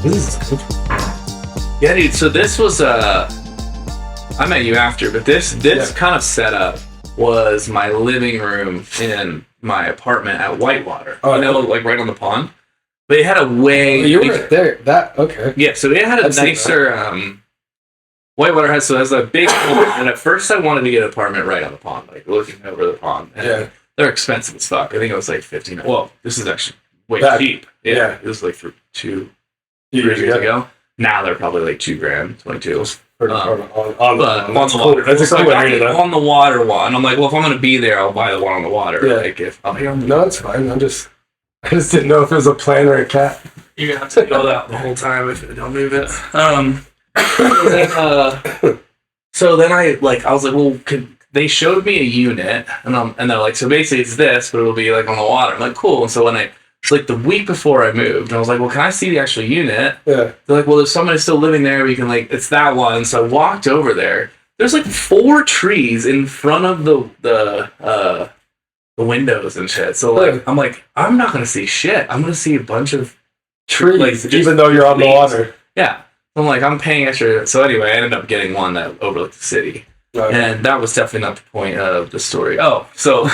This is good. Yeah, dude. So this was I met you after, but this kind of setup was my living room in my apartment at Whitewater. Oh, you know, like right on the pond. But it had a way. You were there. That okay? Yeah. So it had a nicer. Whitewater has a big pool, and at first I wanted to get an apartment right on the pond, like looking over the pond. And they're expensive as fuck. I think it was like $15. Well, this is actually way cheap. Yeah, it was like for 2 years ago. Now they're probably like $2,000, 22. On the water. That's so I got on the water one. And I'm like, well, if I'm gonna be there, I'll buy the one on the water. Yeah. Like if I'm here on the no, it's fine. I just didn't know if it was a plane or a cat. You're gonna have to go out the whole time if I don't move it. So then I was like, well, they showed me a unit, and they're like, so basically it's this, but it'll be like on the water. I'm like, cool. And so when it's like the week before I moved, and I was like, well, can I see the actual unit? Yeah. They're like, well, there's somebody still living there. We can it's that one. So I walked over there. There's like 4 trees in front of the windows and shit. So I'm like, I'm not gonna see shit. I'm gonna see a bunch of trees, even though you're on the water. Yeah. I'm like, I'm paying extra. So anyway, I ended up getting one that overlooked the city. Okay. And that was definitely not the point of the story. Oh, so,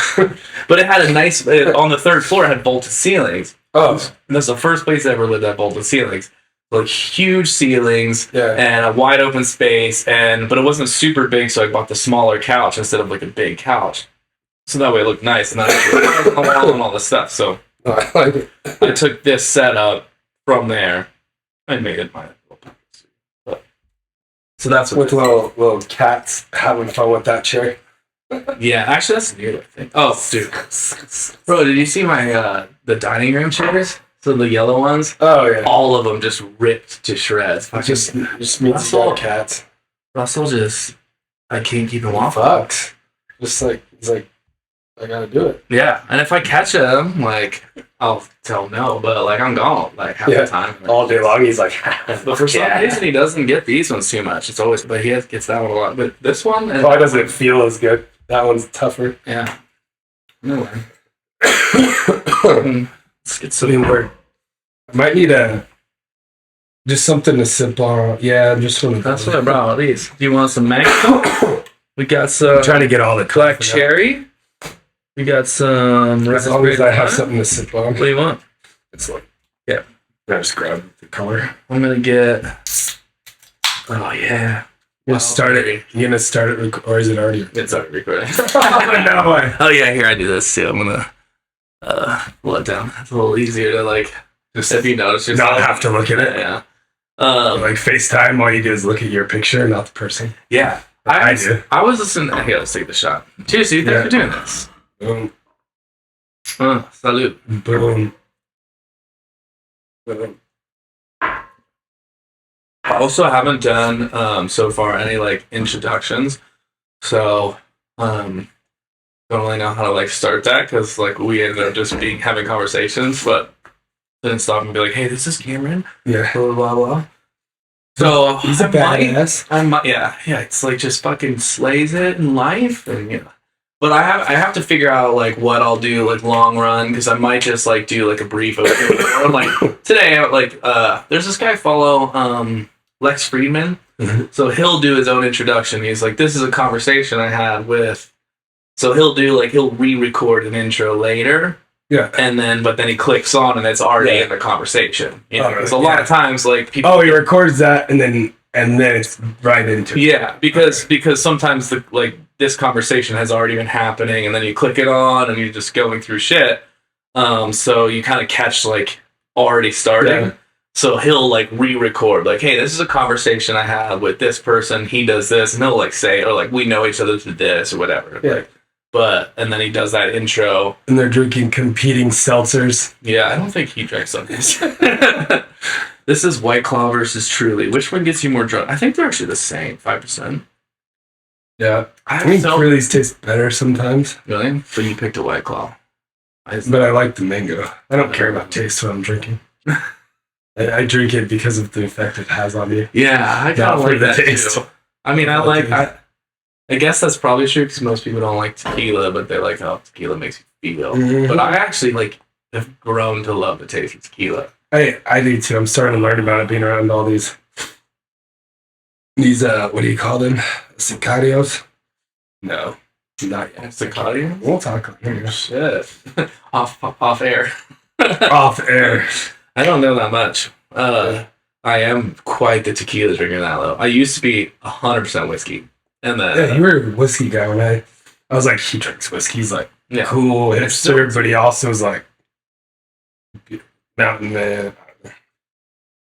but it had a nice, on the 3rd floor, it had vaulted ceilings. Oh. And that's the first place I ever lived at vaulted ceilings. Like huge ceilings and a wide open space. But it wasn't super big, so I bought the smaller couch instead of like a big couch. So that way it looked nice. And and all this stuff. So I took this setup from there and made it my. So that's what with little cats having fun with that chair. Yeah, actually that's new, I think. Oh, dude, bro, did you see my the dining room chairs? So the yellow ones. Oh yeah. All of them just ripped to shreds. Just means cats. Russell I can't keep him off. Fucked. He's like, I gotta do it. Yeah, and if I catch him, I'll tell him no, but I'm gone half the time. All day long, he's like. But for some reason, he doesn't get these ones too much. It's always, but he gets that one a lot. But this one, probably doesn't feel as good. That one's tougher. Yeah. No way. Let's get something where I might need just something to sip on. Yeah, just one. That's what I brought. At least. Do you want some mango? We got some. I'm trying to get all the black cherry. We got some. As long as I have something to sip on. What do you want? It's I just grab the color. I'm gonna get. Oh yeah. We'll start it. You're gonna start it, or is it already? It's already recording. No way. Oh yeah, here I do this too. I'm gonna pull it down. It's a little easier to just if you notice yourself. Not have to look at it. Yeah. FaceTime, all you do is look at your picture, not the person. Yeah. I do. I was listening. Here, let's take the shot. Cheers, dude. Thanks for doing this. Boom. Salute. Boom. Boom. I also haven't done so far any introductions, so don't really know how to start that because we ended up just having conversations, but didn't stop and be like, hey, this is Cameron. Yeah. Blah blah blah. So he's a badass. Yeah. It's just fucking slays it in life, and But I have to figure out what I'll do long run because I might just do a brief overview. Today there's this guy I follow Lex Friedman. Mm-hmm. So he'll do his own introduction. He's like, this is a conversation I had with. So he'll do he'll re-record an intro later. Yeah. And then he clicks on and it's already in the conversation. Because a lot of times people. Oh, he records that and then it's right into it. Yeah, because sometimes this conversation has already been happening, and then you click it on, and you're just going through shit. So you kind of catch already starting. Yeah. So he'll re-record, hey, this is a conversation I had with this person. He does this, and he'll say, or we know each other through this or whatever. Yeah. And then he does that intro, and they're drinking competing seltzers. Yeah, I don't think he drinks on this. This is White Claw versus Truly. Which one gets you more drunk? I think they're actually the same, 5%. Yeah. I think Truly's taste better sometimes. Really? But you picked a White Claw. But I like the mango. I don't care about taste when I'm drinking. I drink it because of the effect it has on me. Yeah, I kind of like that taste. Too. I mean, I guess that's probably true because most people don't like tequila, but they how tequila makes you feel. Mm-hmm. But I actually have grown to love the taste of tequila. I do too. I'm starting to learn about it being around all these what do you call them? Sicarios? No, not yet. Cicadia? We'll talk on here. Shit. off air. Off air. I don't know that much. I am quite the tequila drinker now, though. I used to be 100% whiskey. And then, yeah, you were a whiskey guy when I was like, he drinks whiskey. He's like, yeah. cool hipster, but he also was like, mountain man.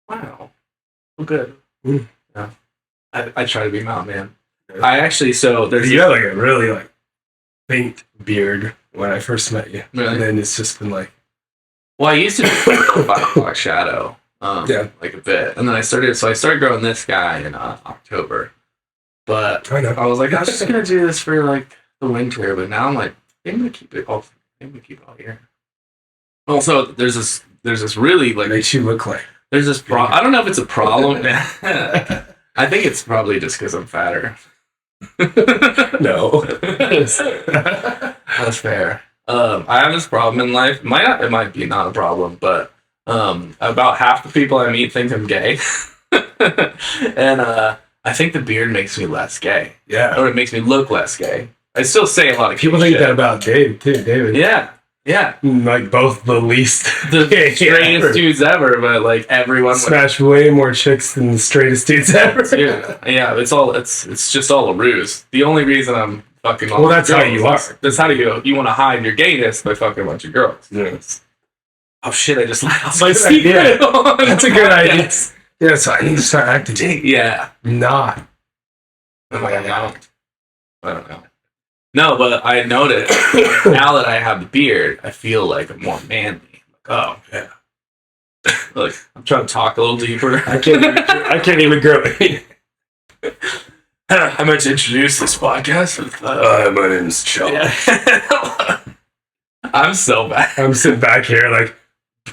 Wow. Well, good. Mm. Yeah. I try to be mountain man. I actually, so there's... You had like a really like faint beard when I first met you. Really? And then it's just been like... Well, I used to be a 5 o'clock shadow. Yeah. Like a bit. And then I started growing this guy in October. But I was like, I was just going to do this for like the winter. But now I'm like, I'm going to keep it all year. Also, there's this really like... Makes you look like... There's this I don't know if it's a problem. I think it's probably just because I'm fatter. No. That's fair. I have this problem in life. It might be not a problem, but about half the people I meet think I'm gay. And I think the beard makes me less gay. Yeah. Or it makes me look less gay. I still say a lot of people think that about Dave, too. David. Yeah. Yeah. Like both the least... The straightest dudes ever, but like everyone... Smash way more chicks than the straightest dudes ever. Yeah, it's just all a ruse. The only reason I'm fucking... Well, that's how you are. That's how you want to hide your gayness by fucking a bunch of girls. Yes. Oh shit, I just let out my secret. That's a good idea. Yeah, so I need to start acting. Yeah. Not. Am I not? I don't know. No, but I noticed now that I have the beard, I feel like I'm more manly. Like, oh yeah. Look, I'm trying to talk a little deeper. I can't even grow it. I meant to introduce this podcast with my name's Chuck. Yeah. I'm so bad. I'm sitting back here like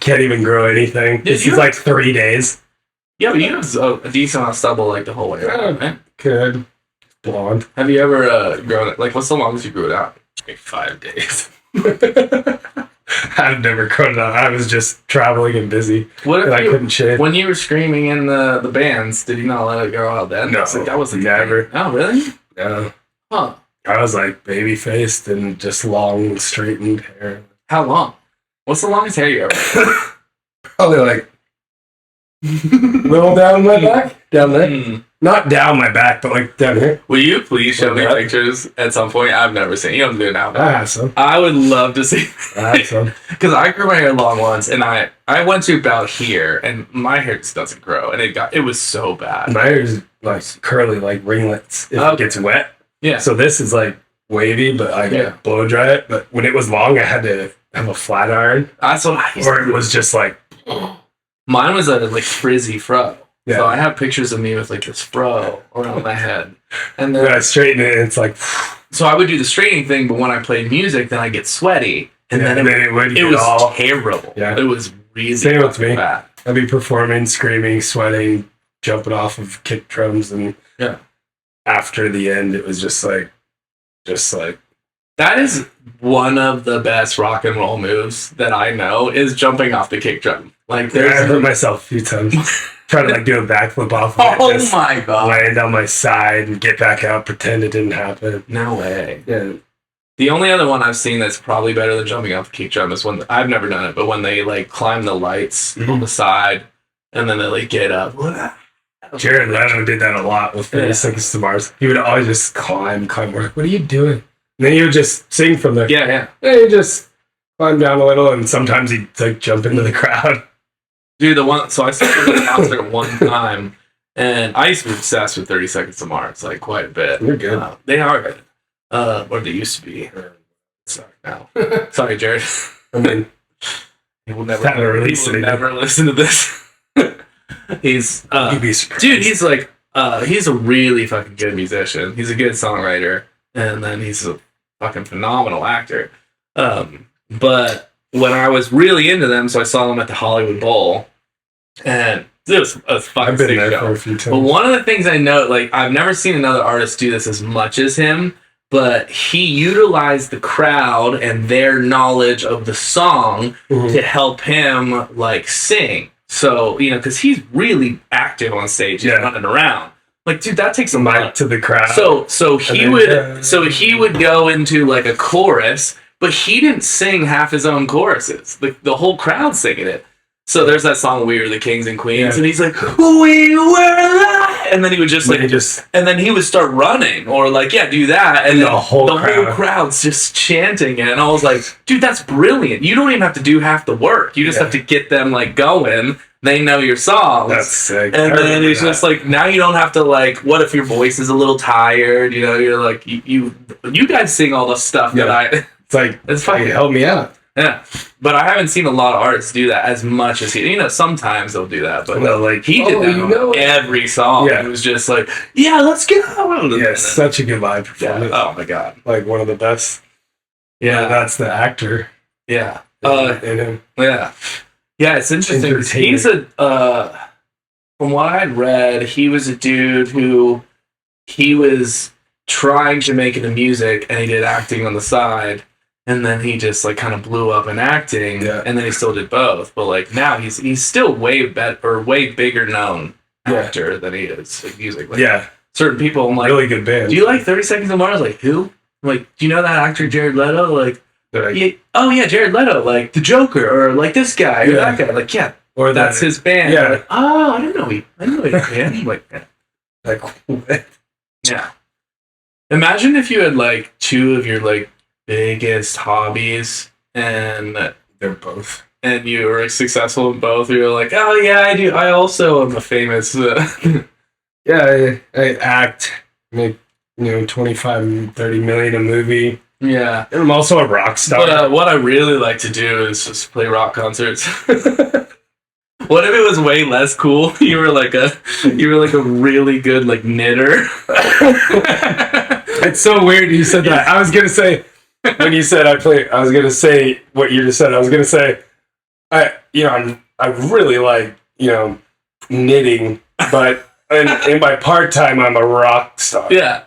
can't even grow anything. This is like 3 days. Yeah, but you have a decent amount of stubble like the whole way around, man. Good. Blonde. Have you ever grown it? Like, what's the longest you grew it out? Like 5 days. I've never grown it out. I was just traveling and busy. What if I couldn't shave. When you were screaming in the bands, did you not let it grow out then? No, like, that was never. Oh, really? No. Huh. I was like baby faced and just long straightened hair. How long? What's the longest hair you ever? Probably like little down my back, down there. Not down my back, but like down here. Will you please show me pictures at some point? I've never seen. You don't do it now. I have some. I would love to see. I have some. Because I grew my hair long once, and I went to about here, and my hair just doesn't grow, and it was so bad. My hair's like curly, like ringlets. If it gets wet. Yeah. So this is like wavy, but I can blow dry it. But when it was long, I had to have a flat iron. That's what I used or to do. It was just like. Mine was a like frizzy fro. Yeah. So I have pictures of me with like this fro around my head. And then when I straighten it, it's like... So I would do the straightening thing, but when I played music, then I get sweaty. And then it was terrible. Yeah. It was really Same with me. bad. I'd be performing, screaming, sweating, jumping off of kick drums, and after the end, it was just like... That is one of the best rock and roll moves that I know, is jumping off the kick drum. Like, I hurt myself a few times. Trying to like do a backflip off of it. Just my god. Land on my side and get back out, pretend it didn't happen. No way. Yeah. The only other one I've seen that's probably better than jumping off the kick drum is when I've never done it, but when they like climb the lights on the side and then they like get up. Jared Leto did that a lot with 30 Seconds to Mars. He would always just climb. We're like, what are you doing? And then he would just sing from there. Yeah. And he'd just climb down a little, and sometimes he'd like jump into the crowd. Dude, so I saw the concert one time, and I used to be obsessed with 30 Seconds to Mars, like quite a bit. They're good. They are good. Or they used to be. Sorry, now. Sorry, Jared. I mean, he will never listen to this. He's you'd be surprised. Dude, he's like he's a really fucking good musician. He's a good songwriter, and then he's a fucking phenomenal actor. But when I was really into them, so I saw them at the Hollywood Bowl, and it was a fucking sick show. For a few times. But one of the things I know, like, I've never seen another artist do this as much as him, but he utilized the crowd and their knowledge of the song to help him, like, sing. So, you know, because he's really active on stage, he's running around. Like, dude, that takes a lot to the crowd. So he would go into like a chorus, but he didn't sing half his own choruses. The whole crowd singing it. So there's that song "We Are the Kings and Queens," and he's like, "We were alive," and then he would just like, and then he would start running or like, do that, and the whole crowd's just chanting it. And I was like, dude, that's brilliant. You don't even have to do half the work. You just have to get them like going. They know your songs. That's sick. And then it's just like, now you don't have to like, what if your voice is a little tired? You know, you're like, you guys sing all the stuff that it's fucking help me out. Yeah, but I haven't seen a lot of artists do that as much as he. You know, sometimes they'll do that, but like he did that on every song. Yeah. It was just like, let's go. Yeah, such a good live performance. Yeah. Oh my god, like one of the best. Yeah, that's the actor. Yeah, in him. Yeah, it's interesting. He's a from what I'd read, he was a dude who he was trying to make it in music, and he did acting on the side. And then he just like kind of blew up in acting, and then he still did both. But like now he's still way bigger known actor than he is in music. Like, certain people, I'm like, really good band. Do you like 30 Seconds to Mars? Like who? I'm like, do you know that actor Jared Leto? Like, Jared Leto, like the Joker, or like this guy, or that guy. Like or that's his band. Yeah. Like, I didn't know he had a band. I'm like, like what? Yeah. Imagine if you had like two of your like biggest hobbies and they're both, and you were successful in both. You're like, oh yeah, I do. I also am a famous I act, make 25-30 million a movie. Yeah, and I'm also a rock star. But what I really like to do is just play rock concerts. What if it was way less cool? You were like a really good like knitter. It's so weird you said that. I was gonna say, when you said I was gonna say what you just said. I was gonna say, I really like knitting, but in my part time I'm a rock star. Yeah,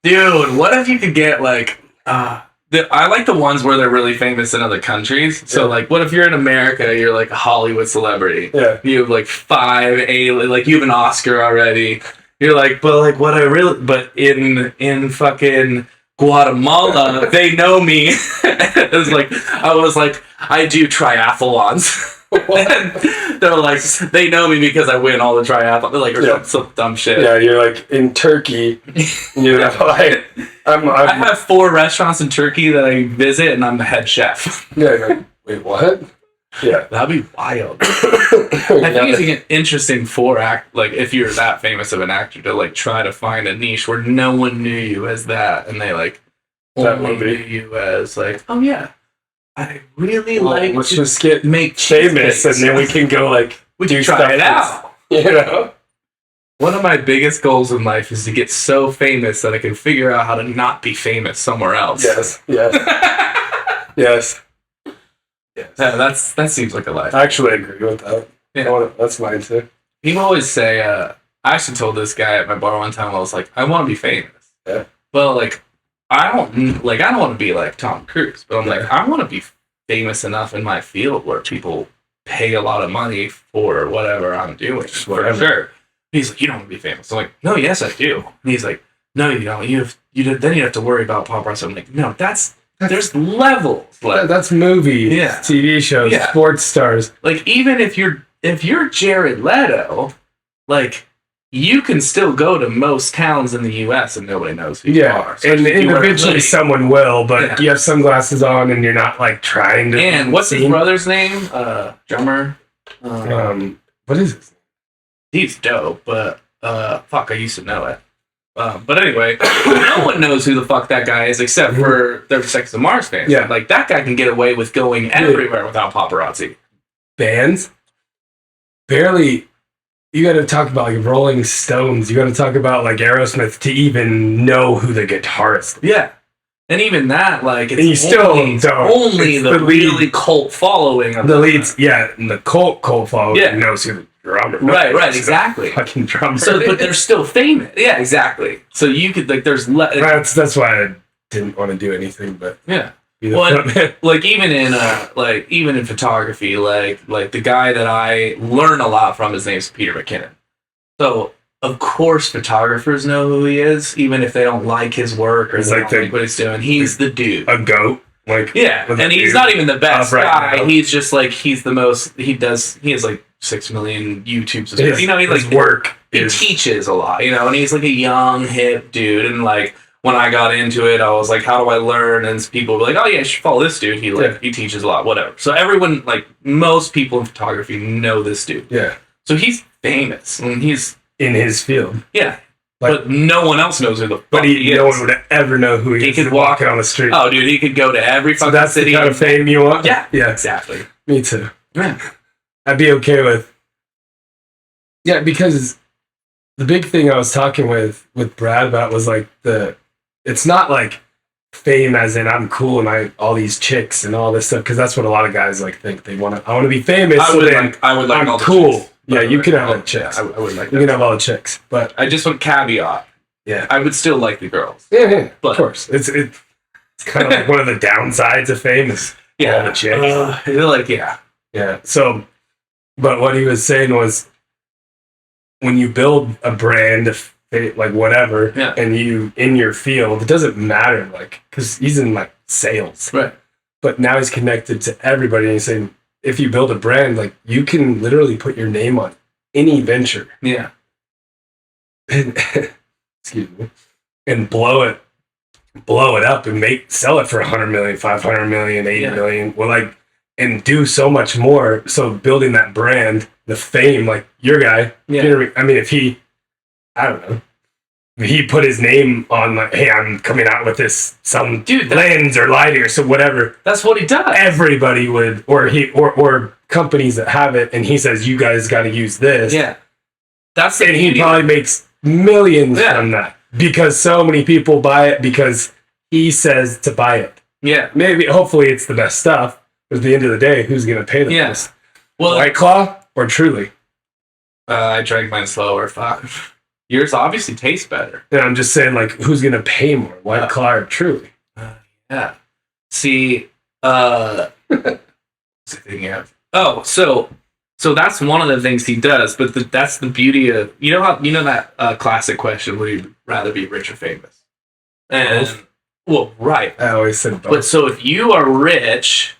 dude. What if you could get like I like the ones where they're really famous in other countries. So like, what if you're in America? You're like a Hollywood celebrity. Yeah, you have like 5 like you have an Oscar already. You're like, but in fucking Guatemala, they know me. I was like, I do triathlons. And they're like, they know me because I win all the triathlons. They're like, some dumb shit. Yeah, you're like in Turkey. Like I have 4 restaurants in Turkey that I visit, and I'm the head chef. Yeah. Wait, what? Yeah, that'd be wild. I think it's interesting like if you're that famous of an actor to like try to find a niche where no one knew you as that, and they like only knew you as like, oh yeah, I really like. Let's just get make famous, and then we can go like we can try it out. One of my biggest goals in life is to get so famous that I can figure out how to not be famous somewhere else. Yes. Yes. Yeah, that seems like a life. I actually agree with that. Yeah. That's mine too. People always say, I actually told this guy at my bar one time, I was like, I want to be famous. Yeah. Well, like, I don't want to be like Tom Cruise, but I'm like, I want to be famous enough in my field where people pay a lot of money for whatever I'm doing. For sure. He's like, you don't want to be famous. I'm like, no, yes, I do. And he's like, no, you don't. Then you have to worry about paparazzi. I'm like, no, there's levels. That's movies, TV shows, sports stars. Like, even if you're Jared Leto, like, you can still go to most towns in the U.S. and nobody knows who you are. So and eventually someone will, but you have sunglasses on and you're not like trying to. And what's his brother's name? Drummer. What is his name? He's dope, but fuck, I used to know it. But anyway, no one knows who the fuck that guy is except for 30 Seconds to Mars fans. Yeah. Like, that guy can get away with going everywhere without paparazzi. Bands? Barely. You got to talk about, like, Rolling Stones. You got to talk about, like, Aerosmith to even know who the guitarist is. Yeah. And even that, like, it's only the really cult following of the leads. Yeah, and the cult following knows who the drummer. Right, exactly. Fucking drummer. So, but they're still famous. Yeah, exactly. So you could, like, there's that's why I didn't want to do anything, but yeah. be the Well, front man. like even in photography, like the guy that I learn a lot from, his name's Peter McKinnon. So of course photographers know who he is, even if they don't like his work or they don't like what he's doing. He's the dude. A goat. Like, yeah, and he's not even the best guy. Now. He's just like he's the most. He has like 6 million YouTube subscribers. He his like work. He teaches a lot, and he's like a young hip dude. And like when I got into it, I was like, how do I learn? And people were like, oh yeah, you should follow this dude. He teaches a lot, whatever. So everyone, like most people in photography, know this dude. Yeah. So he's famous and he's in his field. Yeah. But no one else knows who the fuck he is. No one would ever know who he is. He could walk on the street. Oh, dude, he could go to every fucking that's city. The kind of fame you want? Yeah. Yeah. Exactly. Me too. Yeah. I'd be okay with... Yeah, because the big thing I was talking with Brad about was like it's not like fame as in I'm cool and all these chicks and all this stuff, because that's what a lot of guys like think they want to. I want to be famous. I would like I'm all the cool. Chicks. Yeah, you can have all the chicks. Yeah, I would like that. You can have all the chicks, but I just want caveat. Yeah, I would still like the girls. Yeah, but, of course. It's kind of like one of the downsides of fame is all the chicks. Like yeah. So, but what he was saying was, when you build a brand of like whatever, and you in your field, it doesn't matter, like, because he's in like sales, right? But now he's connected to everybody, and he's saying, if you build a brand, like, you can literally put your name on any venture, and excuse me, and blow it up and sell it for 100 million, 500 million, 80 million. Well, like, and do so much more. So building that brand, the fame, like your guy, I mean, if he, I don't know, if he put his name on, like, hey, I'm coming out with some lens or lighting or so whatever. That's what he does. Everybody would, or companies that have it, and he says, you guys got to use this. Yeah. And he probably makes millions from that, because so many people buy it because he says to buy it. Yeah. Maybe, hopefully it's the best stuff. But at the end of the day, who's going to pay the most? Well, White Claw or Truly? I drank mine slower. Fuck. Yours obviously tastes better. And I'm just saying, like, who's going to pay more? White Claw or Truly? Yeah. See, what's the thing you have? Oh, so that's one of the things he does, but that's the beauty of, that classic question, would you rather be rich or famous? And well, right. I always said both. But so if you are rich,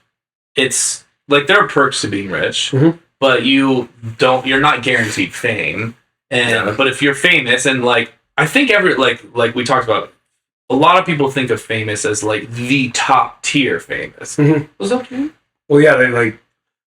it's like there are perks to being rich, but you're not guaranteed fame. And but if you're famous, and like I think like we talked about, a lot of people think of famous as like the top tier famous. Was that true? Well, yeah, they like,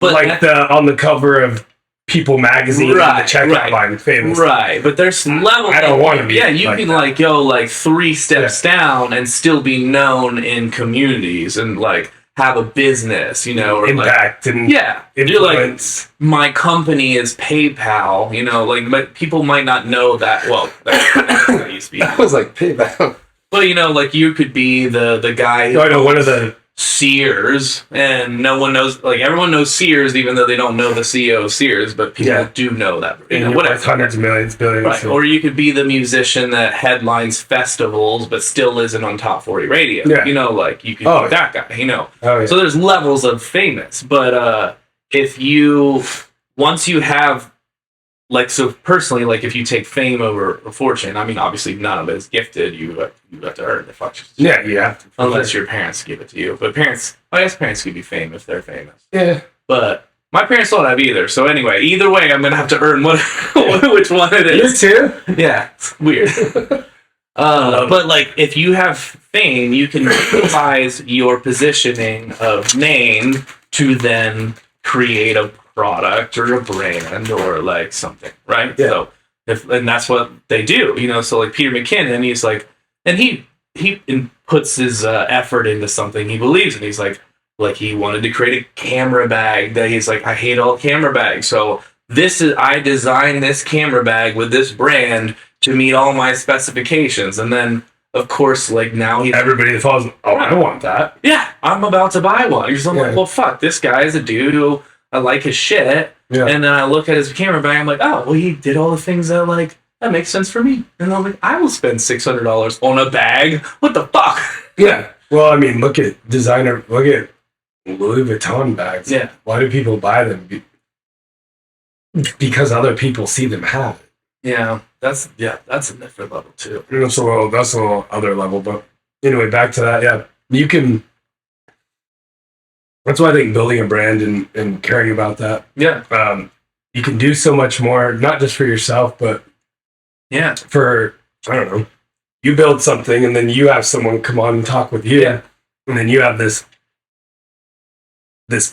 but like on the cover of People magazine, the checkout line, famous. Right, but there's levels. I don't want to be. Yeah, you can like go like 3 steps down and still be known in communities and like have a business, or impact like, and influence. You're like, my company is PayPal, like people might not know that. Well, that used to be. I was like PayPal. But like you could be the guy. I know one of the Sears, and no one knows. Like everyone knows Sears, even though they don't know the CEO of Sears. But people do know that. Whatever, hundreds of millions, billions. Right. Or you could be the musician that headlines festivals, but still isn't on top 40 radio. Yeah. Like you could be that guy. Oh, yeah. So there's levels of famous, but once you have, like, so personally, like if you take fame over fortune, I mean, obviously none of it is gifted. You have to earn the fucking shit. Yeah, you have to. Unless your parents give it to you. But I guess parents could be famous if they're famous. Yeah. But my parents don't have either. So anyway, either way, I'm going to have to earn which one it is. You too? Yeah. It's weird. But like if you have fame, you can utilize your positioning of name to then create a product or a brand or like something, right? Yeah. So and that's what they do, so like Peter McKinnon, he's like, and he puts his effort into something he believes in. He's like he wanted to create a camera bag that he's like, I hate all camera bags, so I designed this camera bag with this brand to meet all my specifications. And then of course, like now everybody that follows, I want that. Yeah, I'm about to buy one. Because I'm like, well, fuck, this guy is a dude who I like his shit. Yeah. And then I look at his camera bag, I'm like, oh, well, he did all the things that makes sense for me. And I'm like, I will spend $600 on a bag. What the fuck? Yeah. Well, I mean, look at Louis Vuitton bags. Yeah. Why do people buy them? Because other people see them have it. Yeah, that's a different level too. That's a little other level, but anyway, back to that. Yeah, you can. That's why I think building a brand and caring about that. Yeah. You can do so much more, not just for yourself, but for, I don't know, you build something and then you have someone come on and talk with you. Yeah. And then you have this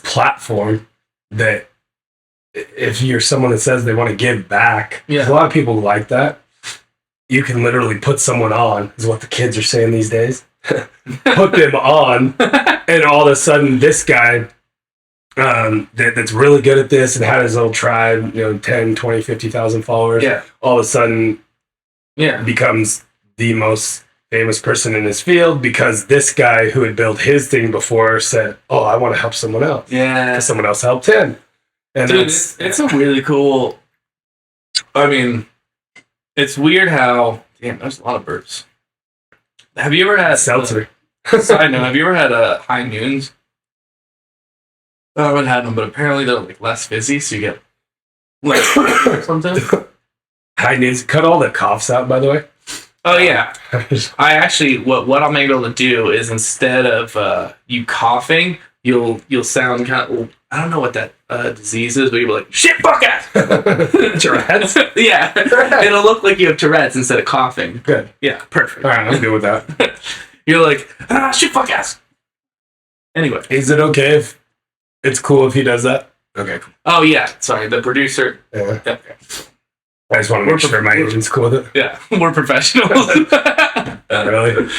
platform that if you're someone that says they want to give back, a lot of people like that. You can literally put someone on, is what the kids are saying these days. Put them on, and all of a sudden, this guy that's really good at this and had his little tribe, 10, 20, 50,000 followers, all of a sudden becomes the most famous person in his field because this guy who had built his thing before said, oh, I want to help someone else. Yeah. Because someone else helped him. And dude, it's a really cool... I mean, it's weird how... Damn, there's a lot of birds. Have you ever had... Seltzer. Side note, have you ever had high noons? I haven't had them, but apparently they're like less fizzy, so you get like something. High noons. Cut all the coughs out, by the way. Oh yeah. I actually what I'm able to do is instead of you coughing, you'll sound kind of... I don't know what that disease is, but you'll be like, shit, fuck ass! Tourette's? Yeah. It'll look like you have Tourette's instead of coughing. Good. Yeah, perfect. All right, I'm good with that. You're like, shit, fuck ass! Anyway. Is it okay if... It's cool if he does that? Okay, cool. Oh, yeah. Sorry, the producer. Yeah. Okay. I just want to make sure my agent's cool with it. Yeah, we're professionals. Really?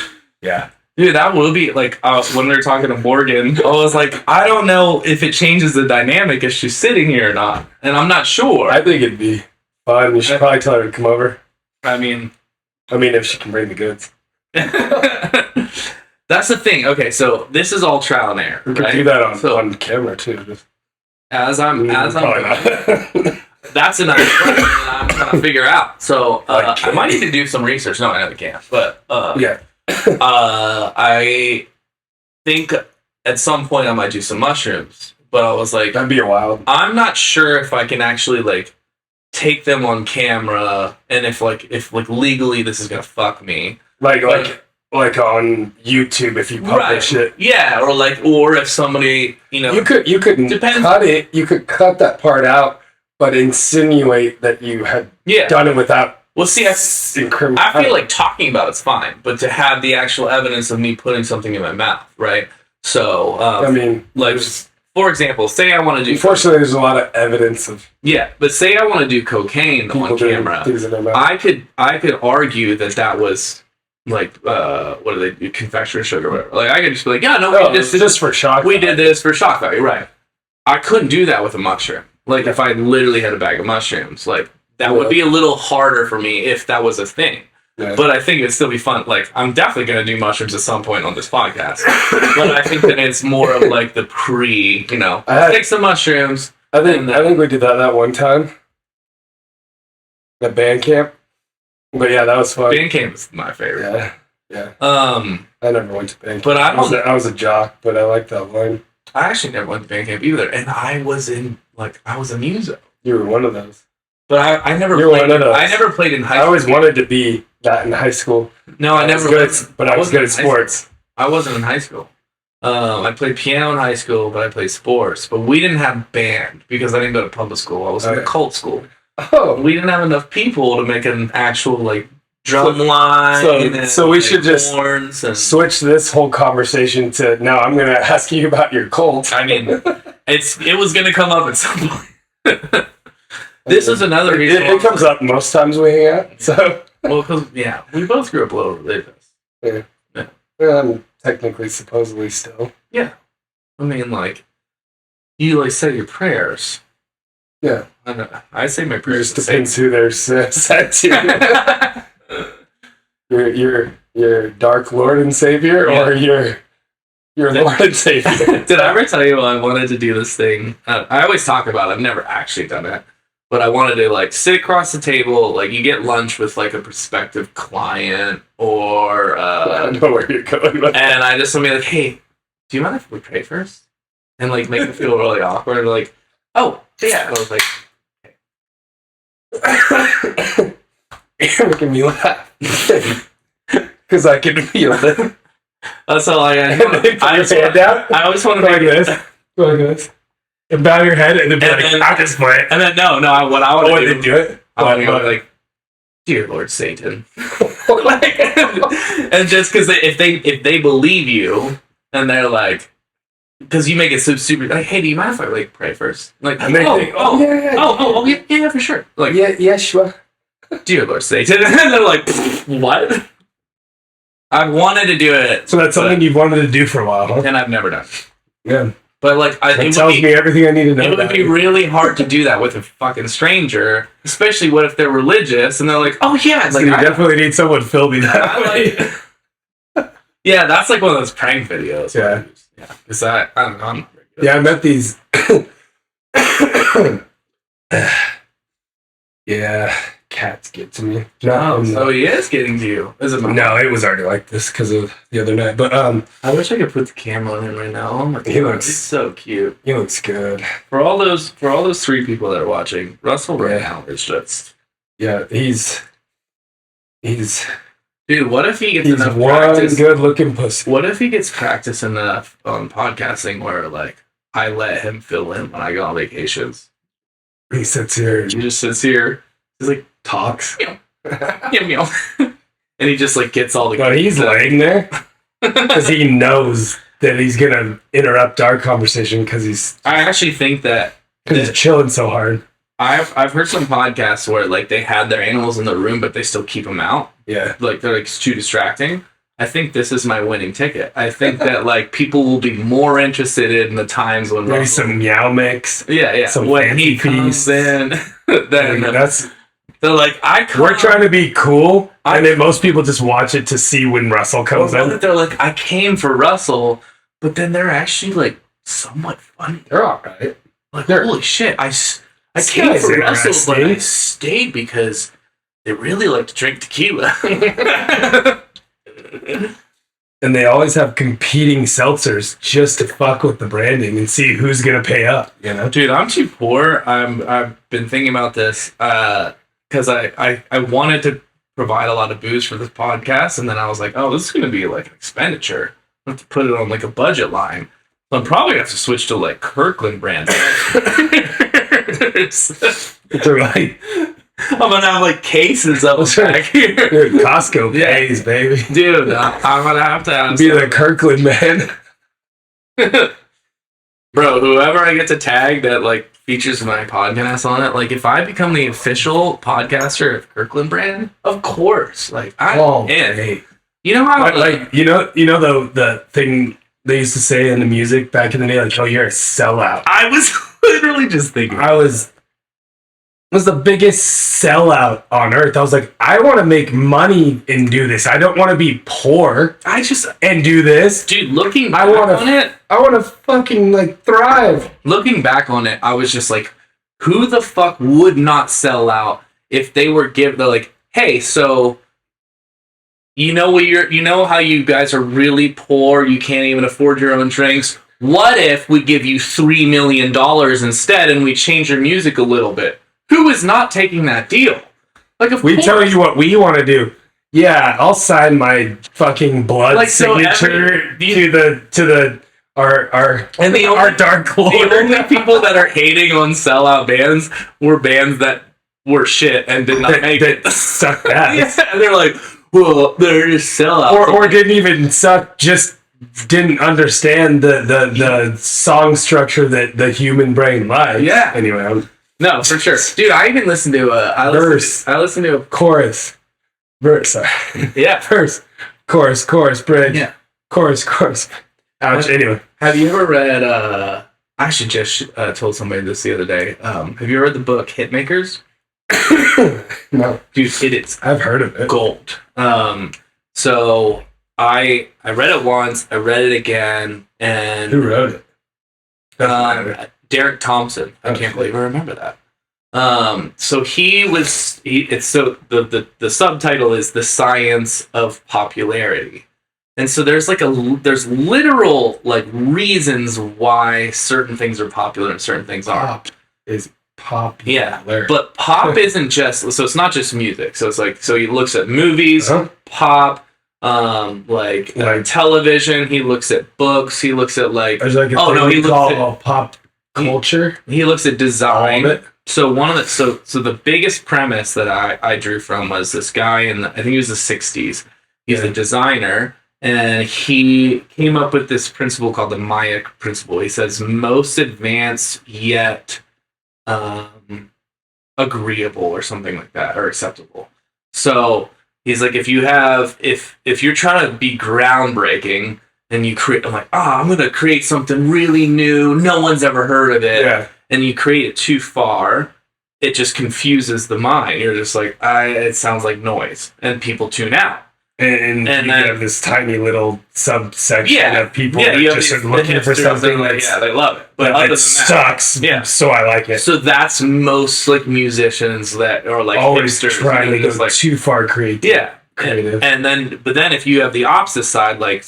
Yeah. Dude, that will be like when we were talking to Morgan, I was like, I don't know if it changes the dynamic if she's sitting here or not. And I'm not sure. I think it'd be fun. You should probably tell her to come over. I mean, if she can bring the goods. That's the thing. Okay, so this is all trial and error. We could do that on camera too. Just as I'm probably not. That's another question that I'm trying to figure out. So I might need to do some research. No, I know we can't. But I think at some point I might do some mushrooms. But I was like, that'd be a wild. I'm not sure if I can actually like take them on camera, and if legally this is gonna fuck me. Like on YouTube if you publish it. Yeah, or if somebody you could cut it. You could cut that part out, but insinuate that you had done it without. Well, see, I feel like talking about it's fine, but to have the actual evidence of me putting something in my mouth, right? So, for example, say I want to do... Unfortunately, there's a lot of evidence of... Yeah, but say I want to do cocaine on camera. I could argue that was, like, what do they do? Confectioner sugar or whatever. Like, I could just be like, yeah, no, just for shock value. We did this for shock value, right. I couldn't do that with a mushroom. Like, if I literally had a bag of mushrooms, like... That would be a little harder for me if that was a thing. Yeah. But I think it'd still be fun. Like, I'm definitely going to do mushrooms at some point on this podcast. But I think that it's more of like the take some mushrooms. I think we did that one time. At band camp. But yeah, that was fun. Band camp was my favorite. Yeah. I never went to band camp. But I was a jock, but I liked that line. I actually never went to band camp either. And I was a muso. You were one of those. But I never played in high school. I always wanted to be that in high school. No, I never was good, but I was good at sports. I wasn't in high school. I played piano in high school, but I played sports. But we didn't have band because I didn't go to public school. I was in a cult school. Oh. We didn't have enough people to make an actual drum line. So we should just switch this whole conversation to now I'm going to ask you about your cult. I mean, it was going to come up at some point. This is another reason. It comes up most times we hang out. So because we both grew up a little religious. Yeah. I'm technically, supposedly still. Yeah. I mean, you say your prayers. Yeah. I say my prayers. It just depends who they're said to. your dark Lord and Savior, or your Lord and Savior. Did I ever tell you I wanted to do this thing? I always talk about it. I've never actually done it. but I wanted to like sit across the table. Like you get lunch with like a prospective client or I know where you're going with and I just want to be like, hey, do you mind if we pray first? And like make them feel really awkward. And like, oh yeah. And I was like, you're making me laugh because I can feel it. That's all I got. I just hand down. I always want to like this, like this, and bow your head, and then be like, "I'll just play it." And then what I want to do it. I want to go like, "Dear Lord Satan," and just because if they believe you, and they're like, because you make it so super like, "Hey, do you mind if I like pray first?" Like, and they think, yeah, for sure. Like, yeah, sure. Dear Lord Satan, and they're like, what? I wanted to do it. So that's something you've wanted to do for a while, huh? And I've never done. Yeah. But like, it tells me everything I need to know. It would be really hard to do that with a fucking stranger, especially what if they're religious and they're like, "Oh yeah," it's like you definitely need someone filming that. Yeah, that's like one of those prank videos. Yeah. Is that I don't know. I'm not very good. Yeah, I met these. Yeah. Cats get to me. So he is getting to you. Is it? No, it was already like this because of the other night. But I wish I could put the camera on him right now. Oh my god, he's so cute. He looks good. For all those 3 people that are watching, Russell right now is just he's dude. What if he gets he's enough one practice? Good looking pussy. What if he gets practice enough on podcasting where like I let him fill in when I go on vacations? He sits here. He just sits here. He's like talks. Meow. Meow. And he just like gets all the. But he's laying there because he knows that he's gonna interrupt our conversation because he's. I actually think that he's chilling so hard. I've heard some podcasts where like they had their animals in the room but they still keep them out. Yeah, like they're like it's too distracting. I think this is my winning ticket. I think that like people will be more interested in the times when maybe some meow mix. Yeah. Some when he comes in, then that's. They're like, we're trying to be cool, and then most people just watch it to see when Russell comes in. They're like, I came for Russell, but then they're actually like somewhat funny. They're all right. Like, holy shit, I came for Russell, but I stayed because they really like to drink tequila. And they always have competing seltzers just to fuck with the branding and see who's gonna pay up. You know, dude, I'm too poor. I've been thinking about this. Because I wanted to provide a lot of booze for this podcast, and then I was like, oh, this is going to be like an expenditure. I have to put it on like a budget line. So I'm probably going to have to switch to like Kirkland brand. They're like, I'm going to have like cases of them back here. Dude, Costco pays, baby. Dude, I'm going to have be the Kirkland man. Bro, whoever I get to tag that like features my podcast on it, like if I become the official podcaster of Kirkland brand, of course, like I'm in. Hey. You know how like you know the thing they used to say in the music back in the day, like, oh, you're a sellout. I was literally just thinking. I was the biggest sellout on earth. I was like, I want to make money and do this. I don't want to be poor. And do this, dude. Looking back on it, I want to fucking like thrive. Looking back on it, I was just like, who the fuck would not sell out if they were they're like, hey, so you know how you guys are really poor, you can't even afford your own drinks. What if we give you $3 million instead and we change your music a little bit? Who is not taking that deal? Like, of course. We tell you what we want to do. Yeah, I'll sign my fucking blood signature to our Dark Lord. The only people that are hating on sellout bands were bands that were shit and did not make it. Suck ass. Yeah, they're like, well, they're just sellouts. Or didn't even suck, just didn't understand the song structure that the human brain likes. Yeah. Anyway, no, for sure, dude. I even listened to I listened to a chorus, verse. Sorry. Yeah, verse, chorus, bridge. Yeah, chorus. Ouch. Anyway, have you ever read? I actually just told somebody this the other day. Have you ever read the book Hitmakers? No, dude, it is. I've heard of it. Gold. So I read it once. I read it again, and who wrote it? Derek Thompson. I can't believe I remember that. So the subtitle is The Science of Popularity. And so there's literal like reasons why certain things are popular and certain things aren't. Pop is popular. Yeah, but pop isn't just, so it's not just music. So it's like, so he looks at movies, pop, like television. He looks at books. He looks at like, he looks at pop culture. He looks at design. All of it. So so the biggest premise that I drew from was this guy in I think he was the 60s. He's a designer. And he came up with this principle called the Maya principle. He says most advanced yet agreeable or something like that, or acceptable. So he's like, if you're trying to be groundbreaking and you create, I'm like, I'm going to create something really new. No one's ever heard of it. Yeah. And you create it too far, it just confuses the mind. You're just like, it sounds like noise, and people tune out. And you have this tiny little subsection of people that just are looking for something they love it. But other than that, sucks. Yeah. So I like it. So that's most like musicians that are like always hipsters trying to go like, too far creative. Yeah. Creative. And then if you have the opposite side, like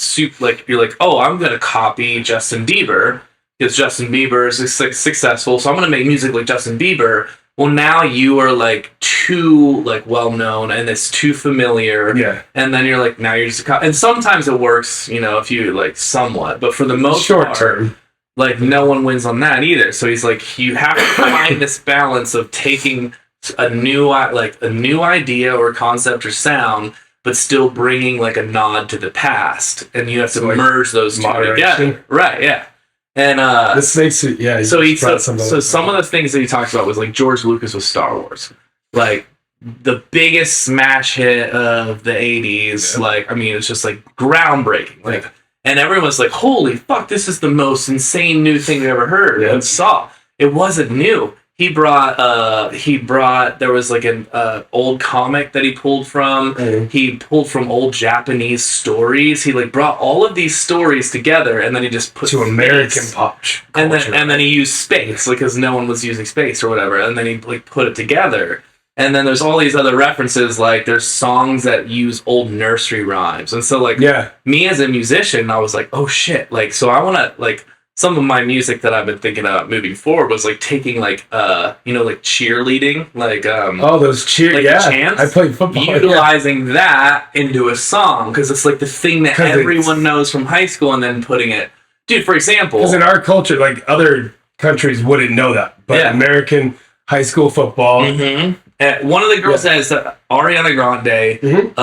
you're like, I'm gonna copy Justin Bieber because Justin Bieber is successful, so I'm gonna make music like Justin Bieber. Well, now you are like too like well known and it's too familiar. Yeah. And then you're like, now you're just and sometimes it works, if you like somewhat, but for the most short term, like no one wins on that either. So he's like, you have to find this balance of taking a new idea or concept or sound, but still bringing like a nod to the past, and you have to merge those two together. Right? Yeah. And this makes it, So some of the things that he talks about was like George Lucas with Star Wars, like the biggest smash hit of the 80s. Yeah. Like, I mean, it's just like groundbreaking. Like, and everyone's like, "Holy fuck, this is the most insane new thing we ever heard and saw." It wasn't new. He brought there was like an old comic that he pulled from. Mm-hmm. He pulled from old Japanese stories. He like brought all of these stories together, and then he just put to American pop culture. And then he used space, like, because no one was using space or whatever. And then he like put it together. And then there's all these other references, like there's songs that use old nursery rhymes. And so like me as a musician, I was like, oh shit, like, so I want to like. Some of my music that I've been thinking about moving forward was like taking like like cheerleading, like those chants. I played football. Utilizing that into a song because it's like the thing that everyone knows from high school, and then putting it, dude. For example, because in our culture, like other countries wouldn't know that, but American high school football. Mm-hmm. One of the girls says that Ariana Grande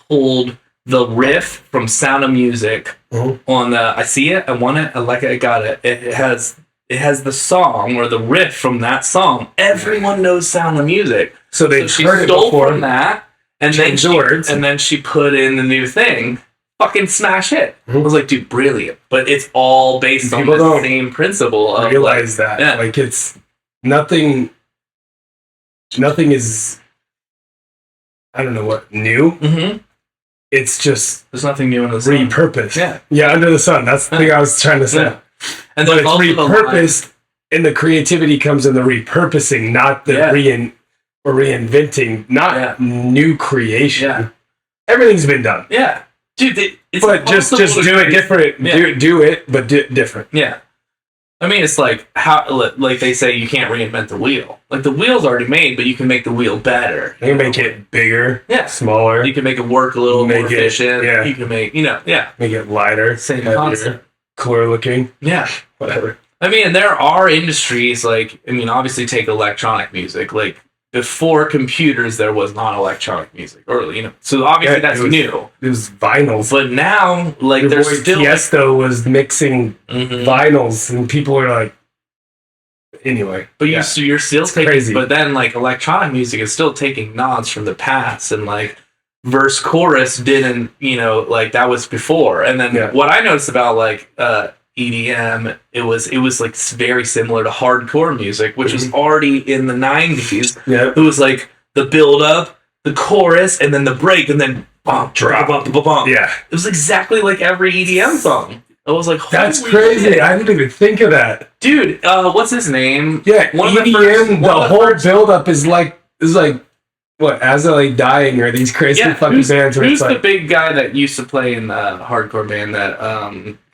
pulled the riff from Sound of Music on the I See It, I Want It, I Like It, I Got It. It has the song or the riff from that song. Everyone knows Sound of Music. So she stole from that and then she put in the new thing. Fucking smash hit. I was like, dude, brilliant. But it's all based on the same principle of realize that. Yeah. Like it's nothing is I don't know what new. Mm-hmm. It's just there's nothing new in the sun. Repurposed. Yeah, under the sun. That's the thing I was trying to say. Yeah. And but it's repurposed, and the creativity comes in the repurposing, not the reinventing, not new creation. Yeah. Everything's been done. Yeah, dude. But just do it different. Yeah. Do it, but different. Yeah. I mean, it's like like they say, you can't reinvent the wheel. Like the wheel's already made, but you can make the wheel better. You can make it bigger, smaller. You can make it work a little more efficient. Yeah. You can make, make it lighter, same concept, cooler looking. Yeah, whatever. I mean, and there are industries like, I mean, obviously take electronic music. Like before computers, there was non-electronic music, or so obviously that's new. It was vinyls, but now like there's still Tiesto was mixing vinyls, and people are like, anyway. But you're still taking crazy. But then like electronic music is still taking nods from the past, and like verse chorus didn't, like that was before. And then what I noticed about like EDM, it was like very similar to hardcore music, which was already in the 90s. Yeah. It was like the build up, the chorus, and then the break, and then bump, drop, bump, bump, bump. Yeah. It was exactly like every EDM song. I was like, That's holy crazy. shit. I didn't even think of that. Dude, what's his name? Yeah, One of the EDM, first- the whole build-up is like what, As I Lay Dying, or these crazy fucking bands where who's it's the like, big guy that used to play in the hardcore band that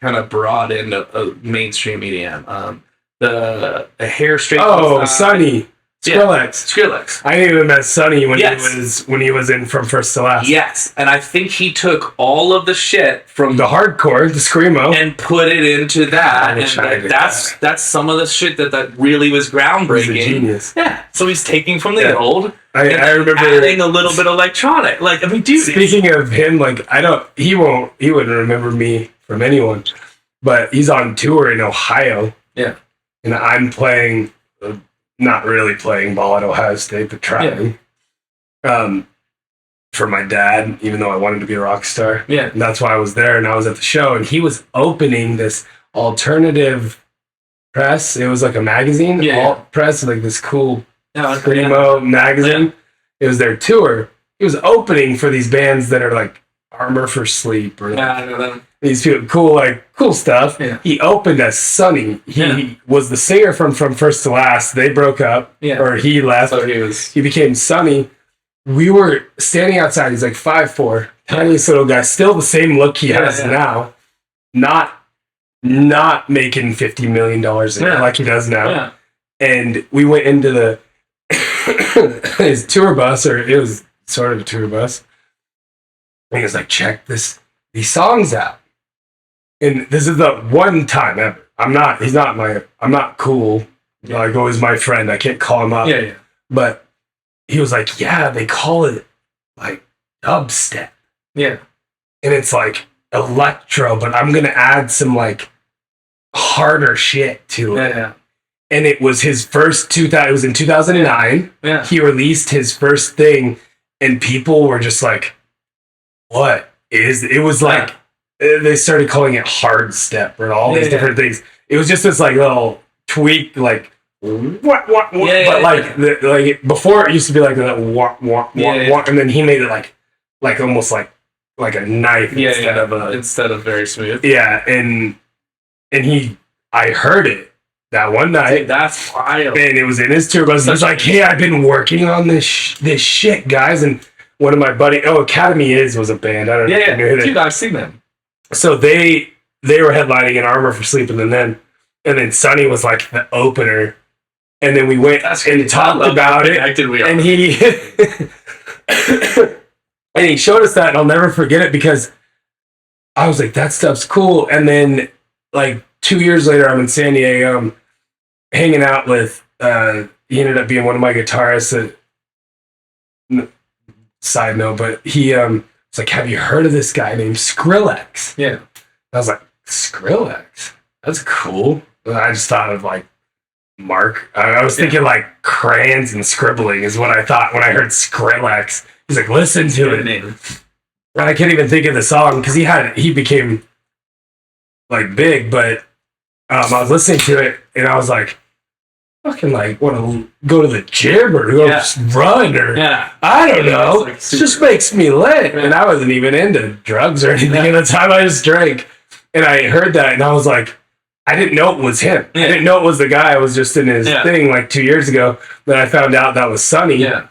kind of brought into mainstream EDM? The hair straight. Sonny. Skrillex. I knew him as Sonny when he was in From First to Last. Yes, and I think he took all of the shit from the hardcore, the screamo, and put it into that. And that's some of the shit that really was groundbreaking. He's a genius. Yeah. So he's taking from the old. I remember adding a little bit of electronic. Like, I mean, dude. Speaking of him, like, he wouldn't remember me from anyone, but he's on tour in Ohio. Yeah. And I'm playing. Not really playing ball at Ohio State, but trying. For my dad, even though I wanted to be a rock star. Yeah. And that's why I was there, and I was at the show, and he was opening this alternative press. It was like a magazine, alt press, like this cool screamo magazine. Yeah. It was their tour. He was opening for these bands that are like Armor for Sleep or I know them. These people, cool stuff. Yeah. He opened as Sonny. He was the singer from First to Last. They broke up, or he left. So he became Sonny. We were standing outside. He's like 5'4", tiniest little guy. Still the same look he has now. Not making $50 million a year like he does now. Yeah. And we went into his tour bus, or it was sort of a tour bus. And he was like, check these songs out. And this is the one time ever. I'm not cool. Like, oh, he's my friend. I can't call him up. Yeah. But he was like, yeah, they call it like dubstep. Yeah. And it's like electro, but I'm going to add some like harder shit to it. Yeah. And it was his first it was in 2009. Yeah. He released his first thing, and people were just like, what is it? It was like, they started calling it hard step or all these different things. It was just this like little tweak, like what, but like before it used to be like that and then he made it like almost like a knife instead of very smooth. Yeah, and I heard it that one night. Dude, that's wild. And it was in his tour bus. He was like, hey, I've been working on this shit, guys, and one of my buddies, Academy was a band. I don't know. Yeah. Dude, I've seen them. So they were headlining in Armor for Sleep, and then Sonny was like the opener, and then we went and talked about it, and he and he showed us that, and I'll never forget it because I was like, that stuff's cool. And then like 2 years later, I'm in San Diego, hanging out with. He ended up being one of my guitarists. Side note, but he was like, have you heard of this guy named Skrillex? Yeah. I was like, Skrillex? That's cool. I just thought of like Mark. I was thinking like crayons and scribbling is what I thought when I heard Skrillex. He's like, listen to it. Name. I can't even think of the song because he became like big, but I was listening to it and I was like, fucking like want to go to the gym or go run or I don't know. Like it just makes me lit. Yeah. And I wasn't even into drugs or anything at the time. I just drank. And I heard that and I was like, I didn't know it was him. Yeah. I didn't know it was the guy. I was just in his thing like 2 years ago. Then I found out that was Sonny. Yeah.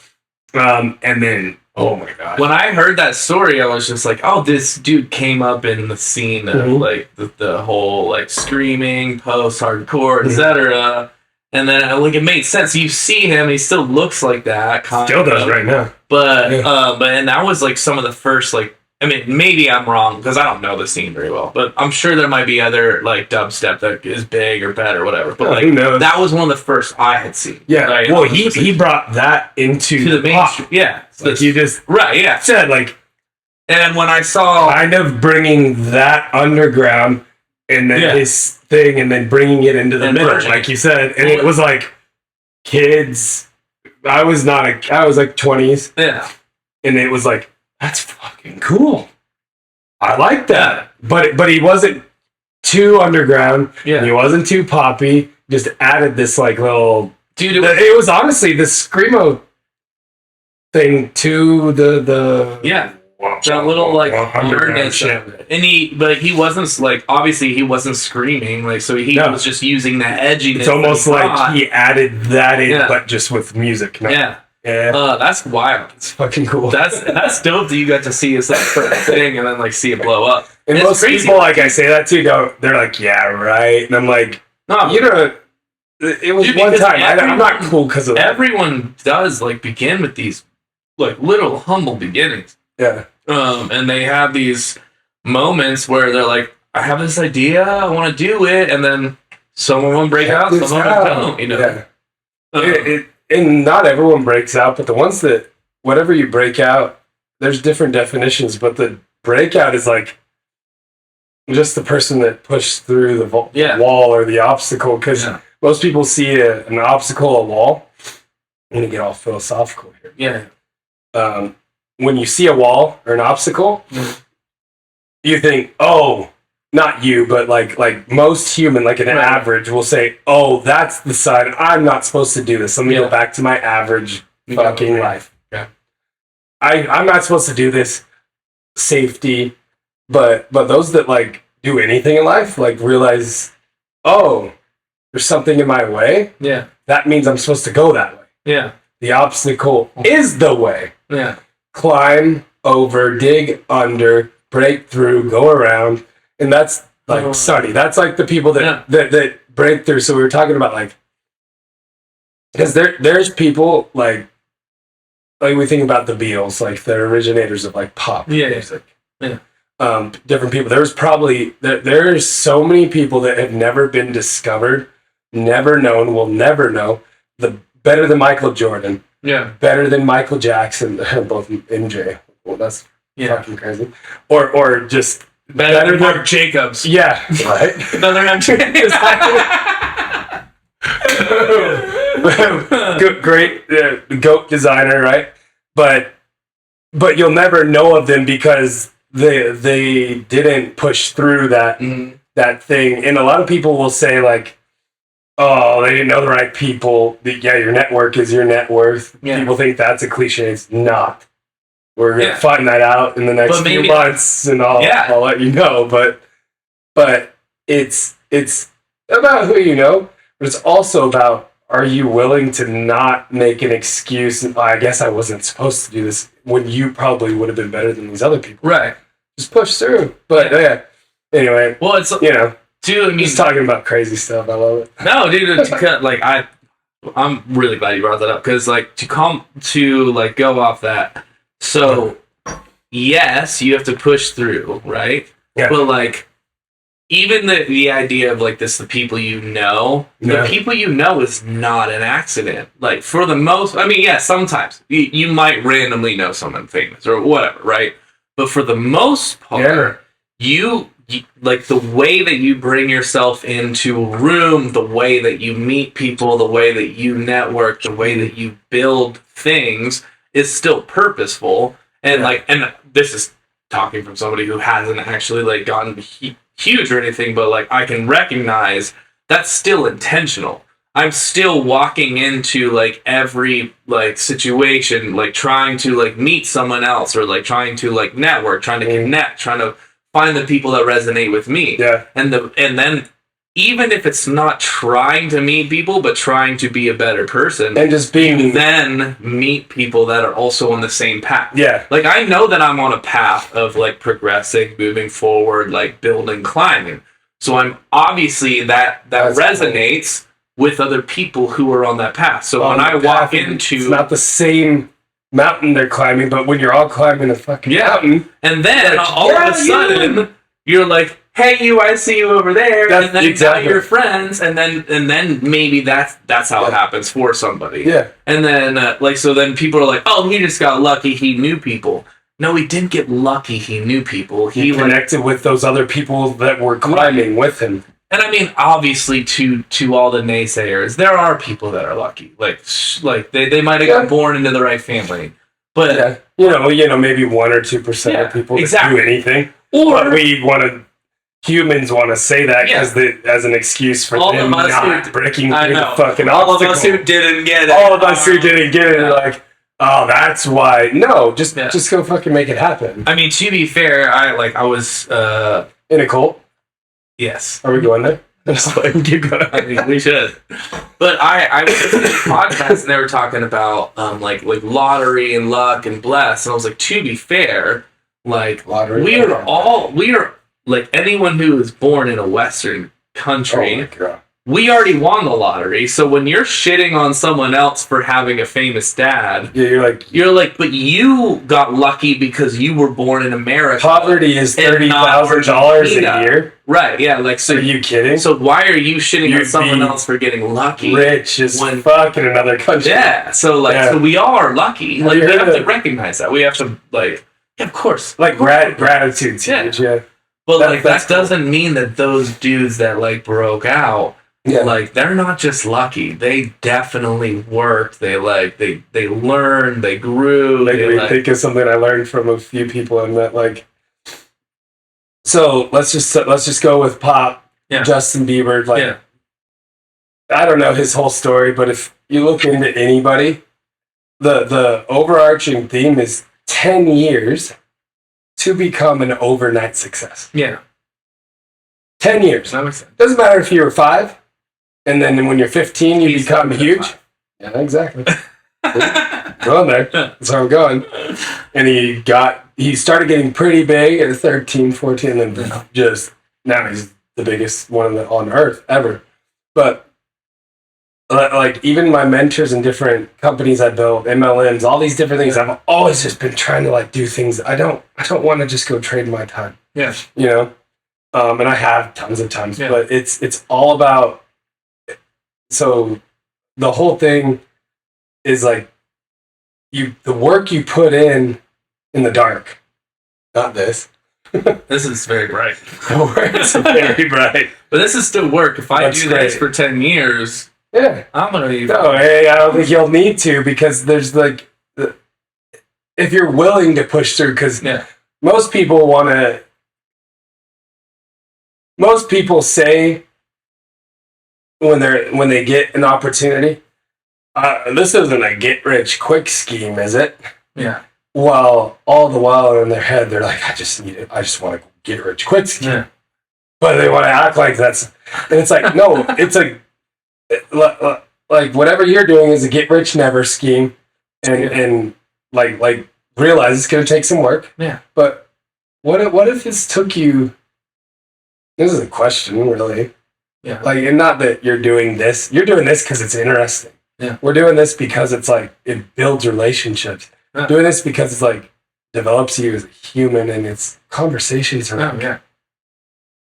And then, oh my God. When I heard that story, I was just like, oh, this dude came up in the scene of like the whole like screaming, post-hardcore, etc. And then like it made sense. You see him, he still looks like that. Still does right now. But and that was like some of the first like. I mean, maybe I'm wrong because I don't know the scene very well. But I'm sure there might be other like dubstep that is big or bad or whatever. But like that was one of the first I had seen. Yeah. Right? Well, he brought that into the mainstream. Yeah. Like you just said like. And when I saw kind of bringing that underground. And then his thing, and then bringing it into the middle, like you said. And it was like kids. I was like 20s. Yeah. And it was like, that's fucking cool. I like that. But he wasn't too underground. Yeah. He wasn't too poppy. Just added this like little. Dude, it was honestly the screamo thing to the that little like underground hardness. shit. And he wasn't like, obviously he wasn't screaming, like, so he was just using that edginess. It's almost like he added that in, but just with music. Yeah. That's wild. It's fucking cool. That's dope that you got to see his like first thing and then like see it blow up. And most people, like I say that too, they're like, yeah, right. And I'm like, no, you know, it was one time. I'm not cool because of that. Everyone does like begin with these like little humble beginnings. Yeah. And they have these moments where they're like, I have this idea, I want to do it, and then some of them break out, some of them don't. You know. Yeah. And not everyone breaks out, but the ones that, whatever you break out, there's different definitions, but the breakout is like just the person that pushed through the wall or the obstacle, because most people see an obstacle, a wall. I'm going to get all philosophical here. Yeah. When you see a wall or an obstacle, you think, oh, not you, but like most human, like an average, will say, oh, that's the sign. I'm not supposed to do this. Let me go back to my average fucking life. Yeah. I'm not supposed to do this. Safety. But those that like do anything in life, like realize, oh, there's something in my way. Yeah. That means I'm supposed to go that way. Yeah. The obstacle is the way. Yeah. Climb over, dig under, break through, go around. And that's like Sonny. That's like the people that break through. So we were talking about like, because there's people like we think about the Beatles, like the originators of like pop music. Yeah. Different people. There's so many people that have never been discovered, never known, will never know. Better than Michael Jordan. Yeah. Better than Michael Jackson. Both MJ. Well, that's fucking crazy. Or just better than Mark Jacobs. Yeah. Right. Better than Jacobs. Great GOAT designer, right? But you'll never know of them because they didn't push through that thing. And a lot of people will say like, oh, they didn't know the right people. Your network is your net worth. Yeah. People think that's a cliche. It's not. We're going to find that out in the next few months, and I'll let you know. But it's about who you know, but it's also about, are you willing to not make an excuse? And, I guess I wasn't supposed to do this, when you probably would have been better than these other people. Right. Just push through. But anyway. Well, it's dude, I mean, just talking about crazy stuff. I love it. No, dude, like I'm really glad you brought that up, because like to like go off that. So yes, you have to push through, right? Yeah. But like, even the idea of like the people you know, the people you know is not an accident. Like for the most, I mean, sometimes you might randomly know someone famous or whatever, right? But for the most part, you like the way that you bring yourself into a room, the way that you meet people, the way that you network, the way that you build things is still purposeful. And and this is talking from somebody who hasn't actually like gotten huge or anything, but like I can recognize that's still intentional. I'm still walking into like every like situation, like trying to like meet someone else, or like trying to like network, trying to connect, trying to find the people that resonate with me. Yeah. And then even if it's not trying to meet people, but trying to be a better person, and just being, then meet people that are also on the same path. Yeah. Like I know that I'm on a path of like progressing, moving forward, like building, climbing. So I'm obviously that resonates with other people who are on that path. So when I walk into, it's not the same mountain they're climbing, but when you're all climbing a fucking mountain, and then all of a sudden you're like, hey, I see you over there, and then now you're friends, and then maybe that's how it happens for somebody. Yeah. And then so then people are like, oh, he just got lucky, he knew people. No, he didn't get lucky, he knew people. He connected with those other people that were climbing with him. And I mean, obviously, to all the naysayers, there are people that are lucky. Like they might have got born into the right family, but you know, maybe 1 or 2% of people that do anything. Or but humans want to say that because as an excuse for them not breaking through the fucking obstacle. All of us who didn't get it. All of us who didn't get it are like, Oh, that's why. No, just go fucking make it happen. I mean, to be fair, I was in a cult. Yes. Are we going there? Just let him keep going. I mean, we should. But I was listening to a podcast and they were talking about like lottery and luck and bless, and I was like, to be fair, like lottery, we are like anyone who is born in a Western country. We already won the lottery, so when you're shitting on someone else for having a famous dad, you're like, but you got lucky because you were born in America. Poverty is $30,000 a year, right? Yeah, like so. Are you kidding? So why are you shitting on someone else for getting lucky? Rich as fuck in another country. Yeah, so so we all are lucky. Like we have to recognize that. We have to of course, like gratitude. Yeah. But that doesn't mean that those dudes that broke out. Yeah. Like they're not just lucky; they definitely worked. They learned, they grew. Make me think of something I learned from a few people I met. So let's just go with Pop, Justin Bieber. I don't know his whole story, but if you look into anybody, the overarching theme is 10 years to become an overnight success. Yeah, 10 years. That makes sense. Doesn't matter if you were 5. And then when you're 15, you become huge. Yeah, exactly. Going there. That's how I'm going. And he started getting pretty big at 13, 14, and then now he's the biggest one on earth ever. But even my mentors in different companies I built, MLMs, all these different things, I've always just been trying to do things. I don't want to just go trade my time. Yeah. And I have tons of times, but it's all about. So the whole thing is the work you put in the dark, not this. This is very bright. The work's very bright. But this is still work. If I do this for 10 years, I'm going to be... No, hey, I don't think you'll need to, because there's if you're willing to push through, because most people say when they get an opportunity, this isn't a get rich quick scheme, is it? Yeah. Well, all the while in their head, they're like, I just want to get rich quick scheme. Yeah. But they want to act like that's, and it's like, no, it's like whatever you're doing is a get rich never scheme, and realize it's going to take some work. Yeah. But what if this took you? This is a question, really. Yeah. And not that you're doing this. You're doing this because it's interesting. Yeah. We're doing this because it's it builds relationships. Yeah. Doing this because it's develops you as a human, and it's conversations are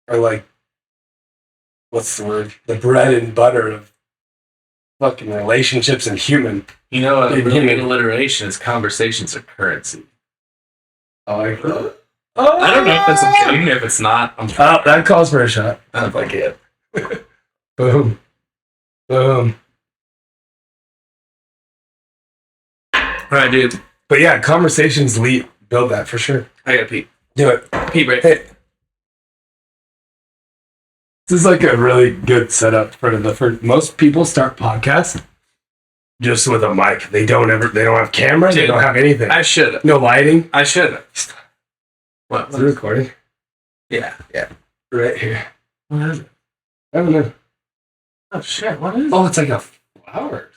are what's the word? The bread and butter of fucking relationships and human. A really good alliteration is conversations are currency. I like that. I don't know if that's a thing. If it's not, that calls for a shot. I don't like it. Boom. Boom. All right, dude. But yeah, conversations build that for sure. I gotta pee. Do it. Pee break. Hey. This is a really good setup for most people start podcasts just with a mic. They don't have camera. Dude, they don't have anything. I should. No lighting. I should. What? Is it recording? Yeah. Right here. What is it? I don't know. Oh shit! What is it? Oh, it's a flower.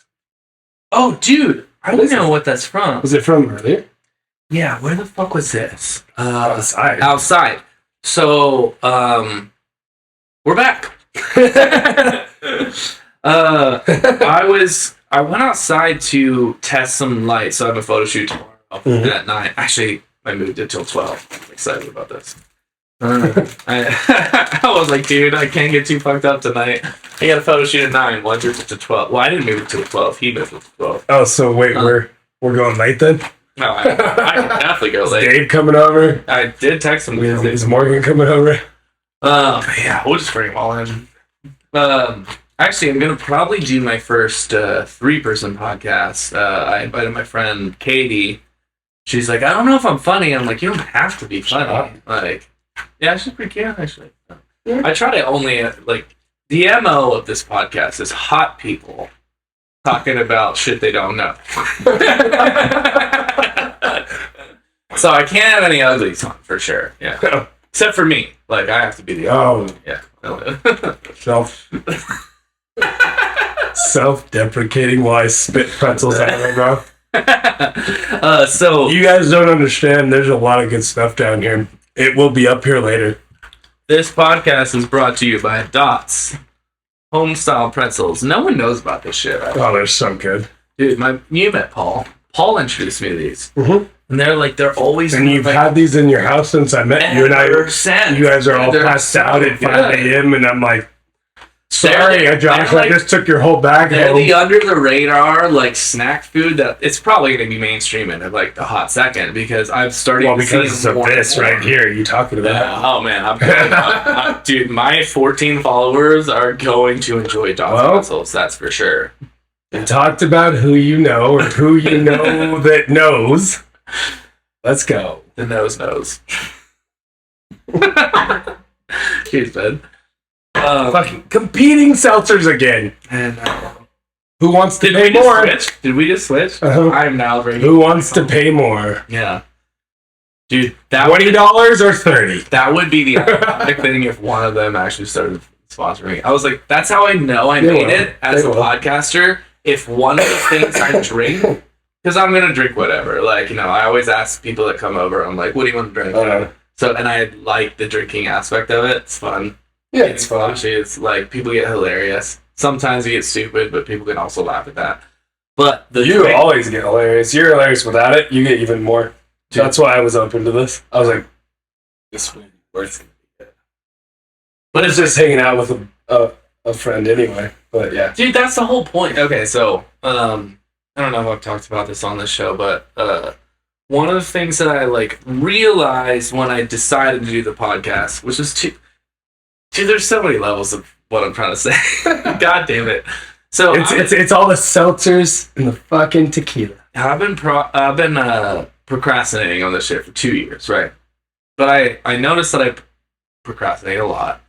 Oh, dude, I don't know what that's from. Was it from earlier? Yeah. Where the fuck was this? Outside. Outside. So, we're back. I went outside to test some lights. So I have a photo shoot tomorrow at 9. Actually, I moved it till 12. I'm excited about this. I was like, dude, I can't get too fucked up tonight. I got a photo shoot at 9. Well, I moved it to 12. Well, I didn't move it to 12. He moved it to 12. Oh, so wait, we're going late then? No, I can definitely go late. Is Dave coming over? I did text him. Is Morgan coming over? Yeah, we'll just bring them all in. Actually, I'm going to probably do my first 3-person podcast. I invited my friend Katie. She's like, I don't know if I'm funny. I'm like, you don't have to be funny. Yeah, she's pretty cute, actually. Yeah. I try to only, the MO of this podcast is hot people talking about shit they don't know. So I can't have any uglies on for sure. Yeah, except for me. Like I have to be the ugly. Yeah. Self-deprecating while I spit pretzels out of my mouth. So you guys don't understand. There's a lot of good stuff down here. It will be up here later. This podcast is brought to you by Dots Homestyle Pretzels. No one knows about this shit. Right? Oh, they're so good, dude. You met Paul. Paul introduced me to these, and they're always. And you've had these in your house since I met you, and you guys are all passed out at 5 a.m. and I'm like, sorry, Josh, I just took your whole bag they're home. the under the radar like snack food that it's probably going to be mainstream in like the hot second because I've started. Well, because of this right here, you talking about? Yeah. Oh man, dude, my 14 followers are going to enjoy Dots pretzels. That's for sure. We talked about who you know or who you know that knows. Let's go. The nose knows. Cheers, bud. Fucking competing seltzers again. And who wants to pay more? Did we just switch? I'm now ready. Who wants to pay more? Yeah. Dude, that $20 or $30? That would be the ironic thing if one of them actually started sponsoring. I was like, that's how I know I made it as a podcaster. If one of the things I drink, because I'm going to drink whatever. Like, I always ask people that come over, I'm like, what do you want to drink? So, and I like the drinking aspect of it. It's fun. Yeah, it's fun. It's like, people get hilarious. Sometimes you get stupid, but people can also laugh at that. But you always get hilarious. You're hilarious without it. You get even more. Dude. That's why I was open to this. I was like, this would be worth it. But it's just hanging out with a friend anyway. But yeah. Dude, that's the whole point. Okay, so, I don't know if I've talked about this on this show, but one of the things that I realized when I decided to do the podcast, which is dude, there's so many levels of what I'm trying to say. God damn it. So it's all the seltzers and the fucking tequila. I've been procrastinating on this shit for 2 years, right? But I noticed that I procrastinate a lot.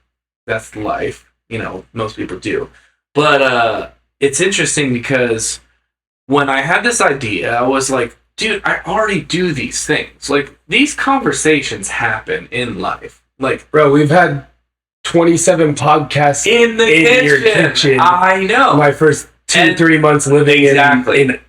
That's life. Most people do. But it's interesting because when I had this idea, I was like, dude, I already do these things. Like, these conversations happen in life. Like, bro, we've had 27 podcasts in your kitchen. I know. My first 3 months living in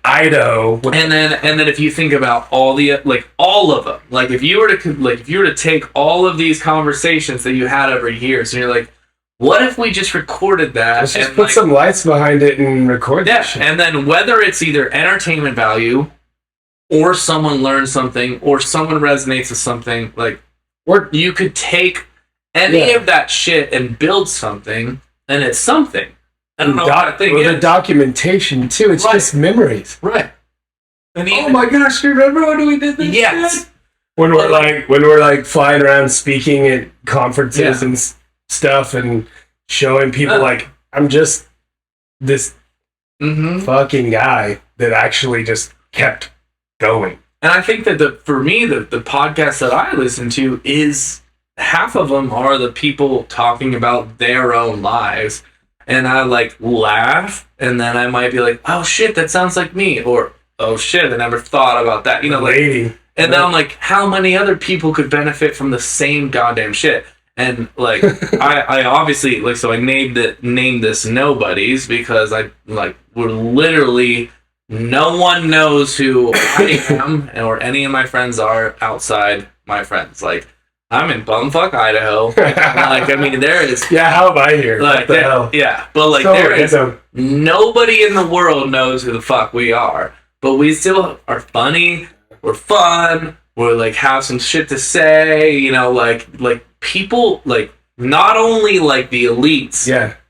Idaho. And then if you think about all of them, like if you were to take all of these conversations that you had over years, and you're like, what if we just recorded that? Let's just put some lights behind it and record that shit. And then whether it's either entertainment value or someone learns something or someone resonates with something, or you could take any of that shit and build something, and it's something. I don't know what that thing is. The documentation too. It's just memories. Right. And oh my gosh, you remember when we did this? Yes. Shit? When we're flying around speaking at conferences and stuff and showing people I'm just this fucking guy that actually just kept going. And I think that for me the podcast that I listen to is half of them are the people talking about their own lives, and I laugh, and then I might be like, oh shit, that sounds like me, or oh shit, I never thought about that, and then I'm like, how many other people could benefit from the same goddamn shit? And I obviously so I named this Nobodies because we're literally no one knows who I am or any of my friends are outside my friends. I'm in bumfuck Idaho. There is how am I here? What the hell? Yeah, but there is nobody in the world knows who the fuck we are. But we still are funny. We're fun. We're have some shit to say. People not only the elites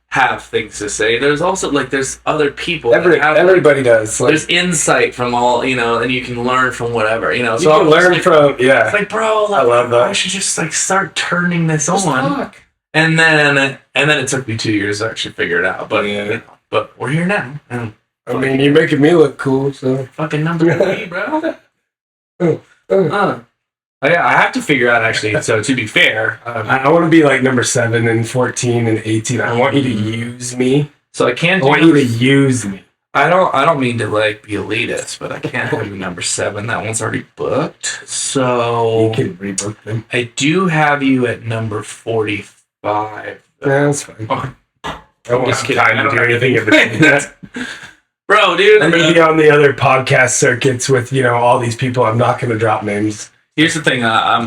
have things to say. There's also there's other people. Everybody does. There's insight from all and you can learn from whatever So you can learn from It's bro, I love that. I should just start turning this on. And then it took me 2 years to actually figure it out. But but we're here now. You're making me look cool. So fucking number 3, bro. I have to figure out actually. So to be fair, I want to be number 7 and 14 and 18. I want you to use me. So I can't. I want you to use me. I don't mean to like be elitist, but I can't have you number 7. That one's already booked. So You can rebook them. I do have you at number 45. Yeah, that's fine. Oh, I won't have time to do anything in between that. bro, dude. I'm gonna be on the other podcast circuits with all these people. I'm not gonna drop names. Here's the thing.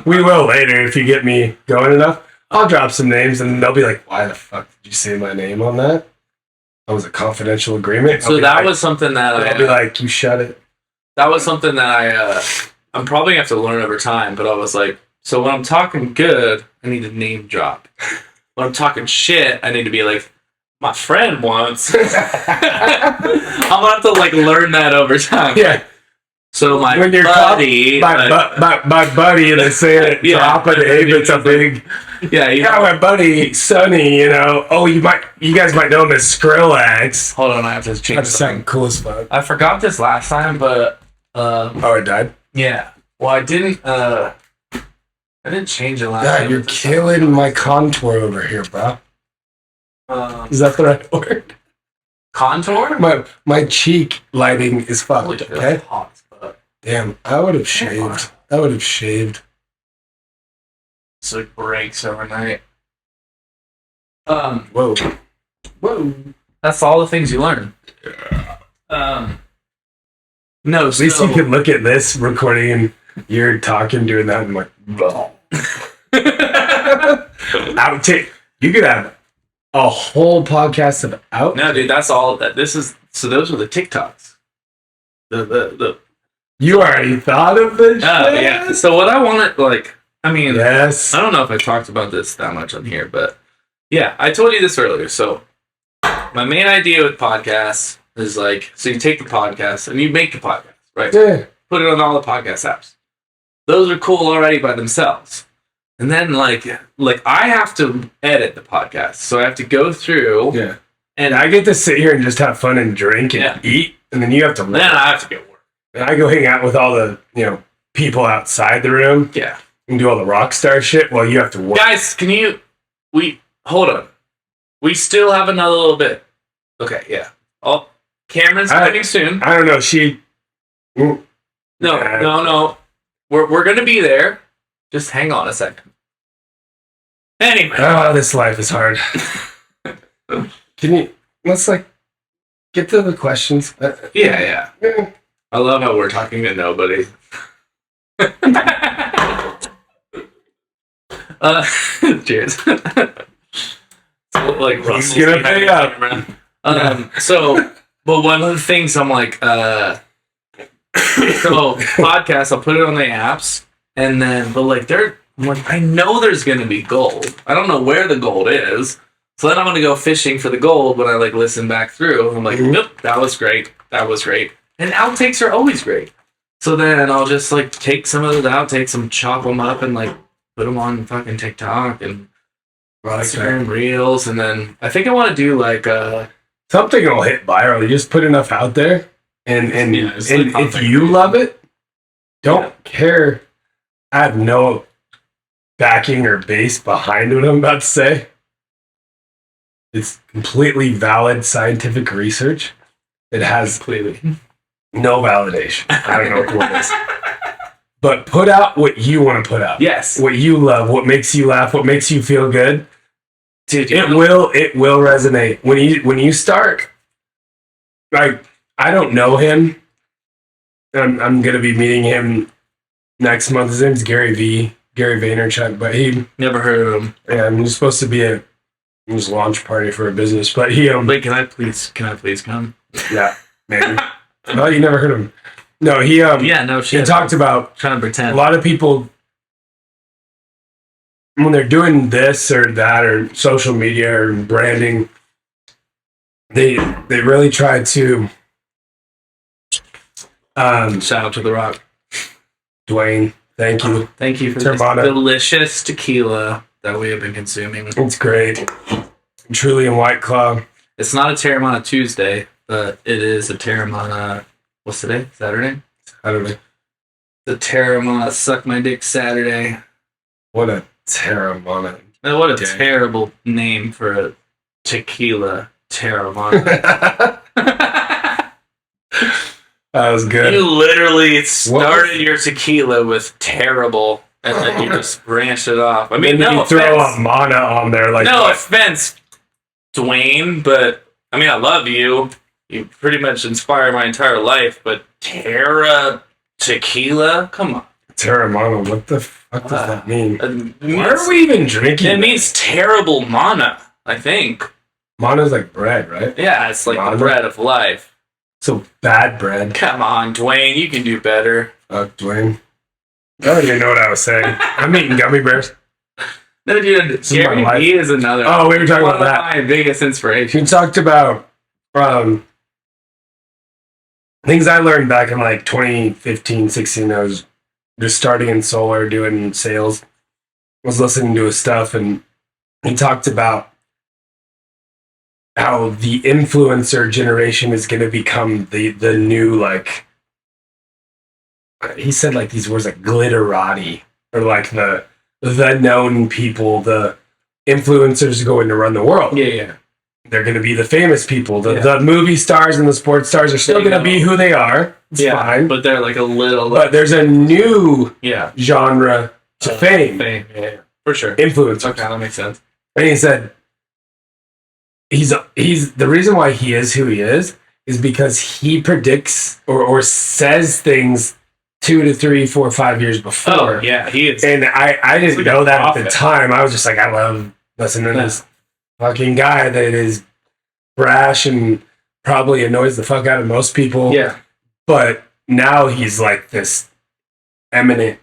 We will later if you get me going enough. I'll drop some names and they'll be like, "Why the fuck did you say my name on that? That was a confidential agreement." So that was something that I'll be like, "You shut it." That was something that I'm probably gonna have to learn over time. But I was like, so when I'm talking good, I need to name drop. When I'm talking shit, I need to be like, my friend once. I'm gonna have to like learn that over time. Yeah. So my when you're buddy, my buddy, and they say it, Yeah. drop a name. It's a big. yeah, My buddy Sonny. Oh, you guys might know him as Skrillex. Hold on, I have to change That's something. sound cool as fuck. I forgot this last time, but Oh, it died. yeah. Well, I didn't change it last God, time. you're killing my contour over here, bro. Is that the right word? Contour? My cheek lighting is Holy fucked. shit, Okay. that's hot as fuck. Damn, I would have shaved. So it breaks overnight. Whoa. That's all the things you learn. No, At least you can look at this recording and you're talking, doing that, and I'm like, outtake. You could have a whole podcast of out. No, dude, that's all that this is. So those are the TikToks. The You already thought of this? shit? yeah. So what I wanted, I mean, Yes. I don't know if I talked about this that much on here, but yeah, I told you this earlier. So my main idea with podcasts is so you take the podcast and you make the podcast, right? Yeah. Put it on all the podcast apps. Those are cool already by themselves. And then like I have to edit the podcast. So I have to go through Yeah. and I get to sit here and just have fun and drink and eat, and then you have to then I have to go work. And I go hang out with all the, people outside the room Yeah. and do all the rock star shit while you have to work. Guys, hold on. We still have another little bit. Okay, yeah. Oh, Cameron's coming soon. I don't know. No. We're gonna be there. Just hang on a second. Anyway. Oh, this life is hard. Let's get to the questions. Yeah. I love how we're talking to nobody. Cheers. He's gonna pay up. But one of the things I'm podcasts, I'll put it on the apps, and then, I know there's gonna be gold. I don't know where the gold is, so then I'm gonna go fishing for the gold when I listen back through. I'm like, nope, that was great, and outtakes are always great. So then I'll just take some of those outtakes and chop them up and put them on fucking TikTok and Instagram Reels, and then I think I want to do something will hit viral. You just put enough out there, and if you love it, don't care. I have no backing or base behind what I'm about to say. It's completely valid scientific research. It has completely no validation. I don't know what the word is. But put out what you want to put out. Yes. What you love, what makes you laugh, what makes you feel good. Dude, It will resonate. When you start, I don't know him. I'm gonna be meeting him next month. His name's Gary Vaynerchuk, but he never heard of him. Yeah, I'm supposed to be at his launch party for a business, but he Wait, can I please come? Yeah, maybe. No, you never heard of him. No, he no shit. he talked about trying to pretend. a lot of people when they're doing this or that or social media or branding, they really try to shout out to The Rock. Dwayne, thank you. Thank you for this delicious tequila that we have been consuming. It's great. Truly in White Claw. It's not a Terramana Tuesday, but it is a Terramana. What's today? Saturday? Saturday. The Terramana Suck My Dick Saturday. What a Terramana. What a terrible name for a tequila. Terramana. That was good. You literally started your tequila with terrible, and then you just branched it off. I mean, no offense. Throw a mana on there, like no offense, Dwayne, but I mean, I love you. You pretty much inspire my entire life, but Terra Tequila? Come on. Terra Mana, what the fuck does that mean? Why are we even drinking? It means terrible mana, I think. Mana's like bread, right? Yeah, it's like the bread of life. So bad bread. Come on, Dwayne, you can do better. Fuck, Dwayne. I don't even know what I was saying. I'm eating gummy bears. No, dude, Gary Vee is another. Oh, we were talking about that. One of my biggest inspirations. We talked about things I learned back in like 2015, 16. I was just starting in solar, doing sales. I was listening to his stuff, and he talked about how the influencer generation is going to become the new, like, he said like these words like glitterati, or like the known people, the influencers going to run the world. Yeah. They're going to be the famous people. The movie stars and the sports stars are still going to be who they are. It's fine. But they're like a little... But there's a new genre to fame. Yeah, for sure. Influencers. Okay, that makes sense. And he said, he's the reason why he is who he is because he predicts or says things 2 to 3, 4, 5 years before. Oh, yeah, he is. And I didn't know that at the time. I was just like, I love listening to this fucking guy that is brash and probably annoys the fuck out of most people. Yeah. But now he's like this eminent,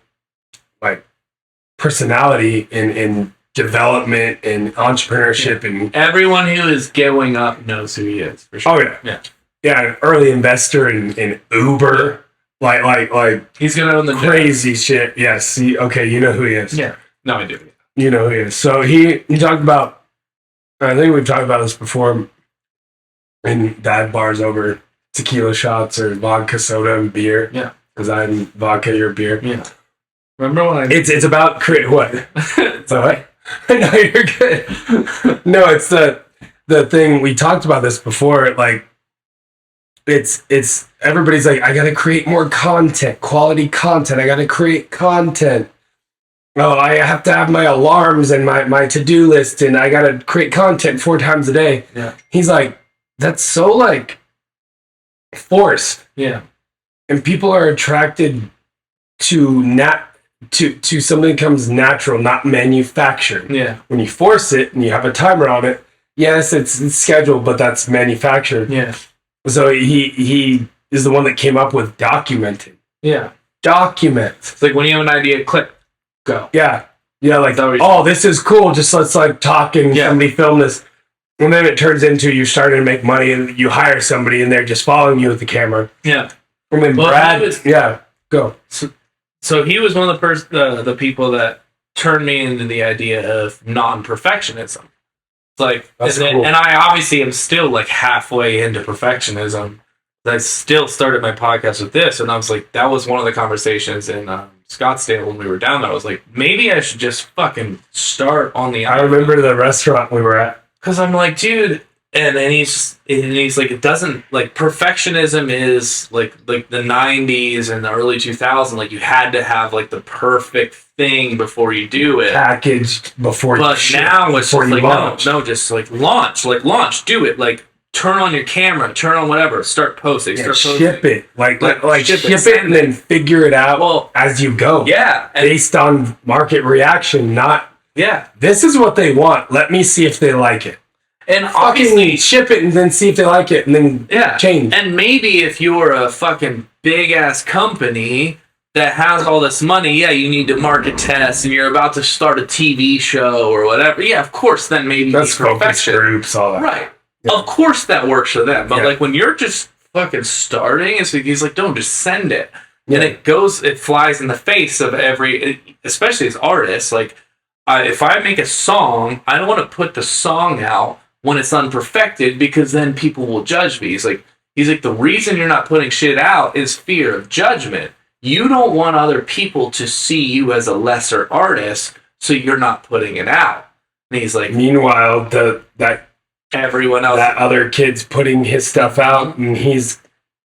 like, personality in development and entrepreneurship and everyone who is going up knows who he is. For sure. Oh yeah. An early investor in Uber, like he's gonna own the crazy shit. Yes. Okay, you know who he is. Yeah. No, I do. You know who he is. So he talked about. I think we've talked about this before. In dad bars over tequila shots or vodka, soda, and beer. Yeah. Because I'm vodka, you're beer. Yeah. Remember when It's about what? So what? No, you're good. No, it's the thing we talked about this before. Like, it's everybody's like, I gotta create more content, quality content. I gotta create content. Oh, I have to have my alarms and my to-do list, and I gotta create content 4 times a day. Yeah. He's like, that's so like forced. Yeah. And people are attracted to something that comes natural, not manufactured. Yeah. When you force it and you have a timer on it, yes, it's scheduled, but that's manufactured. Yeah. So he is the one that came up with documenting. Yeah. Document. It's like when you have an idea, click, go. Yeah. Yeah, like, oh, this is cool. Just let's like talk and somebody film this. And then it turns into you're starting to make money and you hire somebody and they're just following you with the camera. Yeah. And then go. So he was one of the people that turned me into the idea of non-perfectionism. It's like, cool. And I obviously am still like halfway into perfectionism. I still started my podcast with this, and I was like, that was one of the conversations in Scottsdale when we were down there. I was like, maybe I should just fucking start on the I remember the restaurant we were at. Because I'm like, dude, and he's like, it doesn't, like, perfectionism is like the 90s and the early 2000s, like, you had to have like the perfect thing before you do it, packaged before you ship, but now it's just like launch. no, just like launch, do it, like turn on your camera, turn on whatever, start posting, ship it, like ship it and then figure it out as you go, based on market reaction, not this is what they want, let me see if they like it. And obviously ship it and then see if they like it and then change. And maybe if you're a fucking big ass company that has all this money, you need to market test and you're about to start a TV show or whatever. Yeah, of course, then maybe that's focus groups, all that. Right. Yeah. Of course that works for them. But like when you're just fucking starting, it's like, he's like, don't just send it. Yeah. And it flies in the face of especially as artists. Like, if I make a song, I don't want to put the song out when it's unperfected because then people will judge me. He's like, the reason you're not putting shit out is fear of judgment. You don't want other people to see you as a lesser artist, so you're not putting it out. And he's like, meanwhile, that everyone else, that other kid's putting his stuff out, and he's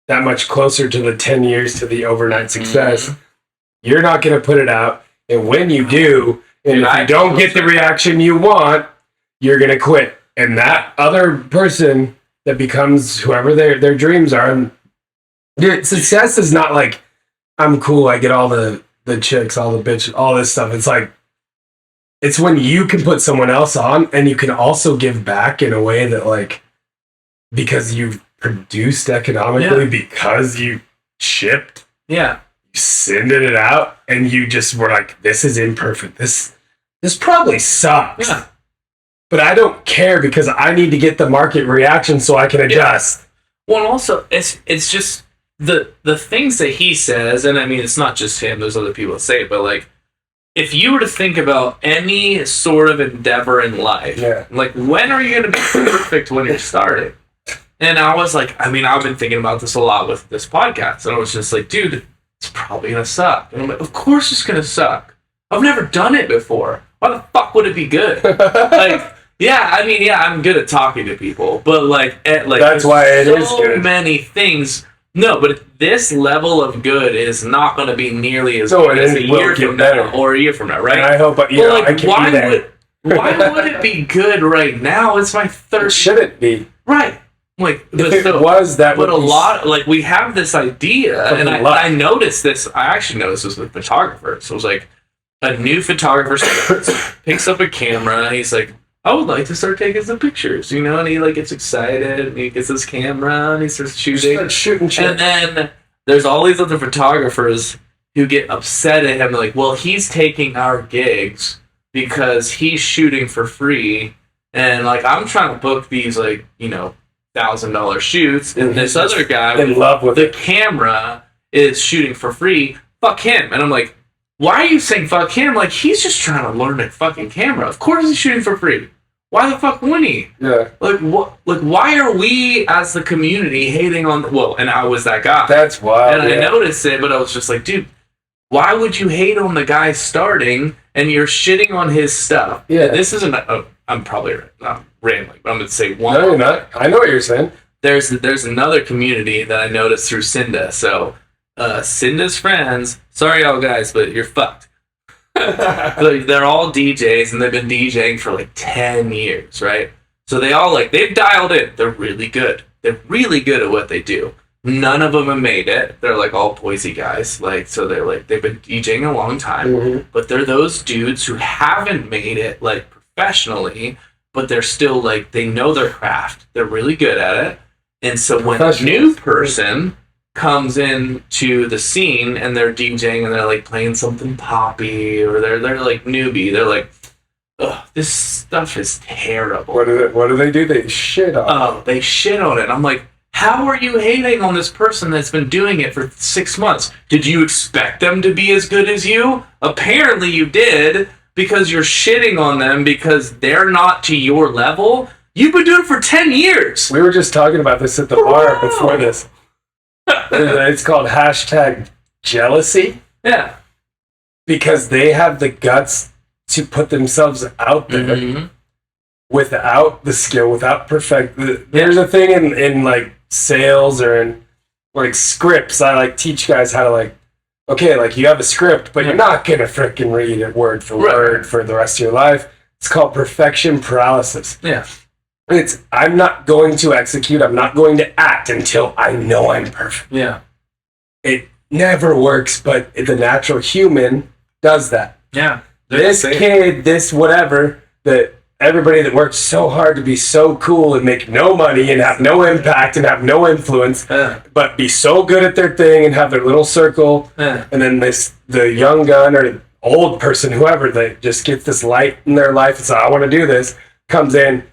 that much closer to the 10 years to the overnight success. You're not going to put it out. And when you do, and if you don't get the reaction you want, you're going to quit. And that other person that becomes whoever their dreams are. Dude, success is not like, I'm cool, I get all the chicks, all the bitch, all this stuff. It's like, it's when you can put someone else on and you can also give back in a way that, like, because you've produced economically, because you shipped, you sended it out, and you just were like, this is imperfect. This probably sucks. Yeah. But I don't care because I need to get the market reaction so I can adjust. Well, and also, it's just the things that he says, and I mean, it's not just him, there's other people that say it, but like, if you were to think about any sort of endeavor in life, like, when are you going to be perfect when you're starting? And I was like, I mean, I've been thinking about this a lot with this podcast, and I was just like, dude, it's probably going to suck. And I'm like, of course it's going to suck. I've never done it before. Why the fuck would it be good? Like, I'm good at talking to people, but like that's why it is good. So many things. No, but this level of good is not going to be nearly as good as a year from now or a year from now, right? And I hope, I can be there. Why would it be good right now? It's my third. It shouldn't be. Right. Like, if it was, that would be... But a lot, like, we have this idea, and I noticed this, I actually noticed this with photographers. So it was like, a new photographer picks up a camera, and he's like, I would like to start taking some pictures, you know, and he like gets excited, and he gets his camera, and he starts shooting. And then there's all these other photographers who get upset at him, like, well, he's taking our gigs because he's shooting for free, and like, I'm trying to book these, like, you know, $1,000 shoots, and this other guy in love with the camera is shooting for free. Fuck him. And I'm like, why are you saying fuck him? Like, he's just trying to learn a fucking camera. Of course he's shooting for free. Why the fuck wouldn't he? Yeah. Like, what? Like, why are we as the community hating on? Well, and I was that guy. That's wild. And I noticed it, but I was just like, dude, why would you hate on the guy starting and you're shitting on his stuff? Yeah. This isn't. I'm probably not rambling, but I'm going to say one. No, you're not. I know what you're saying. There's another community that I noticed through Cinda. So, Cinda's friends. Sorry, y'all guys, but you're fucked. They're all DJs, and they've been DJing for like 10 years, right? So they all they've dialed in. They're really good. They're really good at what they do. None of them have made it. They're like all Boise guys. Like, so they're like, they've been DJing a long time, but they're those dudes who haven't made it like professionally, but they're still like, they know their craft. They're really good at it. And so when a new person comes into the scene and they're DJing and they're like playing something poppy, or they're like newbie, they're like, ugh, this stuff is terrible. What do they do? They shit on it. Oh, they shit on it. I'm like, how are you hating on this person that's been doing it for 6 months? Did you expect them to be as good as you? Apparently you did, because you're shitting on them because they're not to your level. You've been doing it for 10 years. We were just talking about this at the bar before this. It's called #jealousy. Yeah. Because they have the guts to put themselves out there without the skill, without There's a thing in like sales or in like scripts. I like teach guys how to like, okay, like you have a script, but you're not going to frickin' read it word for word for the rest of your life. It's called perfection paralysis. Yeah. I'm not going to execute. I'm not going to act until I know I'm perfect. Yeah. It never works, but the natural human does that. Yeah. This kid, this whatever, that everybody that works so hard to be so cool and make no money and have no impact and have no influence, but be so good at their thing and have their little circle, and then the young gun or the old person, whoever, that just gets this light in their life and says, I want to do this, comes in,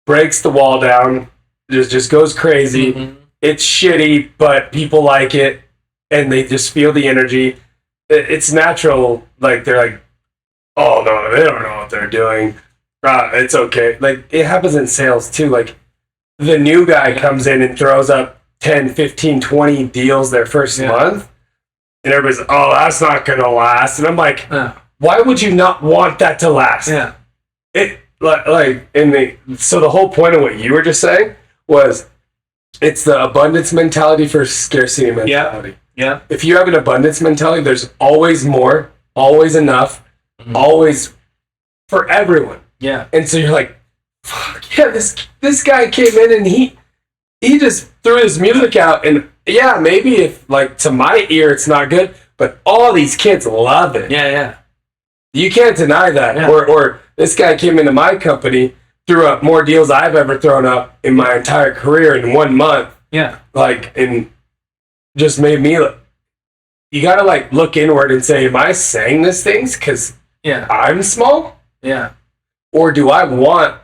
breaks the wall down, just goes crazy. It's shitty, but people like it, and they just feel the energy. It's natural. Like, they're like, oh, no, they don't know what they're doing. It's okay. Like, it happens in sales, too. Like, the new guy comes in and throws up 10, 15, 20 deals their first month, and everybody's like, oh, that's not going to last. And I'm like, why would you not want that to last? Yeah. So the whole point of what you were just saying was, it's the abundance mentality for scarcity mentality. Yeah. If you have an abundance mentality, there's always more, always enough, always for everyone. Yeah. And so you're like, fuck yeah, this guy came in and he just threw his music out, and yeah, maybe if like to my ear it's not good, but all these kids love it. Yeah. You can't deny that. Yeah. Or this guy came into my company, threw up more deals I've ever thrown up in my entire career in 1 month. Yeah. Like, and just made me look. You gotta like look inward and say, am I saying these things because I'm small? Yeah. Or do I want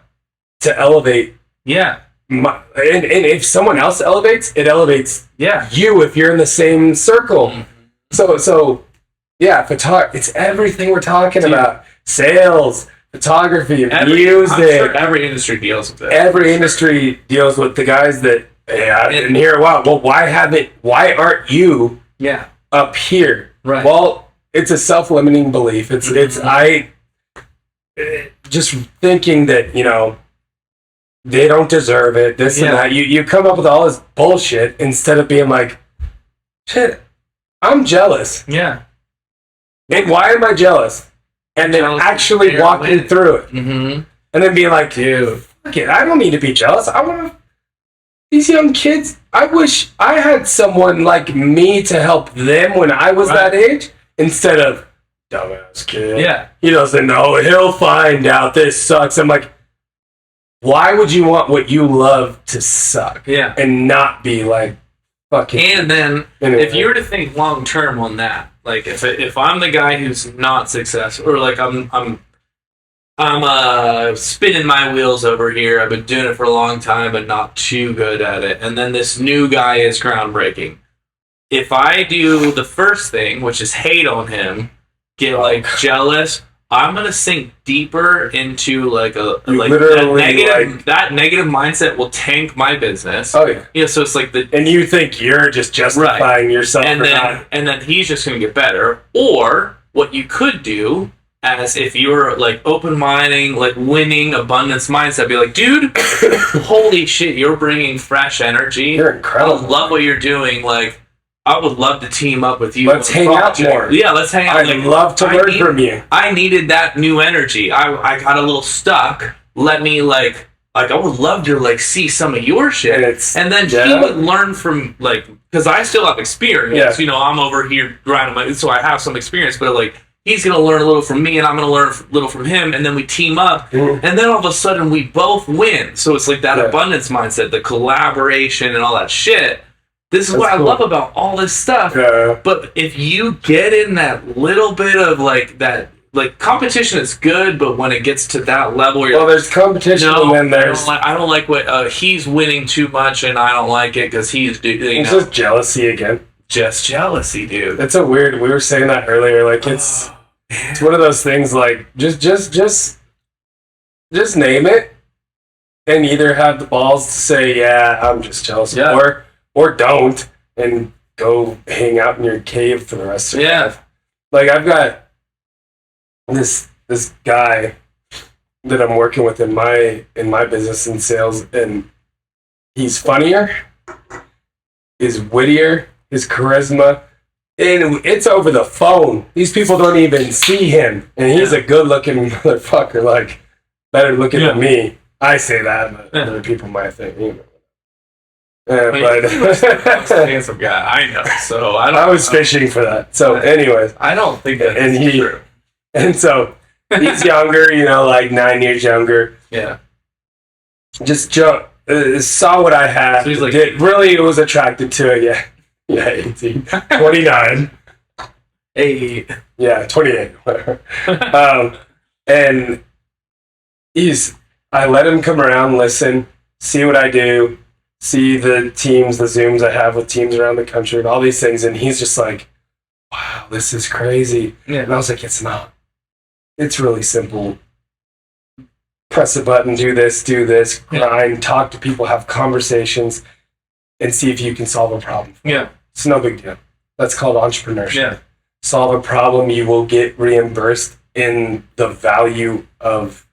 to elevate? Yeah. And if someone else elevates, it elevates you if you're in the same circle. Mm-hmm. So yeah, it's everything we're talking about. Sales, photography, music. I'm sure every industry deals with it. Every industry deals with the guys that, hey, I didn't hear a while. Well, why aren't you up here? Right. Well, it's a self-limiting belief. It's just thinking that, you know, they don't deserve it, this and that. You come up with all this bullshit instead of being like, shit, I'm jealous. Yeah. And why am I jealous? And then actually walking through it. Mm-hmm. And then being like, dude, fuck it, I don't need to be jealous. I want to... These young kids, I wish I had someone like me to help them when I was that age, instead of, dumbass kid. Yeah. He doesn't know. He'll find out. This sucks. I'm like, why would you want what you love to suck? Yeah. And not be like, fucking... And then, if you were to think long term on that, like if I'm the guy who's not successful, or like I'm spinning my wheels over here, I've been doing it for a long time but not too good at it, and then this new guy is groundbreaking. If I do the first thing, which is hate on him, get like jealous, I'm gonna sink deeper into like that negative mindset will tank my business. Oh yeah. You know, so it's like and you think you're just justifying yourself and then he's just gonna get better. Or what you could do, as if you're like open-minded, like winning abundance mindset, be like, dude, holy shit, you're bringing fresh energy. You're incredible. I love what you're doing. Like, I would love to team up with you. Let's hang out more. Yeah, let's hang out. I'd love to learn from you. I needed that new energy. I got a little stuck. Let me like I would love to like see some of your shit. And then he would learn from like, because I still have experience. Yeah. You know, I'm over here grinding so I have some experience. But like, he's gonna learn a little from me, and I'm gonna learn a little from him, and then we team up, and then all of a sudden we both win. So it's like that abundance mindset, the collaboration, and all that shit. This is what I love about all this stuff. Yeah. But if you get in that little bit of like that, like competition is good, but when it gets to that level, you're there's competition, and then there's I don't like what he's winning too much, and I don't like it because he's it's just jealousy again. Just jealousy, dude. It's a weird. We were saying that earlier. Like it's one of those things. Like just name it, and either have the balls to say, "Yeah, I'm just jealous," or don't, and go hang out in your cave for the rest of your life. Like I've got this guy that I'm working with in my business and sales, and he's funnier, he's wittier, his charisma, and it's over the phone. These people don't even see him, and he's a good-looking motherfucker, like better looking than me. I say that, but other people might think, you know. But handsome guy, I know. So I was fishing for that. So, anyways, I don't think that's true. And so he's younger, you know, like 9 years younger. Yeah. Just saw what I had. So he's like, really was attracted to it. Yeah, 18, 29. 8. Yeah, 28. Whatever. And I let him come around, listen, see what I do. See the teams, the Zooms I have with teams around the country, and all these things, and he's just like, wow, this is crazy. Yeah. And I was like, it's not. It's really simple. Press a button, do this, grind, talk to people, have conversations, and see if you can solve a problem. Yeah. It's no big deal. That's called entrepreneurship. Yeah. Solve a problem, you will get reimbursed in the value of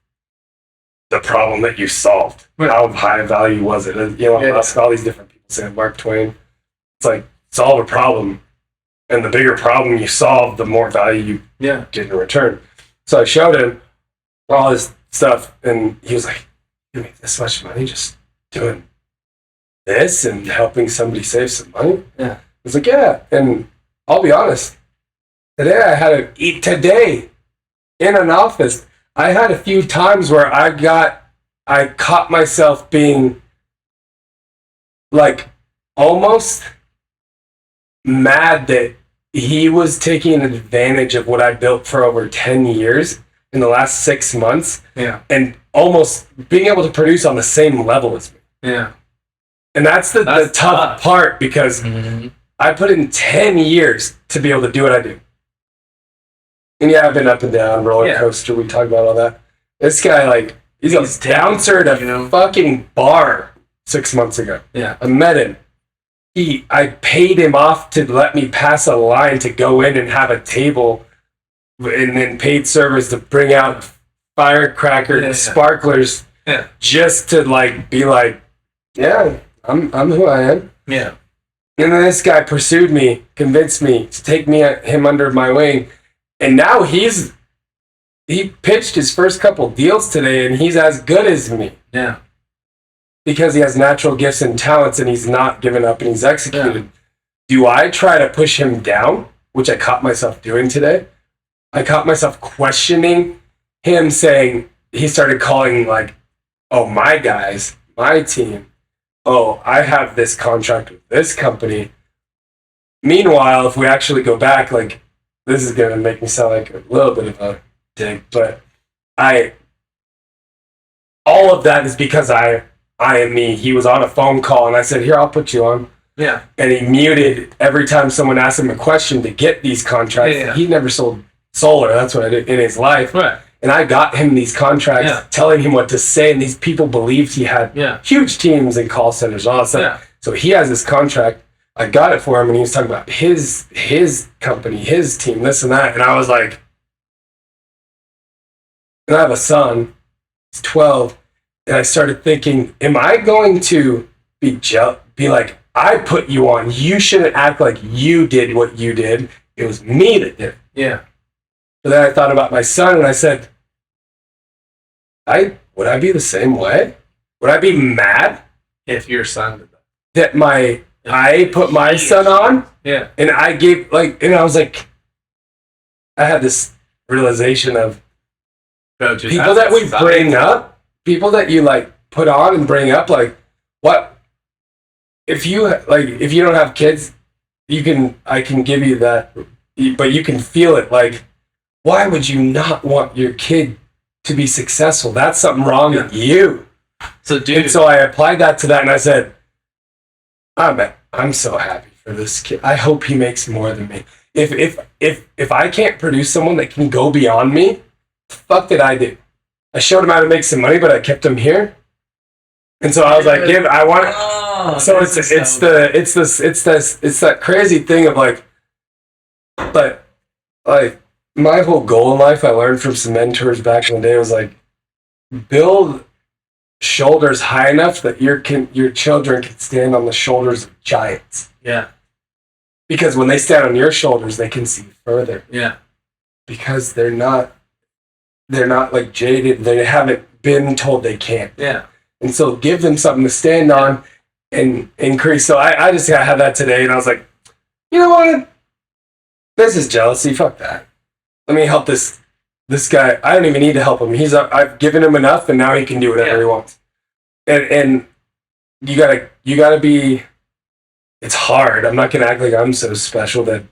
the problem that you solved. Right. How high value was it? You know, ask all these different people. say Mark Twain. It's like, solve a problem. And the bigger problem you solve, the more value you get in return. So I showed him all this stuff, and he was like, "You make this much money just doing this and helping somebody save some money?" Yeah. I was like, "Yeah." And I'll be honest, today in an office, I had a few times where I caught myself being like almost mad that he was taking advantage of what I built for over 10 years in the last 6 months. Yeah. And almost being able to produce on the same level as me. Yeah. And that's the tough part, because I put in 10 years to be able to do what I do. And yeah, I've been up and down, roller coaster. We talked about all that. This guy, like, he's a bouncer at a fucking bar 6 months ago. Yeah. I met him. I paid him off to let me pass a line to go in and have a table, and then paid servers to bring out firecracker sparklers, just to like be like, yeah, I'm who I am. Yeah. And then this guy pursued me, convinced me to take him under my wing, and now he pitched his first couple deals today, and he's as good as me. Yeah. Because he has natural gifts and talents, and he's not given up, and he's executed. Yeah. Do I try to push him down, which I caught myself doing today? I caught myself questioning him, saying, he started calling like, "Oh, my guys, my team. Oh, I have this contract with this company." Meanwhile, if we actually go back, like, this is going to make me sound like a little bit of a dick, but all of that is because I am me. He was on a phone call, and I said, "Here, I'll put you on." Yeah. And he muted every time someone asked him a question to get these contracts. Yeah. He never sold solar. That's what I did in his life. Right. And I got him these contracts, telling him what to say, and these people believed he had huge teams and call centers, all that stuff. Yeah. So he has this contract. I got it for him, and he was talking about his company, his team, this and that. And I was like, and I have a son, he's 12. And I started thinking, am I going to be like, I put you on. You shouldn't act like you did what you did. It was me that did it. Yeah. But then I thought about my son, and I said, would I be the same way? Would I be mad if your son did that? I put my son on? Yeah. And I gave, like, and I was like, I had this realization of people that we bring up, people that you like put on and bring up, like, what if you don't have kids, I can give you that, but you can feel it. Like, why would you not want your kid to be successful? That's something wrong with you. So, dude. And so I applied that to that, and I said, I'm so happy for this kid. I hope he makes more than me. If I can't produce someone that can go beyond me, the fuck did I do? I showed him how to make some money, but I kept him here. And so I was like, so it's that crazy thing of like, but like my whole goal in life, I learned from some mentors back in the day, was like, build shoulders high enough that your children can stand on the shoulders of giants. Yeah. Because when they stand on your shoulders, they can see further. Yeah. Because they're not like jaded. They haven't been told they can't. Yeah. And so give them something to stand on and increase. So I just had that today, and I was like, you know what? This is jealousy. Fuck that. Let me help this guy. I don't even need to help him. I've given him enough, and now he can do whatever he wants. And you gotta be. It's hard. I'm not gonna act like I'm so special that.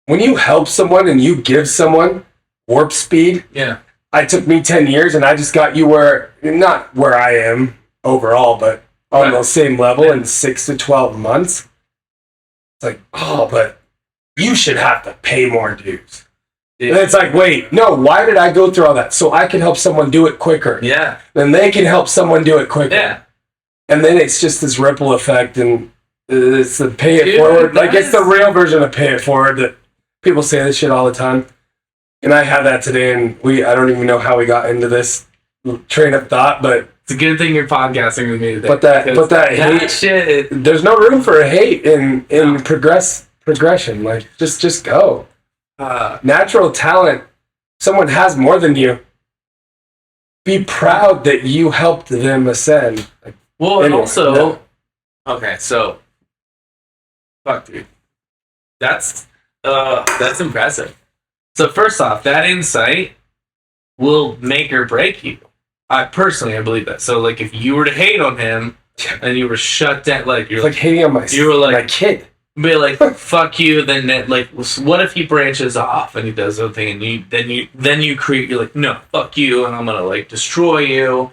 When you help someone and you give someone warp speed, it took me 10 years, and I just got you not where I am overall, but on the same level in 6 to 12 months. It's like, but you should have to pay more dues. Yeah. And it's like, wait, no, why did I go through all that? So I can help someone do it quicker. Yeah. Then they can help someone do it quicker. Yeah. And then it's just this ripple effect, and it's the pay it forward. Like, it's the real version of pay it forward that people say this shit all the time. And I had that today, and I don't even know how we got into this train of thought, but It's a good thing you're podcasting with me today. But that hate shit. There's no room for hate in progression. Like just go. Natural talent. Someone has more than you. Be proud that you helped them ascend. Like, well, and anyway, also, no. okay, so, fuck, dude, that's impressive. So first off, that insight will make or break you. I believe that. So like, if you were to hate on him and you were shut down, like it's like hating on my kid. Be like, fuck you. Then like, what if he branches off and he does something, and then you create? You're like, no, fuck you, and I'm gonna like destroy you.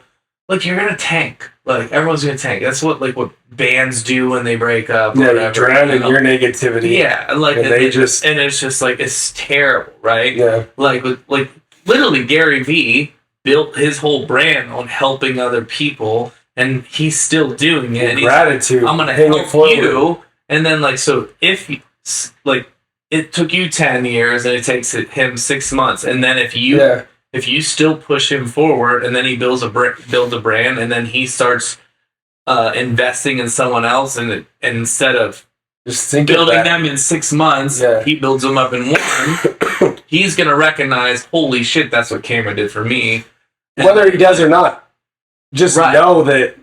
Like you're gonna tank. Like everyone's gonna tank. That's what bands do when they break up. Yeah, whatever, you drown in your negativity. Yeah, like and it's just like it's terrible, right? Yeah, like literally Gary Vee built his whole brand on helping other people, and he's still doing it. And gratitude. I'm gonna help you. And then, like, so if, like, it took you 10 years and it takes him 6 months, and then if you still push him forward, and then he builds a brand, and then he starts investing in someone else, and instead of just building them in 6 months, he builds them up in one, he's going to recognize, holy shit, that's what Cameron did for me. And whether he does or not, just know that,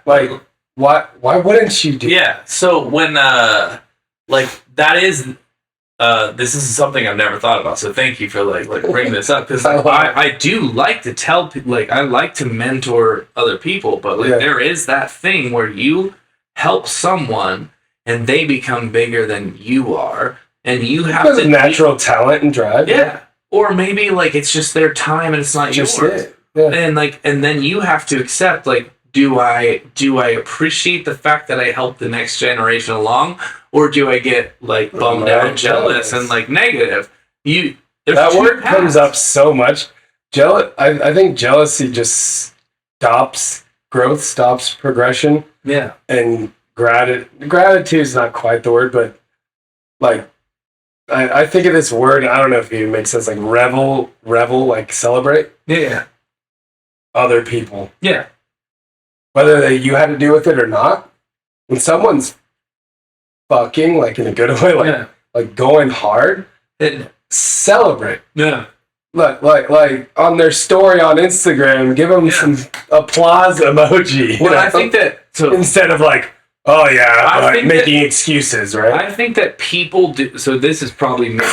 like... Why wouldn't you do? Yeah. So when like that is this is something I've never thought about. So thank you for like bringing this up, because I do like to tell people, like I like to mentor other people, but like there is that thing where you help someone and they become bigger than you are, and you have because of natural talent and drive. Yeah. Or maybe like it's just their time and it's not just yours. And then you have to accept, like, do I appreciate the fact that I helped the next generation along, or do I get like bummed out, jealous, and like negative? That word comes up so much. I think jealousy just stops growth, stops progression. Yeah. And gratitude is not quite the word, but like I think of this word. I don't know if it makes sense. Like revel, like celebrate. Yeah. Other people. Yeah. Whether you had to do with it or not, when someone's fucking, like in a good way, like going hard, celebrate. Yeah. Like on their story on Instagram, give them some applause emoji. Well, I think that instead of like, oh yeah, making excuses, right? I think that people do. So this is probably me.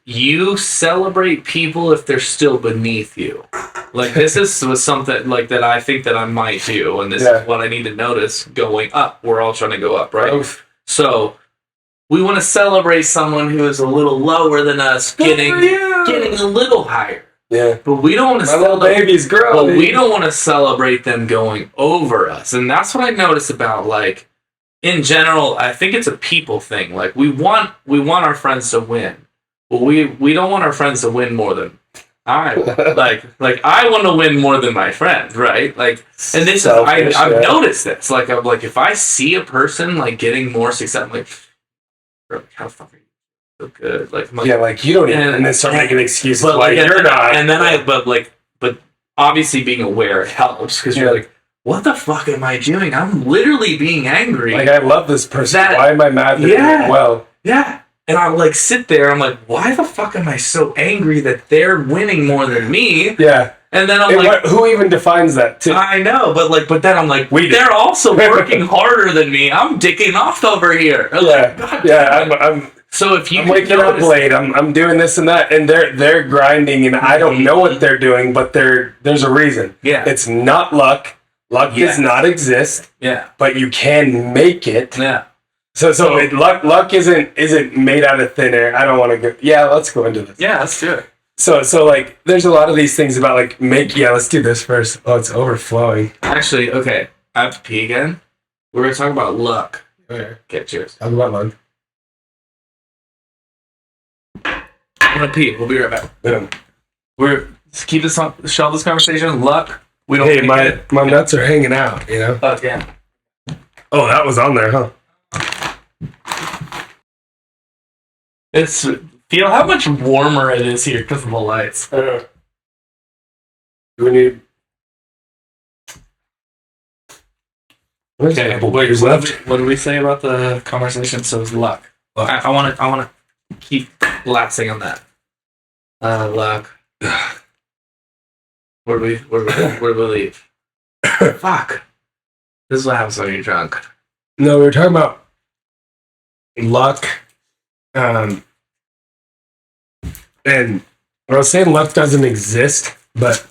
You celebrate people if they're still beneath you. Like this was something like that I think that I might do, and this is what I need to notice going up. We're all trying to go up, right? Growth. So we want to celebrate someone who is a little lower than us, getting a little higher. Yeah. But we don't want to celebrate babies grow. But we don't want to celebrate them going over us. And that's what I notice about, like, in general, I think it's a people thing. Like we want our friends to win. But we don't want our friends to win more than I like I want to win more than my friends, right? Like, and this I've noticed this. Like I'm like, if I see a person like getting more success, I'm like, bro, how the fuck are you so good? Like, like you don't even and then start making excuses but like you're not. And then but obviously being aware helps, because you're like, what the fuck am I doing? I'm literally being angry. Like I love this person. Why am I mad that they're well? Yeah. And I'll like sit there. I'm like, why the fuck am I so angry that they're winning more than me? Yeah. And then I'm like, who even defines that? Too? I know, but then I'm like, they're also working harder than me. I'm dicking off over here. I'm so if you I'm waking up late. I'm doing this and that, and they're grinding, and I don't know what they're doing, but there's a reason. Yeah. It's not luck. Luck does not exist. Yeah. But you can make it. Yeah. So luck isn't made out of thin air. I don't want to go. Yeah, let's go into this. Yeah, let's do it. So like, there's a lot of these things about like let's do this first. Oh, it's overflowing. Actually, okay, I have to pee again. We're gonna talk about luck. Okay, cheers. Talk about luck. I'm gonna pee. We'll be right back. Yeah. Let's keep this on. Shelve this conversation. Luck. We don't. Hey, my nuts are hanging out. You know. Oh yeah. Oh, that was on there, huh? Feel how much warmer it is here because of the lights. Do we need? Okay, wait, what did we say about the conversation? So it's luck. I want to keep lapsing on that. Luck. Where do we leave? Fuck. This is what happens when you're drunk. No, we were talking about luck. And I was saying luck doesn't exist, but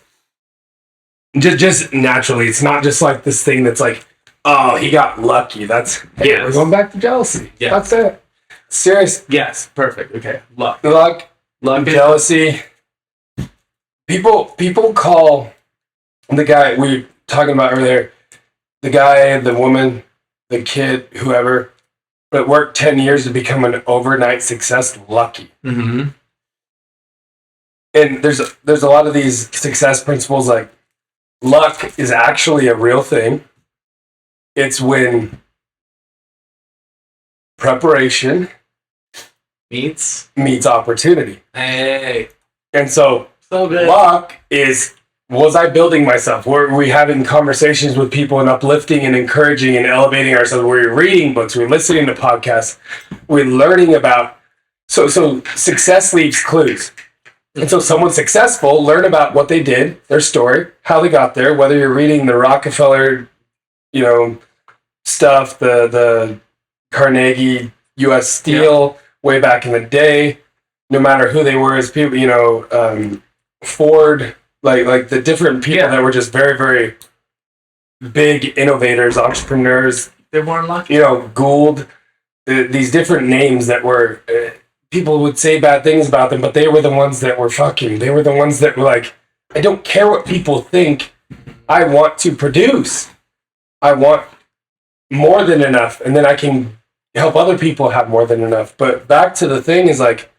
just naturally, it's not just like this thing that's like, oh, he got lucky. That's we're going back to jealousy. Yeah. That's it. Serious. Yes, perfect. Okay, luck, jealousy. People call the guy we were talking about earlier, the guy, the woman, the kid, whoever, that worked 10 years to become an overnight success lucky. Mm-hmm. And there's a lot of these success principles, like luck is actually a real thing. It's when preparation meets opportunity. Hey. And so good. Luck is, was I building myself? Were we having conversations with people and uplifting and encouraging and elevating ourselves? Were we reading books? Were we listening to podcasts? We're learning about, so success leaves clues. And so someone successful, learn about what they did, their story, how they got there, whether you're reading the Rockefeller, stuff, the Carnegie U.S. Steel way back in the day, no matter who they were as people, Ford, like the different people that were just very, very big innovators, entrepreneurs. They weren't lucky. Gould, these different names that were, people would say bad things about them, but they were the ones that were fucking. They were the ones that were like, I don't care what people think. I want to produce. I want more than enough, and then I can help other people have more than enough. But back to the thing is like,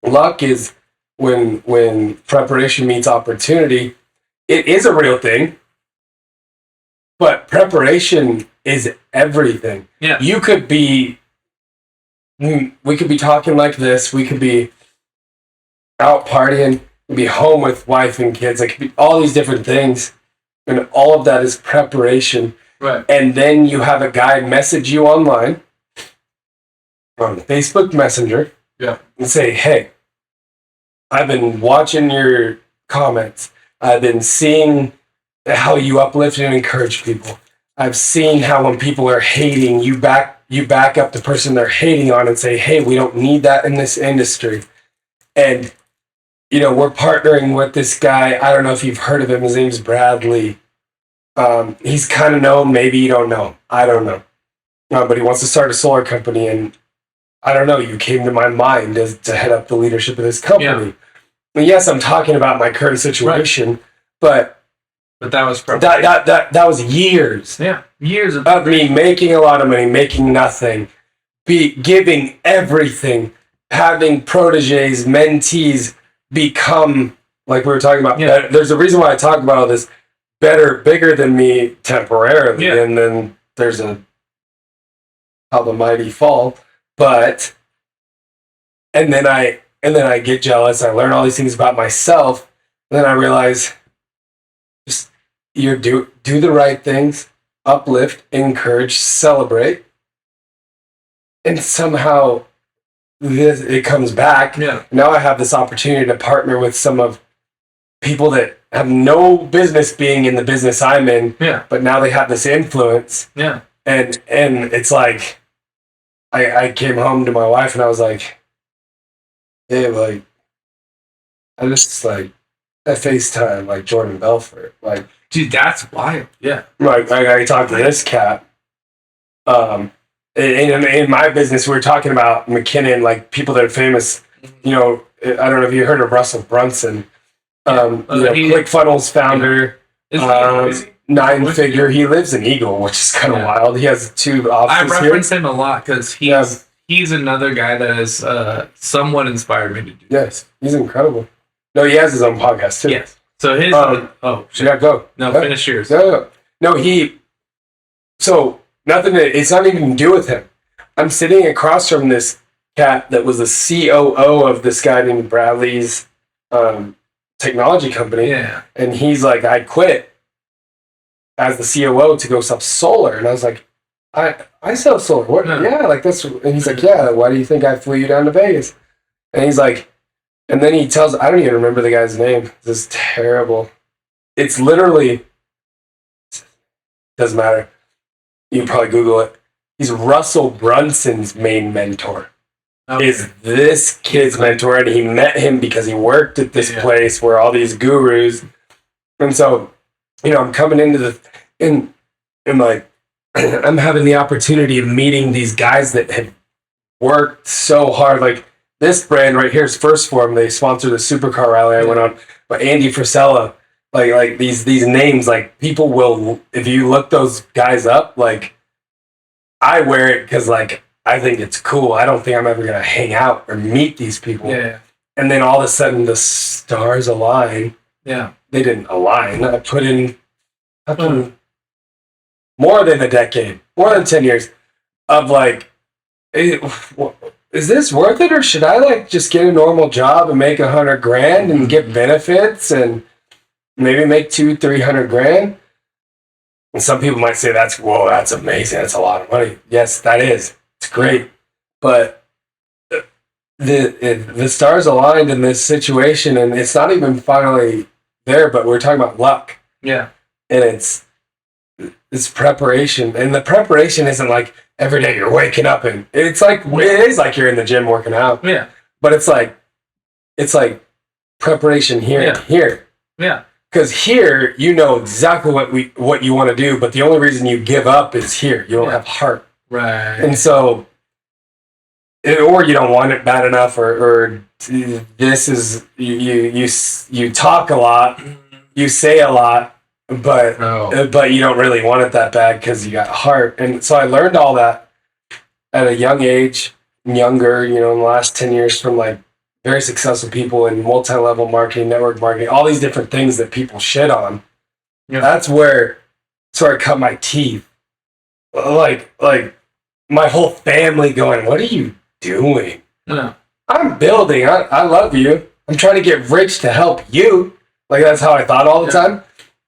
luck is when preparation meets opportunity. It is a real thing, but preparation is everything. Yeah. We could be talking like this. We could be out partying, be home with wife and kids. It could be all these different things. And all of that is preparation. Right. And then you have a guy message you online on Facebook Messenger. Yeah. And say, hey, I've been watching your comments. I've been seeing how you uplift and encourage people. I've seen how when people are hating, you back up the person they're hating on and say, hey, we don't need that in this industry. And, we're partnering with this guy. I don't know if you've heard of him. His name's Bradley. He's kind of known. Maybe you don't know. I don't know. But he wants to start a solar company, and I don't know. You came to my mind as to head up the leadership of this company. Yeah. And yes, I'm talking about my current situation, but that was that was years. Yeah, years of me making a lot of money, making nothing, giving everything, having proteges, mentees become, like we were talking about. Yeah. There's a reason why I talk about all this. Better, bigger than me temporarily, and then there's how the mighty fall. But and then I get jealous. I learn all these things about myself. And then I realize, just do the right things, uplift, encourage, celebrate, and somehow it comes back. Yeah. Now I have this opportunity to partner with some of people that have no business being in the business I'm in, but now they have this influence. Yeah. And it's like, I came home to my wife and I was like, hey, like, I just like, I FaceTime like Jordan Belfort. Like, dude, that's wild. Yeah. Like, I talked to this cat. In my business, we were talking about McKinnon, like people that are famous. I don't know if you heard of Russell Brunson. ClickFunnels founder, 9-figure. He lives in Eagle, which is kind of wild. He has 2 offices I reference him a lot because he's another guy that has somewhat inspired me to do. Yes, he's incredible. No, he has his own podcast too. Yes. So his go. No, finish yours. No, so nothing. It's not even to do with him. I'm sitting across from this cat that was the COO of this guy named Bradley's technology company. Yeah. And he's like, I quit as the COO to go sell solar. And I was like, I sell solar. What? Yeah, like that's. And he's like, yeah. Why do you think I flew you down to Vegas? And he's like, and then he tells. I don't even remember the guy's name. This is terrible. It's literally doesn't matter. You can probably Google it. He's Russell Brunson's main mentor. Okay. Is this kid's mentor, and he met him because he worked at this place where all these gurus. And so, I'm coming into and like, I'm having the opportunity of meeting these guys that have worked so hard. Like this brand right here is First Form. They sponsored the supercar rally I went on. But Andy Frisella, like these names, like people will, if you look those guys up, like I wear it because like I think it's cool. I don't think I'm ever gonna hang out or meet these people. Yeah. And then all of a sudden the stars align. Yeah. They didn't align. I put in more than a decade, more than 10 years of like, is this worth it, or should I like just get a normal job and make $100,000 and get benefits and maybe make 200-300 grand? And some people might say that's amazing. That's a lot of money. Yes, that is. It's great. But the stars aligned in this situation, and it's not even finally there, but we're talking about luck. Yeah. And it's preparation. And the preparation isn't like every day you're waking up and it is like you're in the gym working out. Yeah. But it's like preparation here and here. Yeah. Because here you know exactly what you want to do, but the only reason you give up is here. You don't have heart. Right. And so or you don't want it bad enough, or this is you talk a lot, you say a lot, but you don't really want it that bad because you got heart. And so I learned all that at a young age, younger, in the last 10 years from like very successful people in multi-level marketing, network marketing, all these different things that people shit on. Yeah. That's where I cut my teeth. Like my whole family going, what are you doing? Yeah. I'm building. I love you. I'm trying to get rich to help you. Like that's how I thought all the time.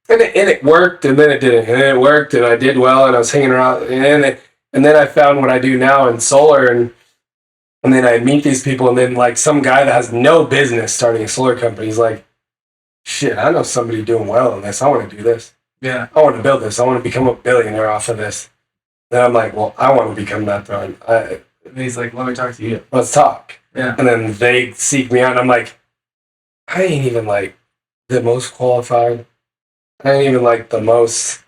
And it worked, and then it didn't. And it worked, and I did well, and I was hanging around. And then I found what I do now in solar, and then I meet these people, and then like some guy that has no business starting a solar company, he's like, shit, I know somebody doing well in this. I want to do this. Yeah. I want to build this. I want to become a billionaire off of this. Then I'm like, well, I want to become that though. And he's like, let me talk to you. Let's talk. Yeah. And then they seek me out, and I'm like, I ain't even like the most qualified. I ain't even like the most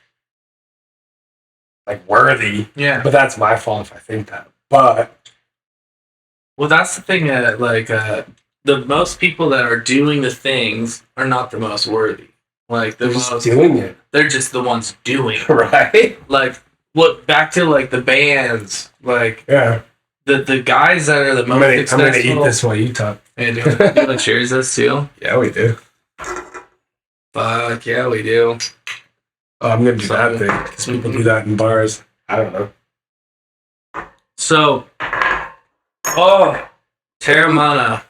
like worthy. Yeah. But that's my fault if I think that. But well, that's the thing. The most people that are doing the things are not the most worthy. Like they're just doing it. They're just the ones doing it. Right. Like back to like the bands. Like the guys that are the most successful. I'm gonna eat this while you talk. And do you want to cheers this too? Yeah, we do. Fuck yeah, we do. Oh, I'm gonna do that thing because people do that in bars. I don't know. So, Terramana.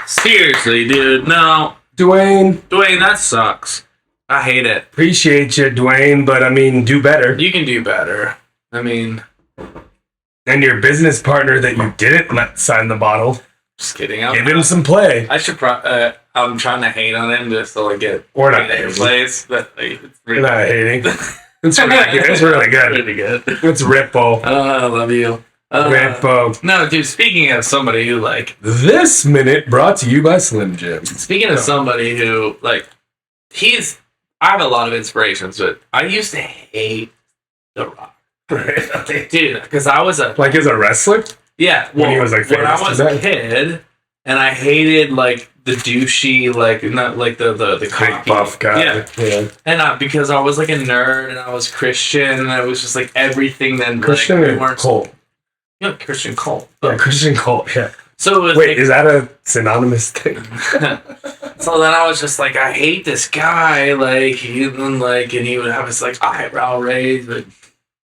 Seriously, dude, no. Dwayne, that sucks. I hate it. Appreciate you, Dwayne, but I mean, do better. You can do better. I mean, and your business partner that you didn't let sign the bottle. Just kidding. Give him some play. I should. I'm trying to hate on him just to like get. Or not hating. Place, but like, you're not hating. It's really good. It's really good. Really good. It's Rippo. I love you. Rippo. No, dude. Speaking of somebody who like this minute brought to you by Slim Jim. Speaking of somebody who like I have a lot of inspirations, but I used to hate The Rock. Dude, because I was as a wrestler. Yeah, when he was like when I was a kid, and I hated like the douchey, like not like the cocky buff guy. Yeah. And because I was like a nerd and I was Christian and I was just like everything. Then Christian like, or Cult? Yeah, Christian Cult. Yeah, Christian Cult. Yeah. So it was wait, is that a synonymous thing? So then I was just like, I hate this guy. Like he would have his like eyebrow raised, but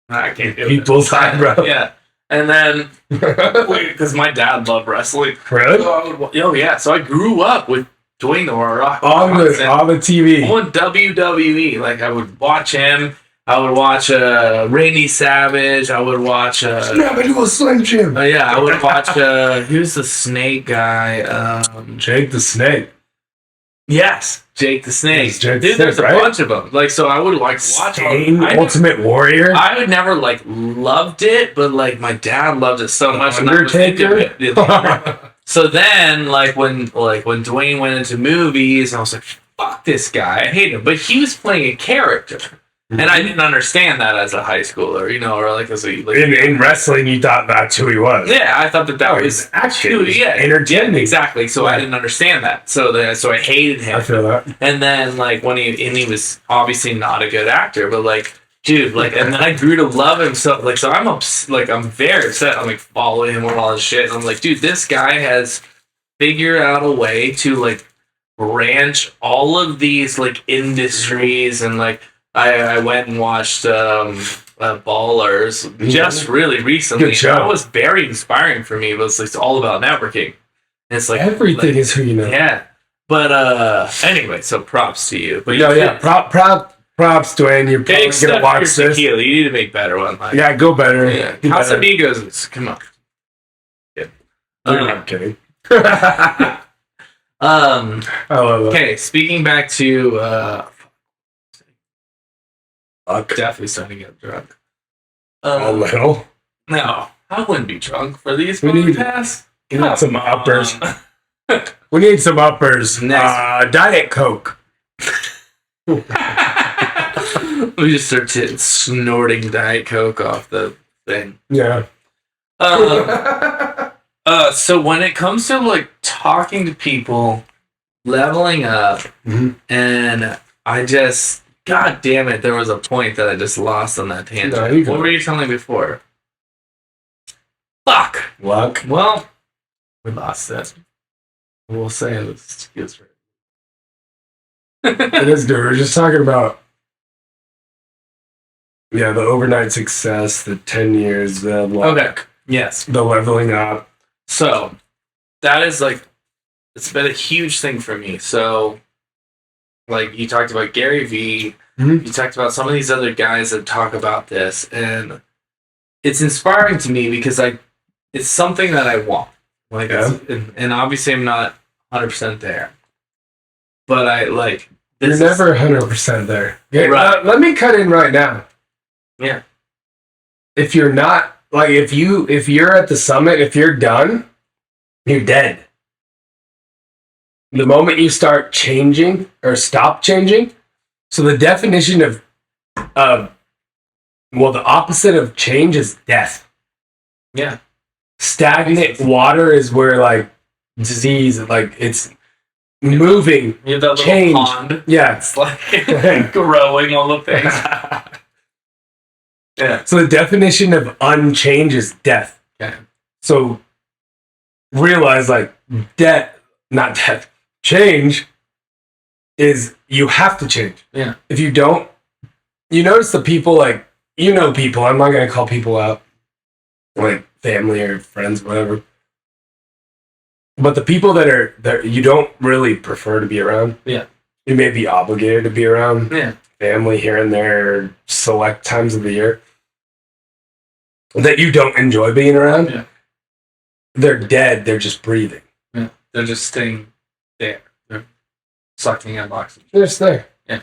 I can't do people's eyebrow. Yeah. And then, because my dad loved wrestling. Really? Oh yeah. So I grew up with Dwayne the Rock on the TV. On WWE. Like, I would watch him. I would watch Randy Savage. I would watch... Snap into a Slim Jim. Yeah, I would watch... who's the snake guy? Jake the Snake. Yes, Jake the Snake. Jake Dude, the there's Snake, a right? bunch of them. Like, so I would like watch them. Ultimate Warrior. I would never like loved it, but like my dad loved it so much. Undertaker. So then, like when Dwayne went into movies, I was like, "Fuck this guy! I hate him." But he was playing a character, and I didn't understand that as a high schooler, you know, or like as a in wrestling, you thought that's who he was. Yeah, I thought that was actually entertaining. Yeah, exactly. So I didn't understand that. So I hated him. I feel that. And then like he was obviously not a good actor, but like. Dude, like, and then I grew to love him so I'm very upset. I'm like following him on all this shit. And I'm like, dude, this guy has figured out a way to like branch all of these like industries, and like I went and watched Ballers just really recently. Good show. That was very inspiring for me. But it's all about networking. And it's like everything is who you know. Yeah, but anyway, so props to you. But props, Dwayne. You're probably gonna watch this. You need to make better one. Like, yeah, go better. Yeah. Casamigos, come on. Yeah. I'm kidding. I love that. Okay, speaking back to definitely starting to get drunk. A little. No, I wouldn't be drunk for these We need some uppers. We need some uppers. Diet Coke. We just start snorting Diet Coke off the thing. Yeah. So when it comes to like talking to people, leveling up, and I just, god damn it, there was a point that I just lost on that tangent. No, what were you telling me before? Fuck. Luck. Well, we lost it. We'll say it was right. It is good. We're just talking about the overnight success, the 10 years, the luck, okay. Yes, the leveling up. So that is like, it's been a huge thing for me. So like you talked about Gary Vee, you talked about some of these other guys that talk about this, and it's inspiring to me because it's something that I want. Like, and obviously I'm not 100% there. But I like. You're never 100% there. Okay, right. Let me cut in right now. Yeah. If you're not if you're at the summit, if you're done, you're dead. The moment you start changing or stop changing, so the definition of the opposite of change is death. Yeah. Stagnant water is where like disease, like it's. Moving, you have that little change. Pond. Yeah, it's like growing all the things. Yeah. So the definition of unchange is death. Okay. So realize like change is you have to change. Yeah. If you don't, you notice the people like people. I'm not gonna call people out, like family or friends, whatever. But the people that are there, you don't really prefer to be around. Yeah. You may be obligated to be around. Yeah. Family here and there, select times of the year. That you don't enjoy being around. Yeah. They're dead. They're just breathing. Yeah. They're just staying there. They're sucking up oxygen. They're just there. Yeah.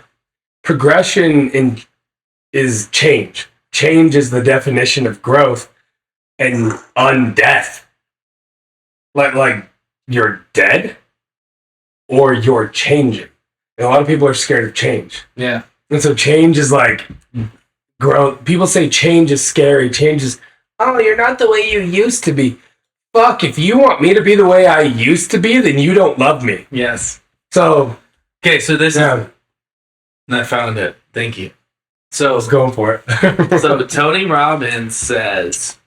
Progression is change. Change is the definition of growth and undeath. Like you're dead or you're changing. And a lot of people are scared of change. Yeah. And so change is like growth. People say change is scary. Change is, oh, you're not the way you used to be. Fuck, if you want me to be the way I used to be, then you don't love me. Yes. So. Okay, so this is. I found it. Thank you. So. I was going for it. So Tony Robbins says.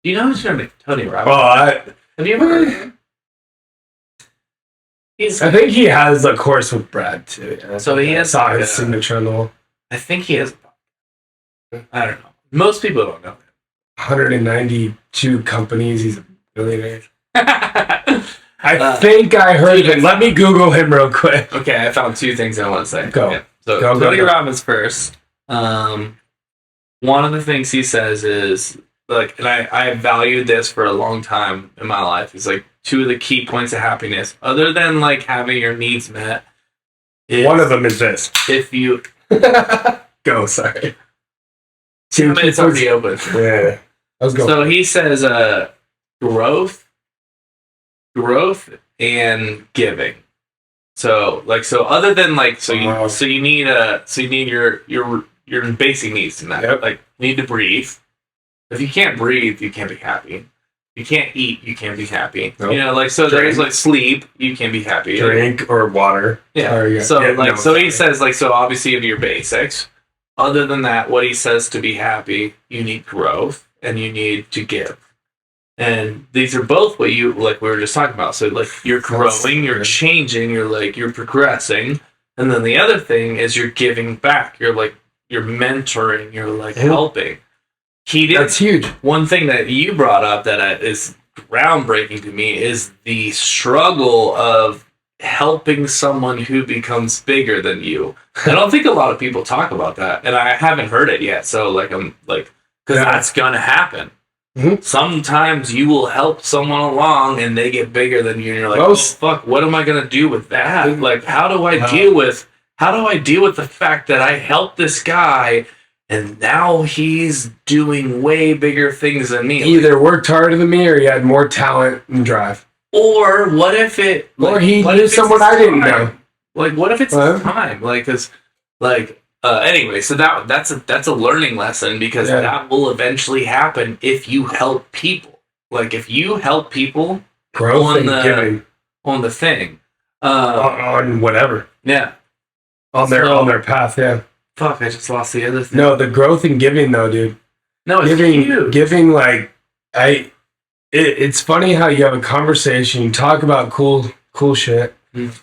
Do you know who's your name? Tony Robbins. Oh, have you ever heard of him? I think he has a course with Brad too. Yeah. So he has. Saw his signature on the wall. I think he has. I don't know. Most people don't know him. 192 companies. He's a billionaire. I think I heard of it. Let me Google him real quick. Okay, I found two things I want to say. Go. Okay. So Go, Tony go. Robbins first. One of the things he says is like, and I valued this for a long time in my life. Is like two of the key points of happiness, other than like having your needs met. One of them is this. If you go, sorry. 2 minutes already open. Yeah, let's go. So he says, growth and giving. So other than like, you need your basic needs to met. Yep. Like, you need to breathe. If you can't breathe, you can't be happy. You can't eat, you can't be happy. Nope. You know, like, so there's like sleep, you can't be happy. Drink or water. Yeah. Sorry, He says, like, so obviously you have your basics. Other than that, what he says to be happy, you need growth and you need to give. And these are both what you, like we were just talking about. So like, you're growing, you're changing, you're progressing. And then the other thing is you're giving back. You're mentoring, you're like helping. That's huge. One thing that you brought up that is groundbreaking to me is the struggle of helping someone who becomes bigger than you. I don't think a lot of people talk about that, and I haven't heard it yet. So like, I'm like, because that's gonna happen. Mm-hmm. Sometimes you will help someone along, and they get bigger than you, and you're like, oh fuck, what am I gonna do with that? Like, how do I deal with the fact that I helped this guy? And now he's doing way bigger things than me. He either worked harder than me or he had more talent and drive. Or what if it... Or he knew someone I didn't know. Like, what if it's time? Like, because... Like, anyway, so that's a learning lesson because that will eventually happen if you help people. Like, if you help people... Growth and giving. On the thing. On whatever. Yeah. On their path, yeah. Fuck, I just lost the other thing. No, the growth and giving, though, dude. No, it's huge. Giving, like, it's funny how you have a conversation, you talk about cool shit. Mm.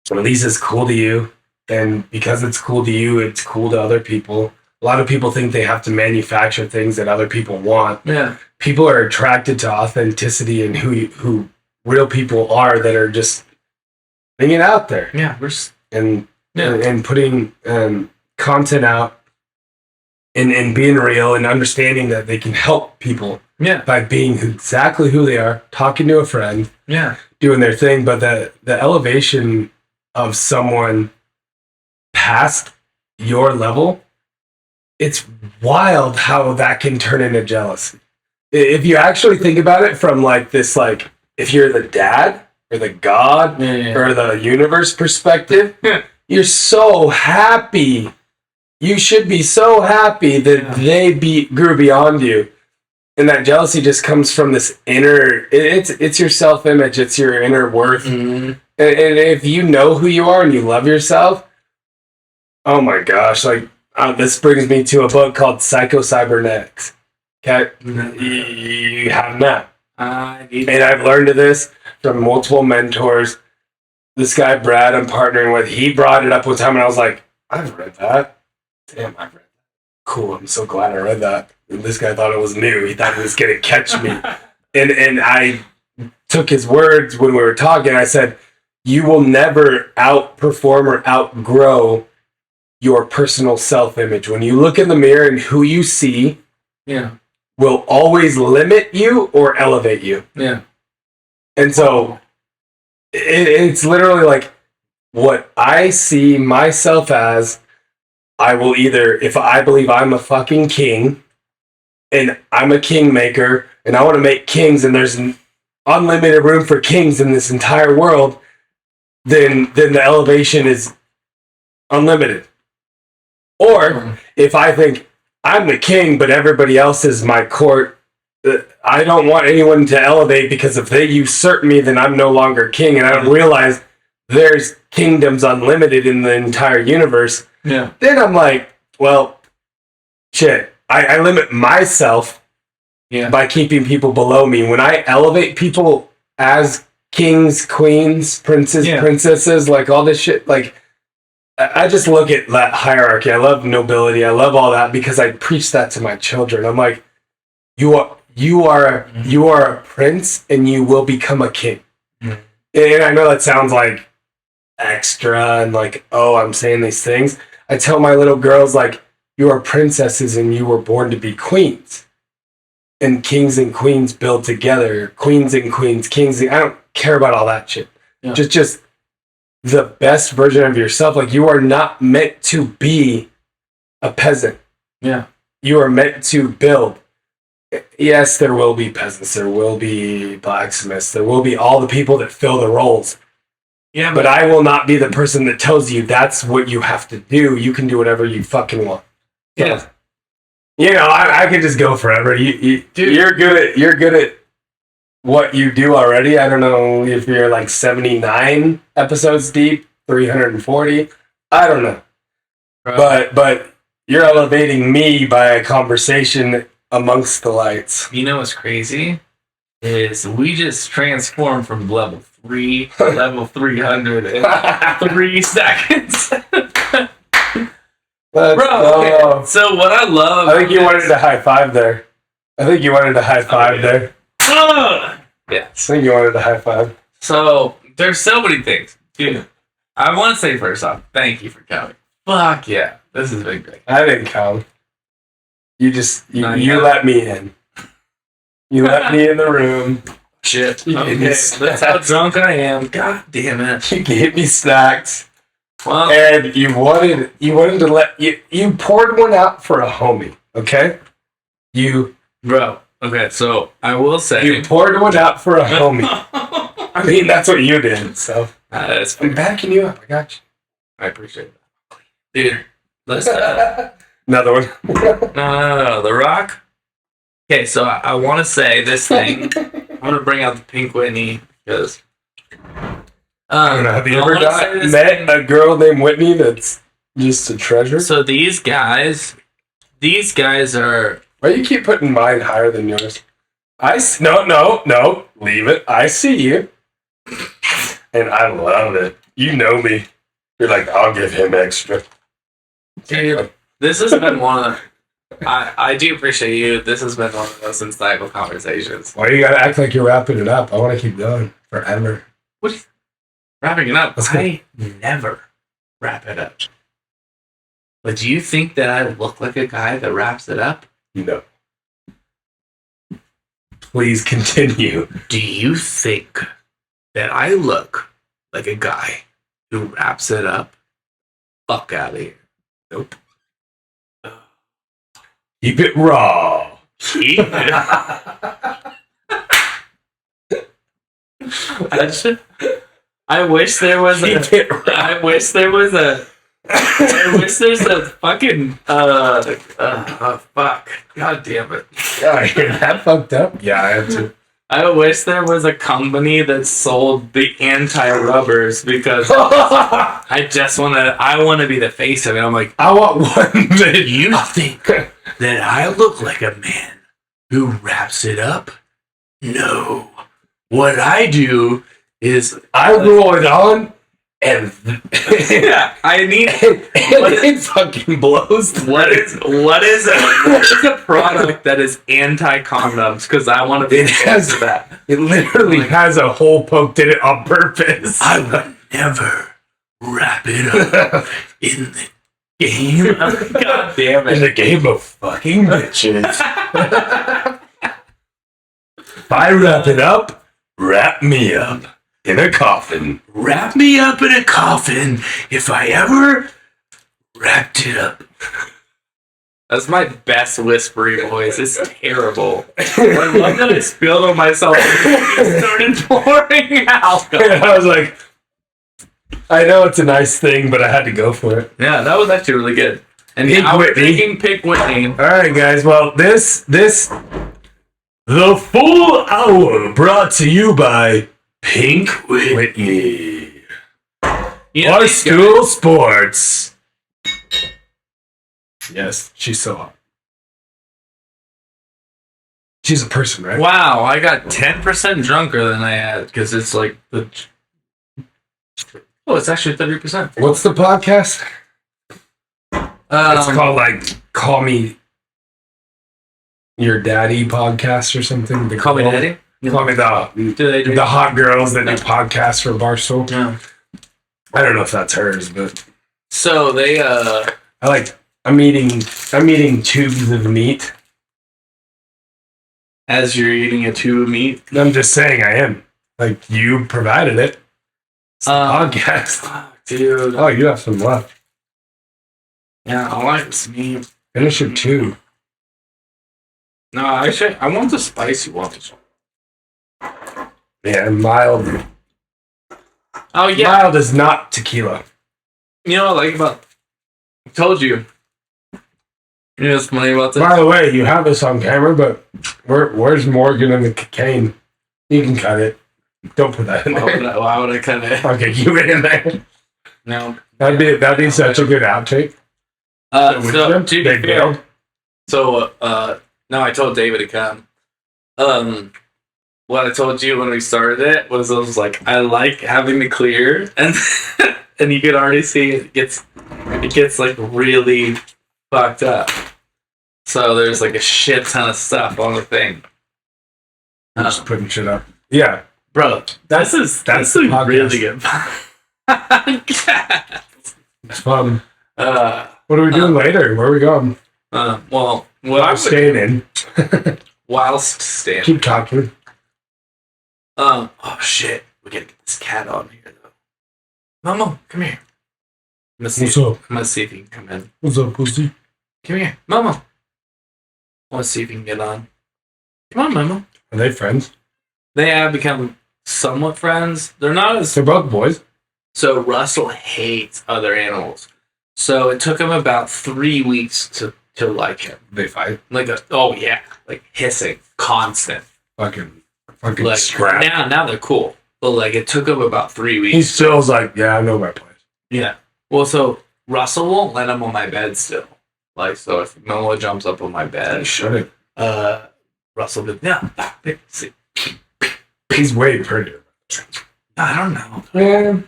At least it's cool to you. And because it's cool to you, it's cool to other people. A lot of people think they have to manufacture things that other people want. Yeah. People are attracted to authenticity and who real people are that are just putting it out there. Yeah. And putting... content out and being real and understanding that they can help people by being exactly who they are, talking to a friend, doing their thing. But the elevation of someone past your level, it's wild how that can turn into jealousy. If you actually think about it from like this, like if you're the dad or the God or the universe perspective, you're so happy. You should be so happy that they grew beyond you. And that jealousy just comes from this inner... It's your self-image. It's your inner worth. Mm-hmm. And if you know who you are and you love yourself, oh my gosh. Like, this brings me to a book called Psycho-Cybernetics. Okay? Mm-hmm. You have that. And I've learned this from multiple mentors. This guy, Brad, I'm partnering with, he brought it up one time and I was like, I've read that. Damn, I read that. Cool, I'm so glad I read that. And this guy thought it was new. He thought he was going to catch me. And I took his words when we were talking. I said, you will never outperform or outgrow your personal self-image. When you look in the mirror and who you see will always limit you or elevate you. Yeah. And so it's literally like what I see myself as, I will either, if I believe I'm a fucking king and I'm a kingmaker and I want to make kings and there's unlimited room for kings in this entire world, then the elevation is unlimited. Or if I think I'm the king but everybody else is my court, I don't want anyone to elevate because if they usurp me, then I'm no longer king. And I don't realize there's kingdoms unlimited in the entire universe. Yeah. Then I'm like, well, shit. I limit myself by keeping people below me. When I elevate people as kings, queens, princes, princesses, like all this shit, like I just look at that hierarchy. I love nobility. I love all that because I preach that to my children. I'm like, you are a prince and you will become a king. Mm-hmm. and I know that sounds like extra and like, oh, I'm saying these things. I tell my little girls, like, you are princesses and you were born to be queens. And kings and queens build together. Queens and queens, kings. I don't care about all that shit. Yeah. Just the best version of yourself. Like, you are not meant to be a peasant. Yeah. You are meant to build. Yes, there will be peasants. There will be blacksmiths. There will be all the people that fill the roles. Yeah, but I will not be the person that tells you that's what you have to do. You can do whatever you fucking want. Yeah. You know, I could just go forever. You're good at what you do already. I don't know if you're like 79 episodes deep, 340. I don't know. Right. But you're elevating me by a conversation amongst the lights. You know what's crazy? Is we just transformed from level 3 to level 300 in 3 seconds. Bro, okay. So what I love... I think you wanted to high five there. There. Yeah. I think you wanted to high five. So, there's so many things. Dude, I want to say first off, thank you for coming. Fuck yeah. This has been great. I didn't come. You let me in. You let me in the room. Shit. Okay, that's how drunk I am. God damn it. You gave me snacks. Well, and you wanted to let you poured one out for a homie, okay? Bro, okay, so I will say you poured one out for a homie. I mean, that's what you did, so I'm backing you up. I got you. I appreciate that. Dude, let's another one. No, The Rock. Okay, so I want to say this thing. I'm going to bring out the Pink Whitney because... I don't know. Have you ever met a girl named Whitney that's just a treasure? So these guys are... Why do you keep putting mine higher than yours? No, leave it. I see you. And I love it. You know me. You're like, I'll give him extra. Dude, this has been one of the... I do appreciate you. This has been one of the most insightful conversations. Why you gotta act like you're wrapping it up? I want to keep going forever. What are you wrapping it up? I never wrap it up. But do you think that I look like a guy that wraps it up? No. Please continue. Do you think that I look like a guy who wraps it up? Fuck out of here. Nope. Keep it raw. Keep it. I wish there was I wish there's a fucking fuck. God damn it. Yeah, you're that fucked up? Yeah, I have to. I wish there was a company that sold the anti-rubbers because I want to be the face of it. I'm like, I want one that you think that I look like a man who wraps it up? No. What I do is I roll it on and yeah, I need it fucking blows. What is a product that is anti-condoms? Because I want to be that. It literally has a hole poked in it on purpose. I would never wrap it up in the game. God damn it! In the game of fucking bitches. If I wrap it up, wrap me up. In a coffin. Wrap me up in a coffin if I ever wrapped it up. That's my best whispery voice. It's terrible. I love that I spilled on myself and started pouring alcohol. And I was like, I know it's a nice thing, but I had to go for it. Yeah, that was actually really good. And now we're taking Pink Whitney. All right, guys. Well, the full hour brought to you by Pink Whitney. Barstool Sports. Yes, she's so hot. She's a person, right? Wow, I got 10% drunker than I had because it's like the. Oh, it's actually 30%. What's the podcast? It's called like Call Me Your Daddy podcast or something. Call Me Daddy? Call me the hot girls that do podcasts for Barstool. Yeah. I don't know if that's hers, but so they I'm eating tubes of meat. As you're eating a tube of meat? I'm just saying I am. Like, you provided it. It's a podcast. Dude. Oh, you have some left. Yeah, I like this meat. Finish your tube. No, actually, I want the spicy ones. Yeah, mild. Oh, yeah. Mild is not tequila. You know what I like about... I told you. You know what's funny about this? By the way, you have this on camera, but where's Morgan and the cocaine? You can cut it. Don't put that in there. Why would I cut it? Okay, keep it in there. No. That'd be such a good outtake. So, to be fair, no, I told David to come. What I told you when we started it was I was like, I like having the clear, and and you could already see it gets like really fucked up. So there's like a shit ton of stuff on the thing. I'm just putting shit up. Yeah, bro, that's a really good. It's fun. What are we doing later? Where are we going? Well, what I'm staying in. Whilst staying. Keep talking. Oh shit! We gotta get this cat on here though. Momo, come here. What's up? I'm gonna see if he can come in. What's up, pussy? Come here, Momo. I want to see if he can get on. Come on, Momo. Are they friends? They have become somewhat friends. They're not as... They're both boys. So Russell hates other animals. So it took him about 3 weeks to like him. They fight? Like hissing, constant. Fucking like, scrap. Now they're cool. But like it took him about 3 weeks. He still's like, yeah, I know my place. Yeah. Well, so Russell won't let him on my bed still. Like, so if Noah jumps up on my bed, he shouldn't. Russell will be, no, see. He's way prettier. I don't know. Yeah,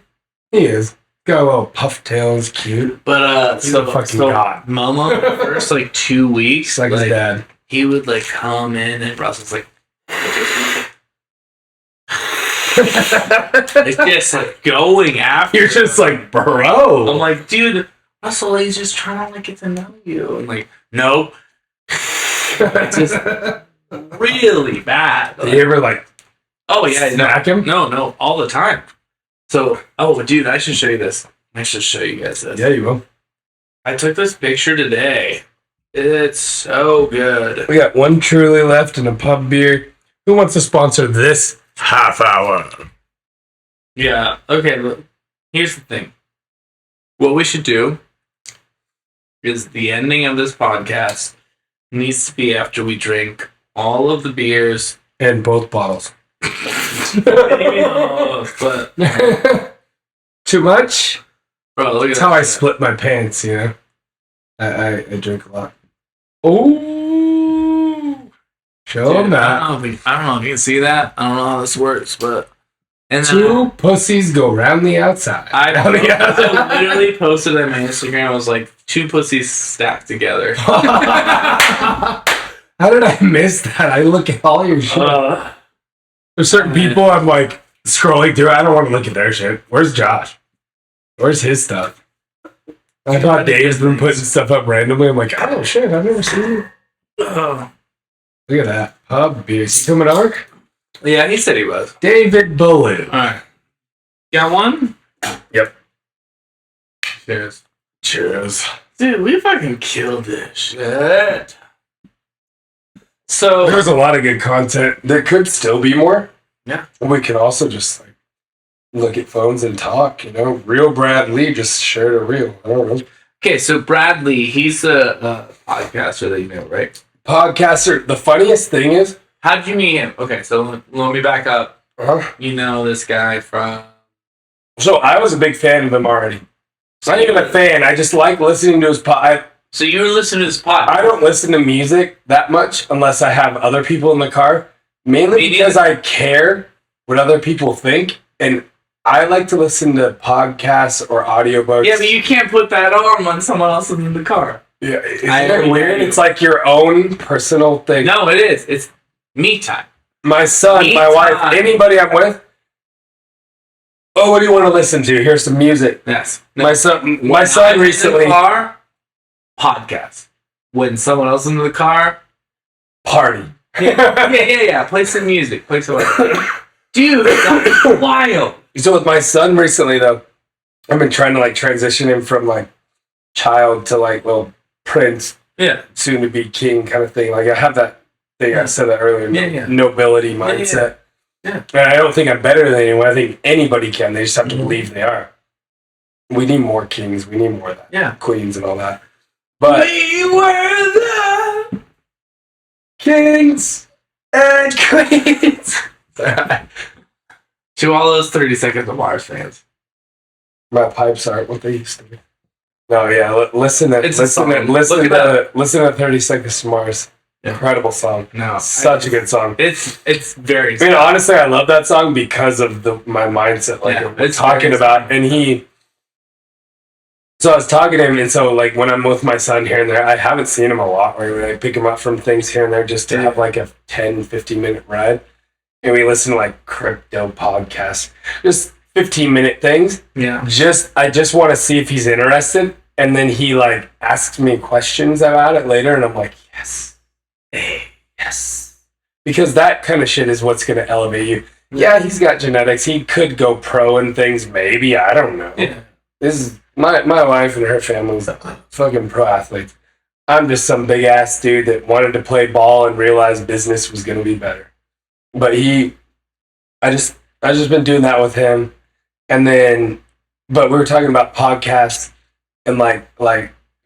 he is. Got a little puff tail, he's cute. But he's a fucking god. Momo, the first like 2 weeks, like his dad. He would like come in and Russell's like it's just like going after. You're just like, bro. I'm like, dude, Russell, he's just trying to like get to know you. And like, no. It's just really bad. Did you ever like smack him? No, all the time. So, dude, I should show you this. I should show you guys this. Yeah, you will. I took this picture today. It's so good. We got one Truly left and a pub beer. Who wants to sponsor this half hour? Yeah, okay, look. Here's the thing. What we should do is the ending of this podcast needs to be after we drink all of the beers. And both bottles. But too much? Bro, look at that's how I split my pants, you know? I drink a lot. Oh, show them that. I don't know if you can see that. I don't know how this works, but and two pussies go round the outside. I literally posted on my Instagram. I was like, 2 pussies stacked together. How did I miss that? I look at all your shit. There's certain people I'm like scrolling through. I don't want to look at their shit. Where's Josh? Where's his stuff? I thought Dave's been putting stuff up randomly. I'm like, oh shit, I've never seen you. Look at that. Pub beer. Is he coming over? Yeah, he said he was. David Ballou. Alright. Got one? Yep. Cheers. Cheers. Dude, we fucking killed this shit. So there's a lot of good content. There could still be more. Yeah. We could also just like look at phones and talk, you know. Real Brad Lee just shared a reel. I don't know. Okay, so Bradley, he's a podcaster that you know, right? Podcaster. The funniest thing is, how'd you meet him? Okay, so let me back up. You know this guy from... So I was a big fan of him already. So not even a fan. I just like listening to his pod. So you were listening to his pod? I don't listen to music that much unless I have other people in the car. Mainly because I care what other people think. And I like to listen to podcasts or audiobooks. Yeah, but you can't put that on when someone else is in the car. Yeah, isn't it weird? It's like your own personal thing. No, it is. It's me time. my son, my wife, anybody I'm with. Oh, what do you want to listen to? Here's some music. Yes. My son recently. In the car, podcast. When someone else is in the car, party. Yeah. Play some music. Play some. Dude, that's wild. So with my son recently, though, I've been trying to like transition him from like child to like little prince, soon to be king kind of thing. Like I have that thing I said that earlier, nobility mindset. Yeah. And I don't think I'm better than anyone. I think anybody can. They just have to believe they are. We need more kings. We need more of that. Yeah. Queens and all that. But we were the kings and queens. To all those 30 Seconds of Mars fans. My pipes aren't what they used to be. No, yeah. Listen to 30 Seconds to Mars. Yeah. Incredible song. No, such a good song. It's very. I mean, honestly, I love that song because of my mindset. Like we're talking about, and he. So I was talking to him, and so like when I'm with my son here and there, I haven't seen him a lot. Where I pick him up from things here and there just to have like a 10, 15-minute ride, and we listen to like crypto podcasts, just 15-minute things. Yeah. I just want to see if he's interested, and then he like asks me questions about it later, and I'm like, yes. Yes, because that kind of shit is what's going to elevate you. Yeah, he's got genetics. He could go pro in things, maybe. I don't know. Yeah. This is my wife and her family's fucking pro athletes. I'm just some big ass dude that wanted to play ball and realized business was going to be better. But I just been doing that with him, and then, but we were talking about podcasts and like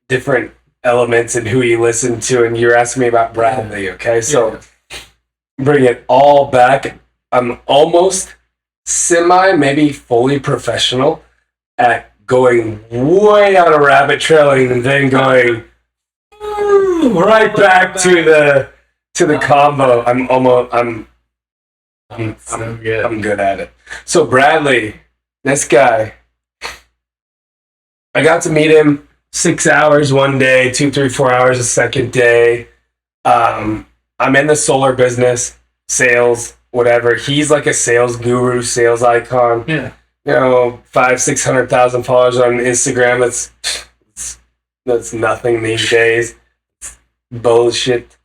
different elements and who you listen to, and you're asking me about Bradley, okay? So bring it all back. I'm almost maybe fully professional at going way on a rabbit trail and then going right back to the combo. I'm good at it. So Bradley, this guy, I got to meet him 6 hours one day, 2, 3, 4 hours a second day. I'm in the solar business, sales, whatever. He's like a sales guru, sales icon. Yeah. 500,000-600,000 followers on Instagram. That's nothing these days. It's bullshit.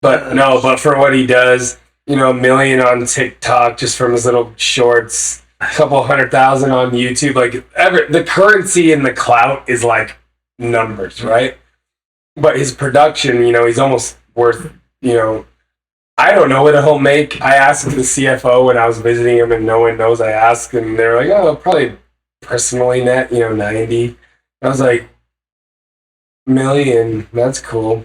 But for what he does, $1 million on TikTok just from his little shorts, a couple 100,000 on YouTube. Like the currency and the clout is like numbers, right? But his production, he's almost worth, I don't know what he'll make. I asked the CFO when I was visiting him, and no one knows. I asked, and they're like, "Oh, probably personally net, 90." I was like, $1 million. That's cool.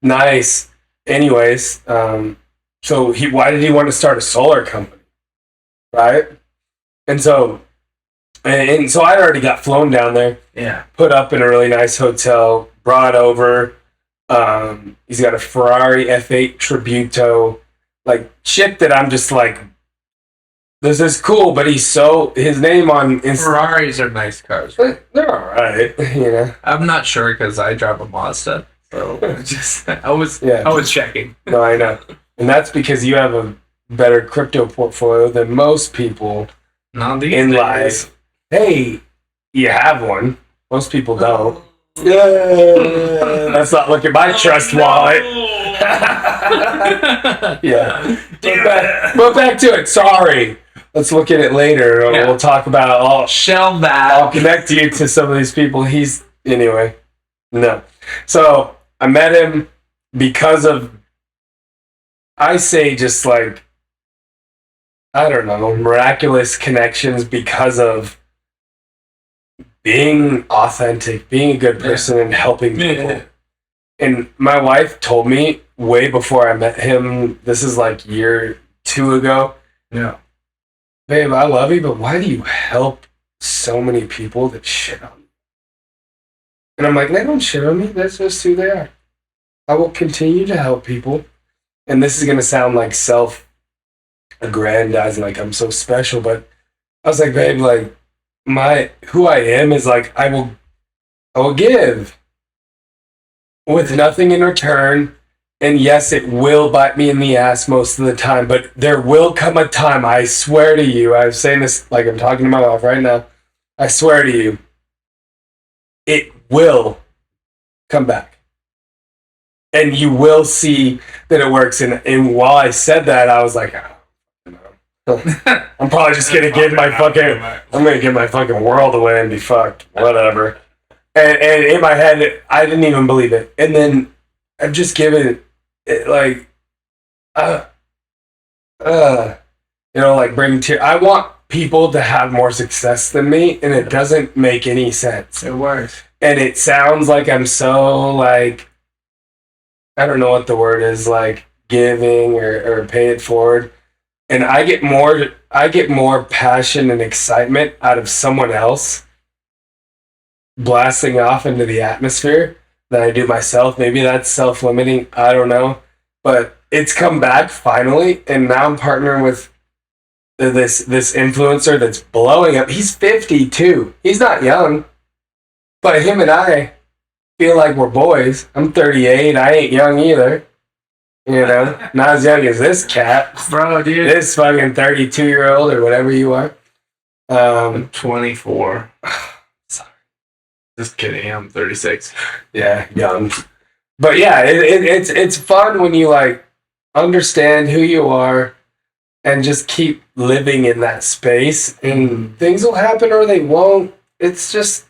Nice. Anyways, so why did he want to start a solar company, right? And so I already got flown down there. Yeah. Put up in a really nice hotel. Brought over. He's got a Ferrari F8 Tributo, like shit that I'm just like, this is cool. But his name on Ferraris are nice cars. Right? They're all right. I'm not sure because I drive a Mazda, so I was checking. No, I know, and that's because you have a better crypto portfolio than most people in life. Hey, you have one. Most people don't. Yeah, let's not look at my trust wallet. Yeah, but back to it. Sorry, let's look at it later. We'll talk about. I'll shelve that. I'll connect you to some of these people. Anyway. No, so I met him because of. I say just like, I don't know, miraculous connections because of being authentic, being a good person, and helping people. Yeah. And my wife told me way before I met him, this is like year 2 ago. Yeah. Babe, I love you, but why do you help so many people that shit on me? And I'm like, they don't shit on me. That's just who they are. I will continue to help people. And this is going to sound like self-aggrandizing, like I'm so special, but I was like, babe, like, who I am is like I will give with nothing in return, And yes, it will bite me in the ass most of the time, but there will come a time, I swear to you, I'm saying this like I'm talking to my wife right now, I swear to you, it will come back. And you will see that it works. And while I said that, I was like, oh, no. I'm probably just going to give my fucking world away and be fucked. Whatever. And in my head, I didn't even believe it. And then I've just given it like, like bring tears. I want people to have more success than me, and it doesn't make any sense. It works. And it sounds like I'm so like, I don't know what the word is, like giving or pay it forward. And I get more passion and excitement out of someone else blasting off into the atmosphere than I do myself. Maybe that's self-limiting. I don't know. But it's come back finally, and now I'm partnering with this influencer that's blowing up. He's 52. He's not young. But him and I feel like we're boys. I'm 38. I ain't young either. You know? Not as young as this cat. Bro, dude. This fucking 32-year-old or whatever you are. I'm 24. Sorry. Just kidding. I'm 36. Yeah, young. But yeah, it's fun when you like understand who you are and just keep living in that space, and things will happen or they won't. It's just,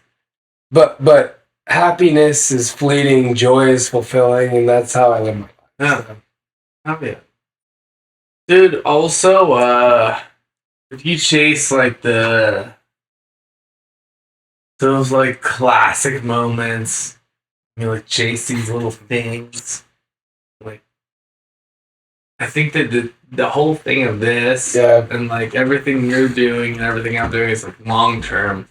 but happiness is fleeting, joy is fulfilling, and that's how I live my life. Yeah. Happy. Dude, also, if you chase like those like classic moments, you like chase these little things, like I think that the whole thing of this, and like everything you're doing and everything I'm doing is like long term.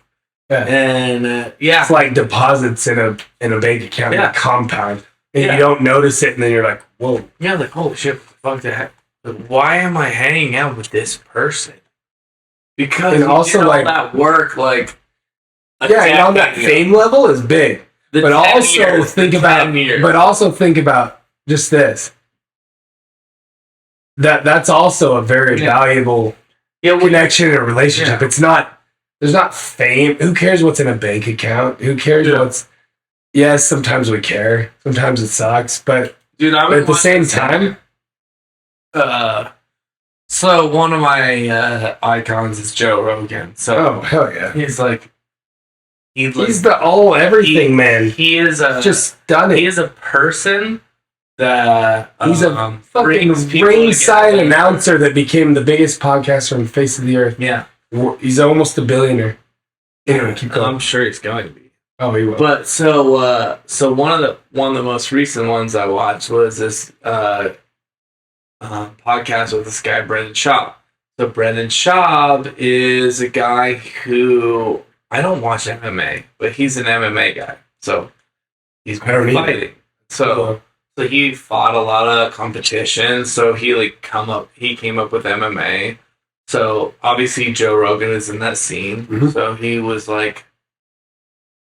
Yeah. And it's like deposits in a bank account, that compound, and you don't notice it, and then you're like, whoa. Yeah, like holy shit, what the fuck the heck? Like, why am I hanging out with this person? Because and also like all that work, like and on that fame level is big. But also think about just this. That's also a very valuable connection in a relationship. It's not. There's not fame. Who cares what's in a bank account? Who cares what's... Yes, sometimes we care. Sometimes it sucks. But, dude, at the same time... So one of my icons is Joe Rogan. So oh, hell yeah. He's like... He's the everything man. He is just done it. He is a person that... he's a fucking ringside announcer that became the biggest podcaster on the face of the earth. Yeah. He's almost a billionaire. Anyway, keep going. I'm sure he's going to be. Oh, he will. But so one of the most recent ones I watched was this podcast with this guy Brendan Schaub. So Brendan Schaub is a guy who I don't watch MMA, but he's an MMA guy. So he's been fighting. So he fought a lot of competition. So he came up with MMA. So, obviously, Joe Rogan is in that scene. Mm-hmm. So, he was like,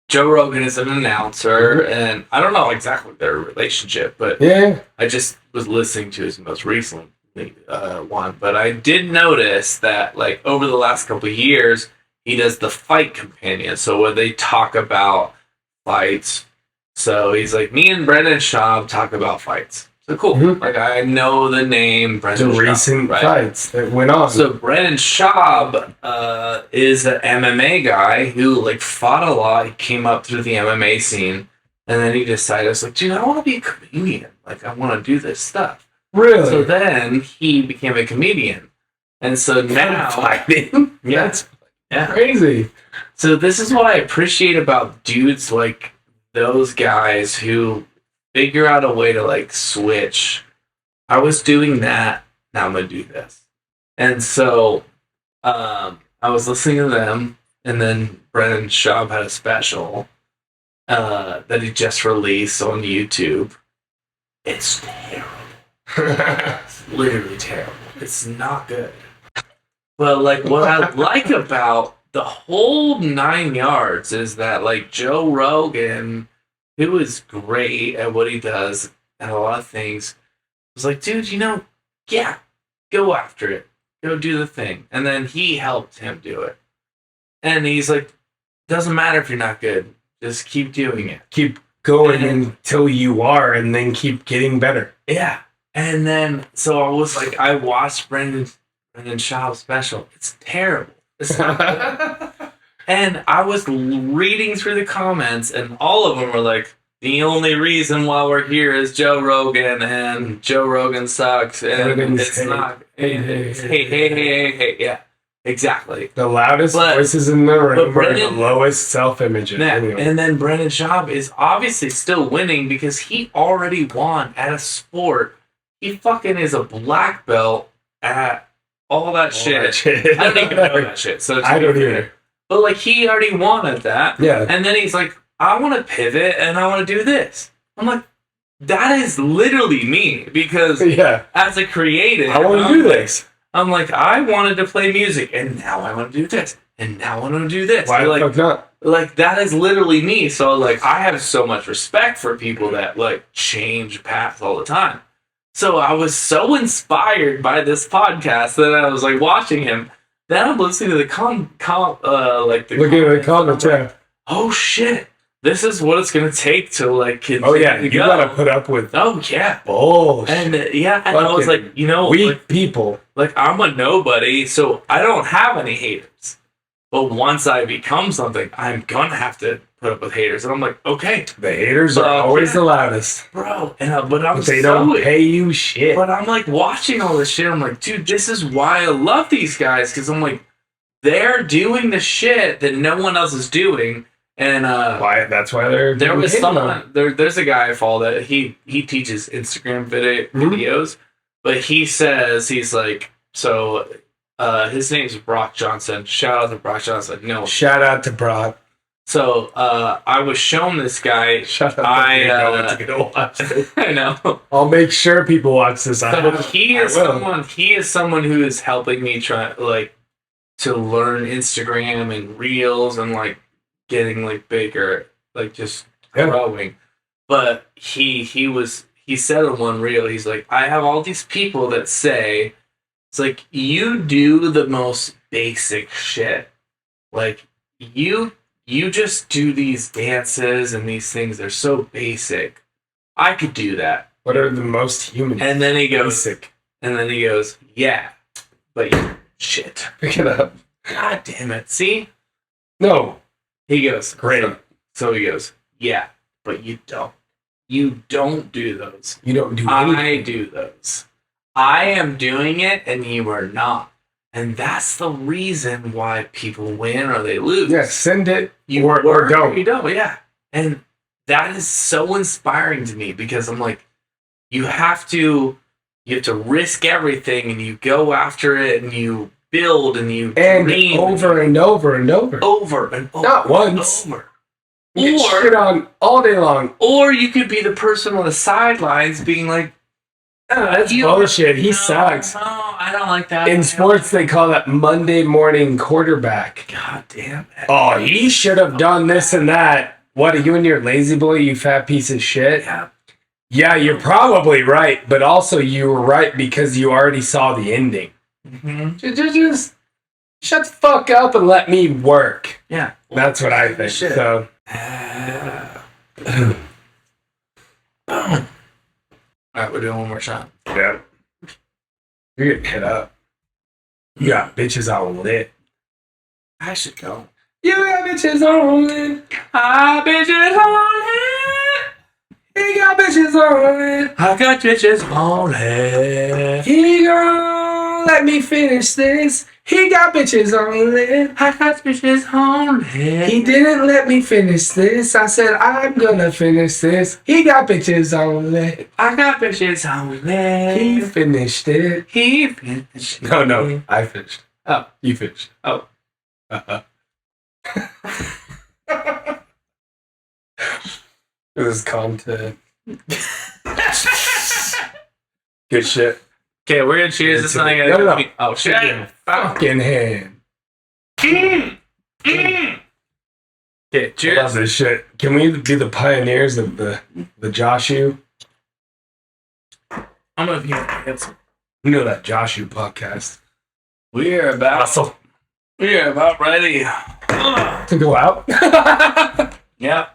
Joe Rogan is an announcer, and I don't know exactly their relationship, but I just was listening to his most recent one. But I did notice that, like, over the last couple of years, he does the fight companion. So, when they talk about fights, so he's like, me and Brendan Schaub talk about fights. So cool. Mm-hmm. Like I know the name Brendan Schaub. Recent fights that went on. So Brendan Schaub is an MMA guy who like fought a lot. He came up through the MMA scene, and then he decided, I was like, dude, I want to be a comedian. Like I want to do this stuff. Really? So then he became a comedian, and so now fighting. That's crazy. So this is what I appreciate about dudes like those guys who figure out a way to like switch. I was doing that, now I'm gonna do this. And so I was listening to them, and then Brendan Schaub had a special that he just released on YouTube. It's terrible. It's literally terrible. It's not good. But like what I like about the whole 9 yards is that like Joe Rogan, who is great at what he does, at a lot of things. I was like, dude, yeah, go after it. Go do the thing. And then he helped him do it. And he's like, doesn't matter if you're not good. Just keep doing it. Keep going until you are, and then keep getting better. Yeah. And then, so I was like, I watched Brendan Schaub's special. It's terrible. It's not good. And I was reading through the comments, and all of them were like, the only reason why we're here is Joe Rogan, and Joe Rogan sucks, and it's not. Hey. Yeah, exactly. The loudest voices in the room are the lowest self-images. Yeah, anyway. And then Brendan Schaub is obviously still winning because he already won at a sport. He fucking is a black belt at all that shit. I don't even know that shit, so I don't either. But like, he already won at that. Yeah. And then he's like, I want to pivot and I want to do this. I'm like, that is literally me, because as a creative, I want to do this. I'm like, I wanted to play music, and now I want to do this, and now I want to do this. Why the fuck not? Like, that is literally me. So like, I have so much respect for people that like change paths all the time. So I was so inspired by this podcast that I was like watching him. Then I'm listening to the looking at the comments. Like, oh shit. This is what it's gonna take to like continue. Oh yeah, you gotta put up with. Oh yeah, bullshit. And and I was like, weak people. Like, I'm a nobody, so I don't have any haters. But once I become something, I'm gonna have to put up with haters. And I'm like, okay, the haters are always the loudest, bro. And but they don't pay you shit. But I'm like watching all this shit. I'm like, dude, this is why I love these guys, because I'm like, they're doing the shit that no one else is doing. And that's why there was someone there's a guy I follow that he teaches Instagram videos, but he says, he's like, so his name's Brock Johnson. Shout out to Brock Johnson. No, shout out to Brock. So I was shown this guy. Shut up! I know. I'll make sure people watch this. So he is someone who is helping me try to learn Instagram and Reels and like getting like bigger, like just growing. But he said on one reel, he's like, I have all these people that say, it's like, you do the most basic shit. Like, you just do these dances and these things, they're so basic. I could do that. What are the most human? And then he goes, basic. And then he goes, yeah, but shit. Pick it up. God damn it. See? No. He goes, great. So he goes, yeah, but you don't. You don't do those. You don't do anything. I do those. I am doing it and you are not. And that's the reason why people win or they lose. Yeah, send it or don't. You don't, yeah. And that is so inspiring to me, because I'm like, you have to risk everything, and you go after it, and you build, and you dream. Over and over and over. Over and over. Not once. Over. You get shit on all day long. Or you could be the person on the sidelines being like, oh, that's bullshit. He sucks. No, I don't like that. In sports, they call that Monday morning quarterback. God damn it. Oh, he should have done this and that. What, are you and your lazy boy, you fat piece of shit? Yeah. Yeah, you're probably right, but also you were right because you already saw the ending. Mm-hmm. Just shut the fuck up and let me work. Yeah. That's what I think. So. Alright, we're doing one more shot. Yeah. You're getting hit up. You got bitches all lit. I should go. You got bitches all lit. I bitches on lit. He got bitches on lit. I got bitches on lit. He gon' let me finish this. He got bitches on lit. I got bitches on lit. He didn't let me finish this. I said I'm gonna finish this. He got bitches on lit. I got bitches on lit. He finished it. He finished it. No, I finished. Oh. You finished. Oh. This is content. Good shit. Okay, we're gonna cheers this thing. No. Oh shit! Fucking hand. Okay, cheers. I love this shit. Can we be the pioneers of the Joshu? I'm gonna be handsome. You know that Joshua podcast. We're about ready To go out? Yeah.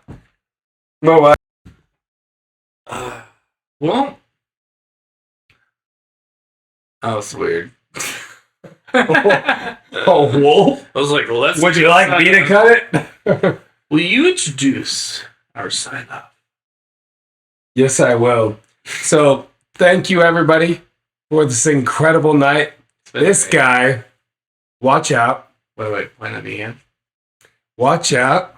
No way. Well, that was weird. Oh, wolf? I was like, let's. Would you like me to cut it? Will you introduce our sign up? Yes, I will. So, thank you, everybody, for this incredible night. This guy, watch out. Wait, point at me again. Watch out.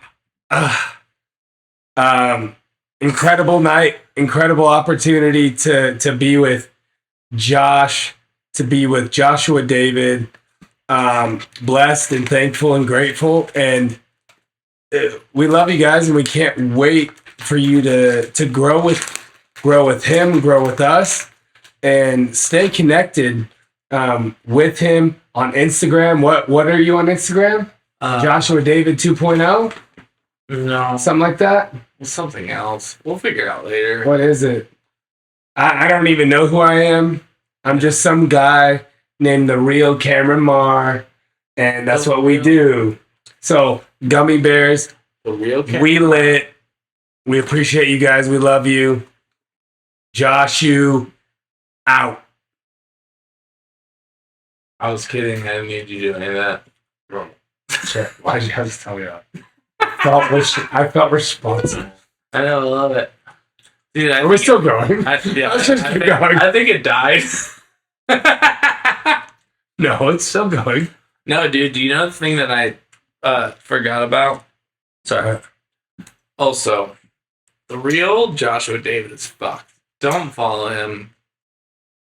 Incredible night, incredible opportunity to be with Josh, to be with Joshua David. Blessed and thankful and grateful. And we love you guys, and we can't wait for you to grow with him, grow with us, and stay connected with him on Instagram. What are you on Instagram? Joshua David 2.0? No, Something like that? something else. We'll figure it out later. What is it? I don't even know who I am. I'm just some guy named the real Cameron Marr, and that's what we do. So, Gummy Bears, The real we lit. We appreciate you guys. We love you. Josh, you out. I was kidding. I didn't need you to do any of that. Shit. Why did you have to tell me that? I felt responsible. I know. I love it, dude. Are we still going? Let's just keep going. I think it died. No, it's still going. No, dude. Do you know the thing that I forgot about? Sorry. Also, the real Joshua David is fucked. Don't follow him.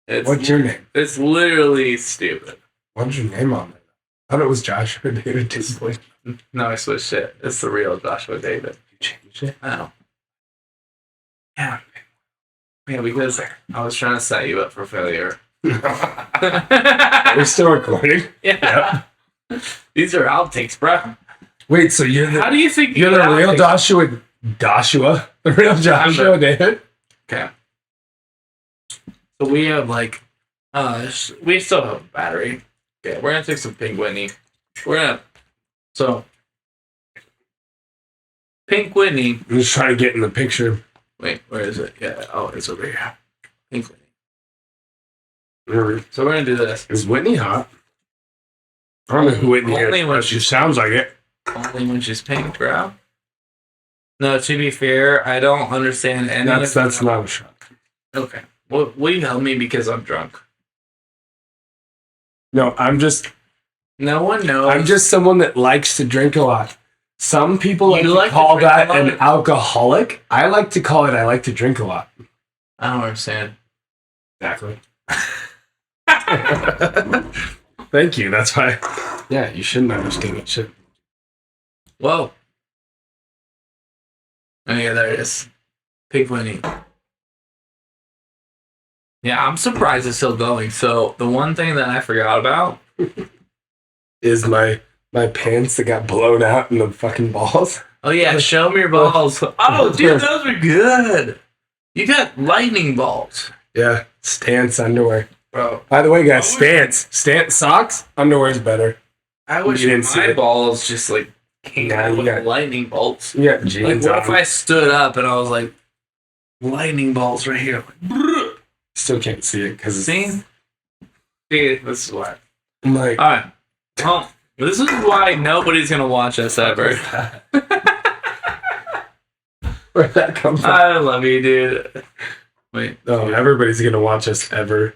What's your name? It's literally stupid. What's your name on it? I thought it was Joshua David Display. No, I switched it. It's the real Joshua David. You changed it? I know. Yeah. Yeah, because I was trying to set you up for failure. We're still recording. Yeah. These are outtakes, bro. Wait, so you're the How do you think you're the real outtakes? Joshua? The real Joshua David? Okay. So we have like, we still have a battery. Okay, we're gonna take some Pink Whitney. So, Pink Whitney. I'm just trying to get in the picture. Wait, where is it? Yeah, oh, it's over here. Pink Whitney. Really? So we're gonna do this. Is Whitney hot? I don't know who Whitney Only is, when but she sounds like it. Only when she's pink, bro. No, to be fair, I don't understand any That's of not a shot. Okay. Well, will you help me because I'm drunk? No, No one knows. I'm just someone that likes to drink a lot. Some people like to like to call drink that a lot? an alcoholic. I like to call it I like to drink a lot. I don't understand. Exactly. Thank you. That's why. Yeah, you shouldn't understand it. Should. Whoa. Oh yeah, there it is. Pink Whitney. Yeah, I'm surprised it's still going. So the one thing that I forgot about Is my pants that got blown out in the fucking balls. Oh yeah, show me your balls. Oh dude, those are good. You got lightning balls. Yeah, Stance underwear. Bro. By the way, guys, Stance socks, underwear's better. I wish You didn't see my it. balls just like came Nah, out you with got- lightning bolts. You got Like jeans what if on. I stood up and I was like lightning bolts right here? Like, Still can't see it because see? See, this is why. I'm like, Alright. Well, this is why nobody's gonna watch us ever. where'd that come from? I love you, dude. Wait. Oh, everybody's gonna watch us ever.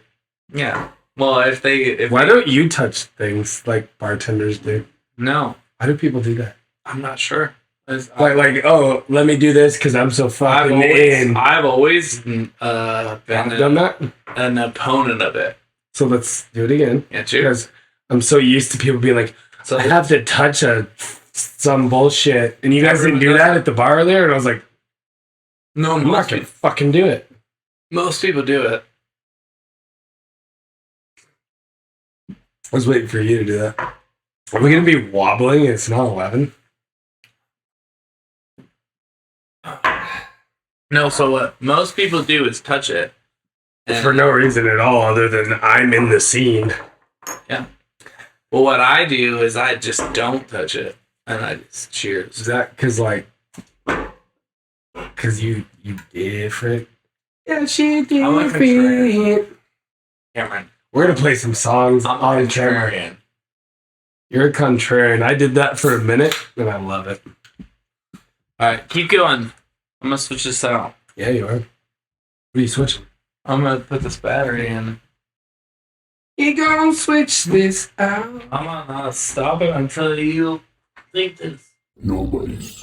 Yeah. Well, if Why they, don't you touch things like bartenders do? No, Why do people do that? I'm not sure. Like, oh, let me do this because I'm so fucking in. I've always been I've done that. an opponent of it. So let's do it again. Yeah, too. Because I'm so used to people being like, So I have to touch some bullshit, and you guys didn't do that at the bar earlier, and I was like, no, I'm not gonna fucking do it. most people do it. I was waiting for you to do that. Are we gonna be wobbling and it's not 11? No, so what most people do is touch it, For no reason at all other than I'm in the scene. Yeah. Well, what I do is I just don't touch it. And I just cheers. Is that because, like, because you different? Yeah, she different. I'm a contrarian. Cameron. We're going to play some songs I'm on a camera. contrarian. You're a contrarian. I did that for a minute, and I love it. Alright, keep going. I'm going to switch this out. Yeah, you are. What are you switching? I'm going to put this battery in. You gonna switch this out? I'm going to stop it until you think this. Nobodies.